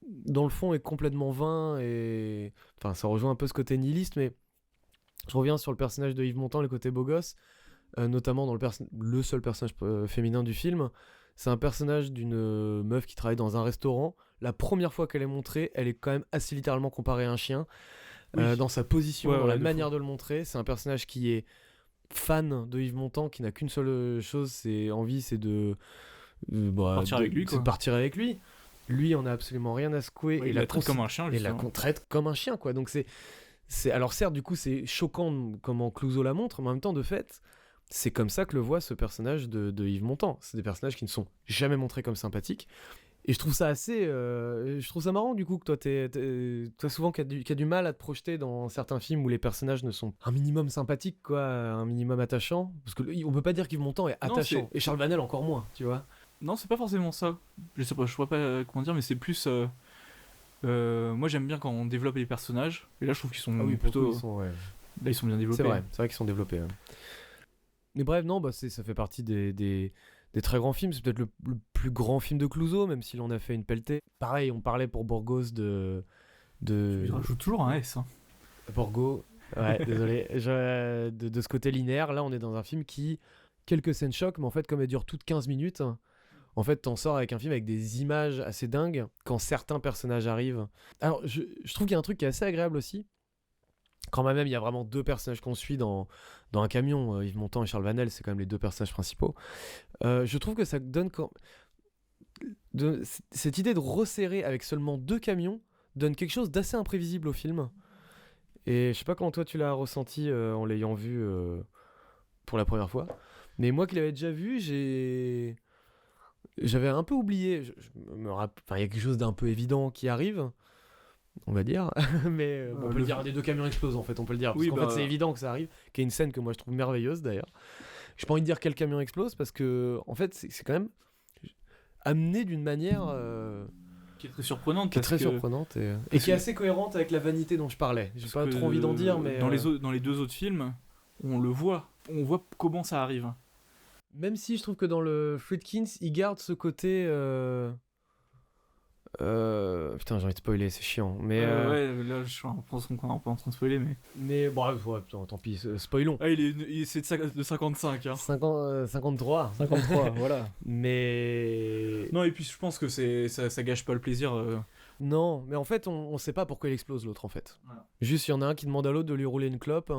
Speaker 1: dans le fond, est complètement vain, et enfin ça rejoint un peu ce côté nihiliste, mais je reviens sur le personnage de Yves Montand, le côté beau gosse, notamment dans le seul personnage féminin du film. C'est un personnage d'une meuf qui travaille dans un restaurant. La première fois qu'elle est montrée, elle est quand même assez littéralement comparée à un chien, dans sa position, dans la manière de le montrer. C'est un personnage qui est fan de Yves Montand, qui n'a qu'une seule chose, c'est de partir avec lui. Lui, on a absolument rien à secouer.
Speaker 2: Ouais, il la traite comme un chien,
Speaker 1: justement. Et la traite comme un chien, quoi. Donc alors certes, du coup, c'est choquant comment Clouseau la montre, mais en même temps, de fait, c'est comme ça que le voit ce personnage de Yves Montand. C'est des personnages qui ne sont jamais montrés comme sympathiques. Et je trouve ça je trouve ça marrant, du coup, que toi souvent, qui a du mal à te projeter dans certains films où les personnages ne sont un minimum sympathiques, quoi, un minimum attachants. Parce qu'on peut pas dire qu'Yves Montand est attachant. Et Charles Vanel encore moins, tu vois.
Speaker 2: Non, c'est pas forcément ça. Je sais pas comment dire, mais c'est plus. Moi, j'aime bien quand on développe les personnages. Et là, je trouve qu'ils sont plutôt.
Speaker 1: Là,
Speaker 2: ils sont bien développés.
Speaker 1: C'est vrai qu'ils sont développés. Ouais. Mais bref, non, ça fait partie des très grands films. C'est peut-être le plus grand film de Clouseau, même s'il en a fait une pelletée. Pareil, on parlait pour Borgos de...
Speaker 2: Je rajoute toujours un S. Hein.
Speaker 1: Borgo, ouais, désolé. De ce côté linéaire, là, on est dans un film qui... Quelques scènes choquent, mais en fait, comme elles durent toutes 15 minutes... En fait, t'en sors avec un film avec des images assez dingues quand certains personnages arrivent. Alors, je trouve qu'il y a un truc qui est assez agréable aussi. Quand même, il y a vraiment deux personnages qu'on suit dans un camion, Yves Montand et Charles Vanel, c'est quand même les deux personnages principaux. Je trouve que ça donne cette idée de resserrer avec seulement deux camions donne quelque chose d'assez imprévisible au film. Et je sais pas comment toi tu l'as ressenti en l'ayant vu pour la première fois. Mais moi qui l'avais déjà vu, j'avais un peu oublié. Enfin, il y a quelque chose d'un peu évident qui arrive, on va dire. Mais on peut le dire, des deux camions explosent en fait, on peut le dire. Parce qu'en fait, c'est évident que ça arrive. Qui est une scène que moi je trouve merveilleuse d'ailleurs. J'ai pas envie de dire quel camion explose parce que, en fait, c'est quand même amené d'une manière.
Speaker 2: Qui est très surprenante.
Speaker 1: Qui est très surprenante et qui est assez cohérente avec la vanité dont je parlais. J'ai pas trop envie d'en dire, mais.
Speaker 2: Dans les deux autres films, on le voit. On voit comment ça arrive.
Speaker 1: Même si je trouve que dans le Friedkins, il garde ce côté. Putain, j'ai envie de spoiler, c'est chiant. Mais
Speaker 2: ouais, là, je suis en train de spoiler, mais.
Speaker 1: Mais bon, ouais, tant pis, spoilons.
Speaker 2: Ah, c'est de 55. Hein.
Speaker 1: 53.
Speaker 2: 53, voilà.
Speaker 1: Mais.
Speaker 2: Non, et puis je pense que ça gâche pas le plaisir.
Speaker 1: Non, mais en fait, on sait pas pourquoi il explose l'autre, en fait.
Speaker 2: Voilà.
Speaker 1: Juste, il y en a un qui demande à l'autre de lui rouler une clope.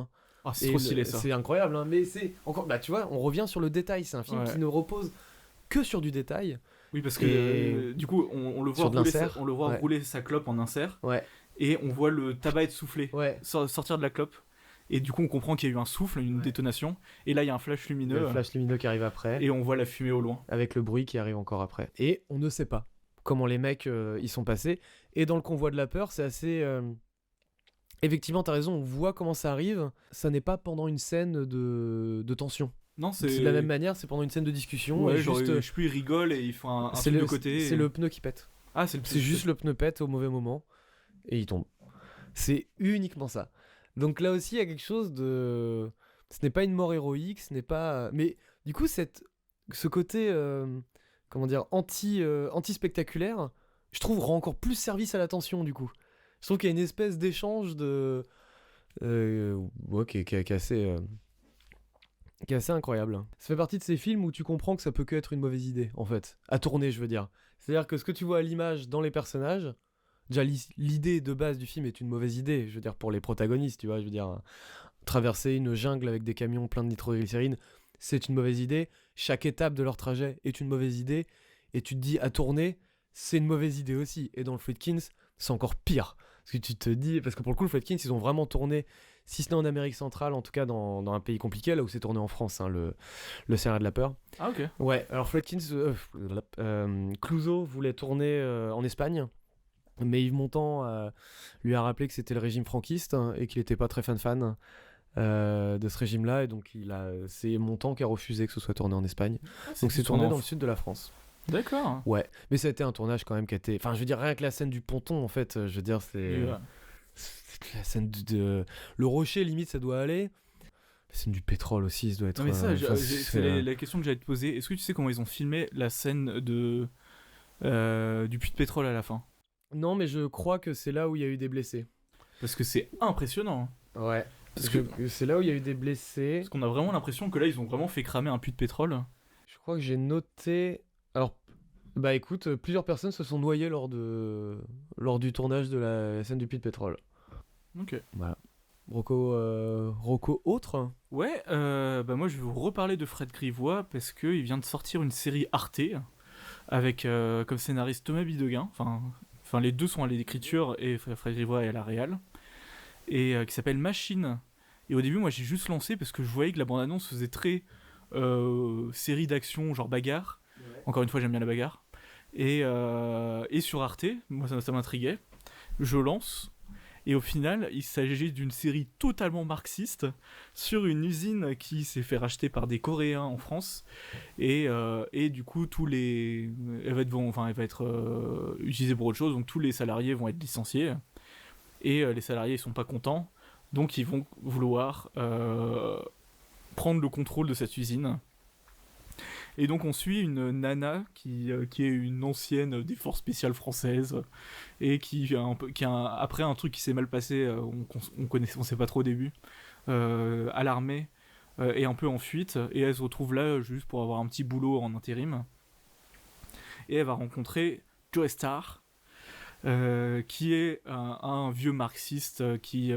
Speaker 2: Ah, c'est trop stylé ça.
Speaker 1: C'est incroyable, hein, mais c'est encore. Bah, tu vois, on revient sur le détail. C'est un film qui ne repose que sur du détail.
Speaker 2: Oui, parce que du coup, on le voit rouler sa clope en insert.
Speaker 1: Ouais.
Speaker 2: Et on voit le tabac être soufflé, sortir de la clope. Et du coup, on comprend qu'il y a eu un souffle, une détonation. Et là, il y a un flash lumineux.
Speaker 1: Le flash lumineux qui arrive après.
Speaker 2: Et on voit la fumée au loin.
Speaker 1: Avec le bruit qui arrive encore après. Et on ne sait pas comment les mecs y sont passés. Et dans le convoi de la peur, c'est assez. Effectivement, t'as raison, on voit comment ça arrive. Ça n'est pas pendant une scène de tension.
Speaker 2: Non, c'est
Speaker 1: de la même manière, c'est pendant une scène de discussion.
Speaker 2: Ouais, genre, je sais plus, ils rigolent et ils font un truc de côté.
Speaker 1: C'est le pneu qui pète.
Speaker 2: Ah, c'est
Speaker 1: juste le pneu pète au mauvais moment et il tombe. C'est uniquement ça. Donc là aussi, il y a quelque chose de. Ce n'est pas une mort héroïque, ce n'est pas. Mais du coup, ce côté. Comment dire, anti-spectaculaire, je trouve, rend encore plus service à l'attention, du coup. Je trouve qu'il y a une espèce d'échange de. Qui est assez. Qui est assez incroyable. Ça fait partie de ces films où tu comprends que ça peut que être une mauvaise idée, en fait. À tourner, je veux dire. C'est-à-dire que ce que tu vois à l'image dans les personnages, déjà l'idée de base du film est une mauvaise idée, je veux dire, pour les protagonistes, tu vois, je veux dire, traverser une jungle avec des camions pleins de nitroglycérine, c'est une mauvaise idée. Chaque étape de leur trajet est une mauvaise idée. Et tu te dis, à tourner, c'est une mauvaise idée aussi. Et dans le Friedkins, c'est encore pire. Parce que tu te dis, parce que pour le coup, le Friedkins, ils ont vraiment tourné, si ce n'est en Amérique centrale, en tout cas dans un pays compliqué, là où c'est tourné en France, hein, le Scénario de la peur.
Speaker 2: Ah, ok.
Speaker 1: Ouais, alors Friedkins, Clouseau voulait tourner en Espagne, mais Yves Montand lui a rappelé que c'était le régime franquiste et qu'il n'était pas très fan de ce régime-là, et donc c'est Montand qui a refusé que ce soit tourné en Espagne. Donc c'est tourné dans le sud de la France.
Speaker 2: D'accord.
Speaker 1: Ouais, mais ça a été un tournage quand même qui a été. Enfin, je veux dire, rien que la scène du ponton, en fait, je veux dire, c'est la scène le rocher, limite, ça doit aller. La scène du pétrole aussi, ça doit être.
Speaker 2: Non, mais ça, c'est la question que j'allais te poser. Est-ce que tu sais comment ils ont filmé la scène du puits de pétrole à la fin ?
Speaker 1: Non, mais je crois que c'est là où il y a eu des blessés.
Speaker 2: Parce que c'est impressionnant.
Speaker 1: Ouais. Parce que c'est là où il y a eu des blessés.
Speaker 2: Parce qu'on a vraiment l'impression que là, ils ont vraiment fait cramer un puits de pétrole.
Speaker 1: Je crois que j'ai noté. Alors, bah écoute, plusieurs personnes se sont noyées lors du tournage de la scène du puits de pétrole.
Speaker 2: Ok.
Speaker 1: Voilà. Rocco autre ?
Speaker 2: Ouais, bah moi je vais vous reparler de Fred Grivois parce qu'il vient de sortir une série Arte avec comme scénariste Thomas Bidegain. Enfin, les deux sont à l'écriture et Fred Grivois est à la réal. Et qui s'appelle Machine. Et au début, moi j'ai juste lancé parce que je voyais que la bande-annonce faisait très série d'action, genre bagarre. Ouais. Encore une fois, j'aime bien la bagarre. Et sur Arte, moi ça m'intriguait. Je lance. Et au final, il s'agit d'une série totalement marxiste sur une usine qui s'est fait racheter par des Coréens en France. Et du coup, elle va être utilisée pour autre chose. Donc tous les salariés vont être licenciés. Et les salariés ne sont pas contents. Donc ils vont vouloir prendre le contrôle de cette usine. Et donc on suit une nana qui est une ancienne des forces spéciales françaises et après un truc qui s'est mal passé, on sait pas trop au début, à l'armée, et un peu en fuite, et elle se retrouve là juste pour avoir un petit boulot en intérim. Et elle va rencontrer Joe Starr, qui est un vieux marxiste qui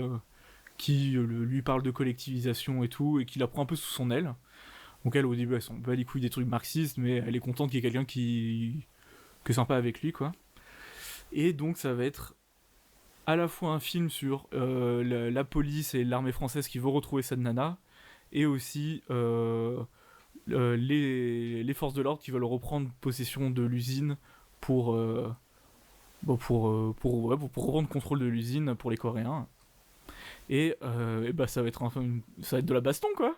Speaker 2: qui lui parle de collectivisation et tout, et qui la prend un peu sous son aile. Donc elle, au début, elle s'en bat les couilles des trucs marxistes, mais elle est contente qu'il y ait quelqu'un qui est sympa avec lui, quoi. Et donc ça va être à la fois un film sur la police et l'armée française qui vont retrouver cette nana, et aussi les forces de l'ordre qui veulent reprendre possession de l'usine pour reprendre contrôle de l'usine pour les Coréens. Et ça va être ça va être de la baston, quoi.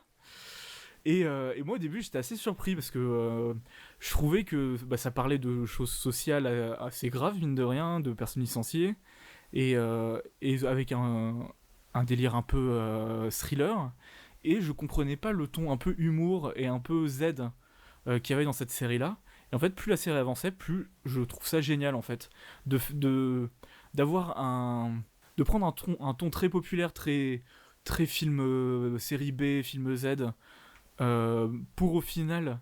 Speaker 2: Et moi au début j'étais assez surpris parce que je trouvais que ça parlait de choses sociales assez graves, mine de rien, de personnes licenciées, et avec un délire un peu thriller, et je comprenais pas le ton un peu humour et un peu Z qu'il y avait dans cette série là. Et en fait, plus la série avançait, plus je trouve ça génial, en fait, de prendre un ton très populaire, très film série B, film Z, pour au final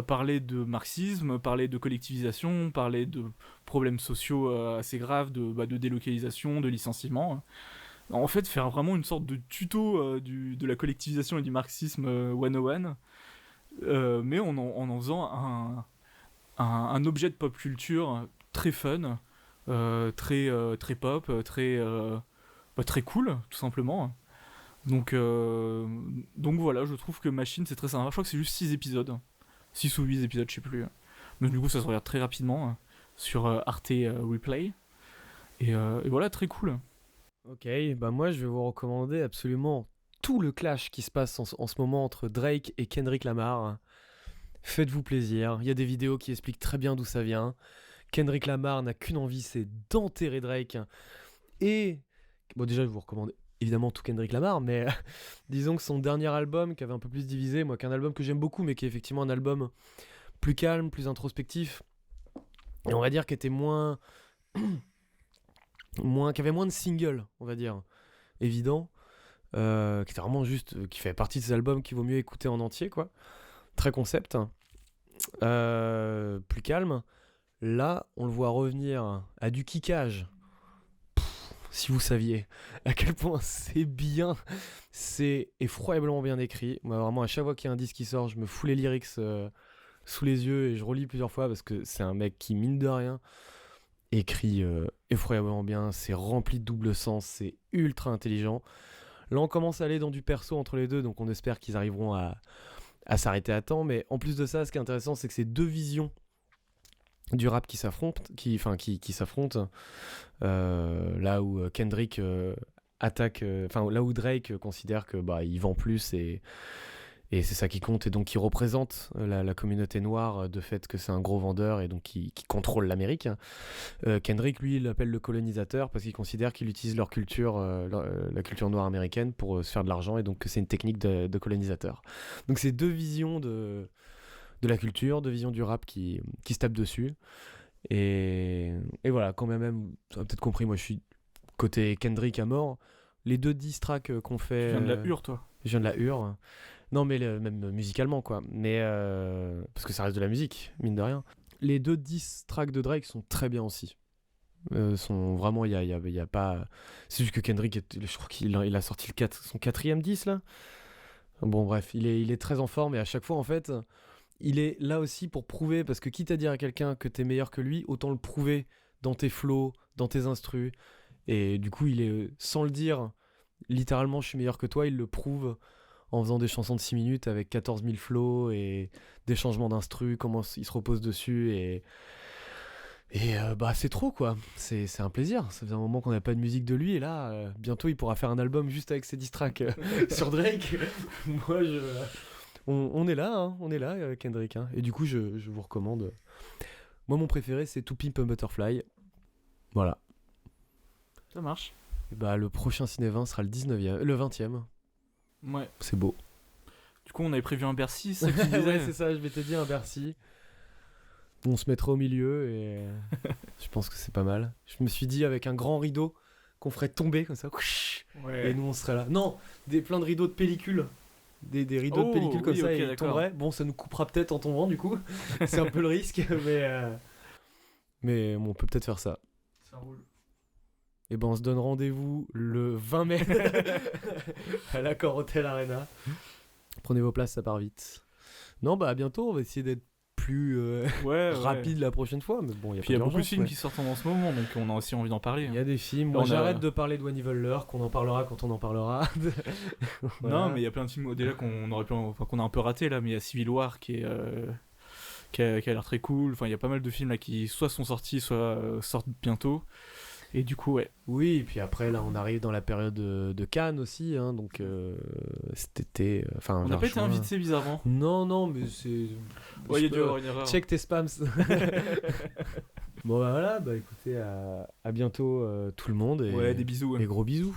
Speaker 2: parler de marxisme, parler de collectivisation, parler de problèmes sociaux assez graves, de délocalisation, de licenciement. En fait, faire vraiment une sorte de tuto de la collectivisation et du marxisme 101, mais en faisant un objet de pop culture très fun, très pop, très cool, tout simplement. Donc voilà, je trouve que Machine, c'est très sympa. Je crois que c'est juste 6 épisodes. 6 ou 8 épisodes, je sais plus. Donc du coup, ça se regarde très rapidement sur Arte Replay. Et voilà, très cool.
Speaker 1: Ok, bah moi je vais vous recommander absolument tout le clash qui se passe en ce moment entre Drake et Kendrick Lamar. Faites-vous plaisir, il y a des vidéos qui expliquent très bien d'où ça vient. Kendrick Lamar n'a qu'une envie, c'est d'enterrer Drake. Et, bon déjà je vous recommande évidemment tout Kendrick Lamar, mais disons que son dernier album, qui avait un peu plus divisé, moi qui est un album que j'aime beaucoup, mais qui est effectivement un album plus calme, plus introspectif, et on va dire qui était moins... qui avait moins de singles, on va dire, évident, qui était vraiment juste, qui fait partie de ces albums qu'il vaut mieux écouter en entier, quoi. Très concept, plus calme. Là, on le voit revenir à du kickage. Si vous saviez à quel point c'est bien, c'est effroyablement bien écrit. Moi, vraiment, à chaque fois qu'il y a un disque qui sort, je me fous les lyrics sous les yeux et je relis plusieurs fois parce que c'est un mec qui, mine de rien, écrit effroyablement bien. C'est rempli de double sens, c'est ultra intelligent. Là, on commence à aller dans du perso entre les deux, donc on espère qu'ils arriveront à s'arrêter à temps. Mais en plus de ça, ce qui est intéressant, c'est que c'est deux visions du rap qui s'affrontent, là où Kendrick attaque, là où Drake considère que il vend plus et c'est ça qui compte, et donc qui représente la communauté noire de fait que c'est un gros vendeur et donc qui contrôle l'Amérique. Kendrick, lui, il l'appelle le colonisateur parce qu'il considère qu'il utilise leur culture, la culture noire américaine pour se faire de l'argent, et donc que c'est une technique de colonisateur. Donc c'est deux visions de la culture, deux visions du rap qui se tapent dessus. Et voilà, quand même, tu as peut-être compris, moi je suis côté Kendrick à mort. Les deux diss tracks qu'on fait...
Speaker 2: Tu viens de la hure, toi.
Speaker 1: Je viens de la hure. Non, mais même musicalement, quoi. Mais parce que ça reste de la musique, mine de rien. Les deux diss tracks de Drake sont très bien aussi. Sont vraiment, il y a pas... C'est juste que Kendrick, je crois qu'il a sorti son 4e diss, là. Bon, bref, il est très en forme, et à chaque fois, en fait, il est là aussi pour prouver, parce que quitte à dire à quelqu'un que t'es meilleur que lui, autant le prouver dans tes flows, dans tes instrus. Et du coup, il est, sans le dire, littéralement, je suis meilleur que toi, il le prouve en faisant des chansons de 6 minutes avec 14 000 flows et des changements d'instru, comment il se repose dessus, et c'est trop, quoi. C'est un plaisir. Ça faisait un moment qu'on n'avait pas de musique de lui, et là, bientôt il pourra faire un album juste avec ses diss tracks sur Drake. Moi, on est là, hein, Kendrick. Hein. Et du coup, je vous recommande. Moi, mon préféré, c'est To Pimp a Butterfly. Voilà.
Speaker 2: Ça marche.
Speaker 1: Et le prochain Ciné 20 sera le 20e.
Speaker 2: Ouais.
Speaker 1: C'est beau.
Speaker 2: Du coup, on avait prévu un Bercy, c'est ça que tu disais.
Speaker 1: Ouais, c'est ça, je m'étais dit un Bercy. On se mettra au milieu et je pense que c'est pas mal. Je me suis dit avec un grand rideau qu'on ferait tomber comme ça.
Speaker 2: Ouais.
Speaker 1: Et nous, on serait là. Non, plein de rideaux de pellicule. Des rideaux de pellicule comme ça, et ils tomberaient. Bon, ça nous coupera peut-être en tombant, du coup. C'est un peu le risque, mais on peut peut-être faire ça.
Speaker 2: Ça roule.
Speaker 1: Et ben on se donne rendez-vous le 20 mai à l'Accor Hotel Arena. Prenez vos places, ça part vite. Non, bah à bientôt, on va essayer d'être plus rapide la prochaine fois. Mais bon,
Speaker 2: Puis il y a beaucoup de films qui sortent en ce moment, donc on a aussi envie d'en parler.
Speaker 1: Il y a des films. Moi, j'arrête de parler de One Evil Lure, qu'on en parlera quand on en parlera.
Speaker 2: Voilà. Non, mais il y a plein de films déjà qu'on a un peu raté là, mais il y a Civil War qui a l'air très cool. Enfin, il y a pas mal de films là qui soit sont sortis, soit sortent bientôt. Et du coup, ouais.
Speaker 1: Oui, et puis après, là, on arrive dans la période de Cannes aussi, hein, donc cet été...
Speaker 2: on n'a pas été invité bizarrement.
Speaker 1: Non, mais c'est...
Speaker 2: Ouais, il y a dû avoir une erreur.
Speaker 1: Check tes spams. Bon, bah voilà, bah écoutez, à bientôt tout le monde. Et,
Speaker 2: ouais, des bisous. Ouais.
Speaker 1: Et gros bisous.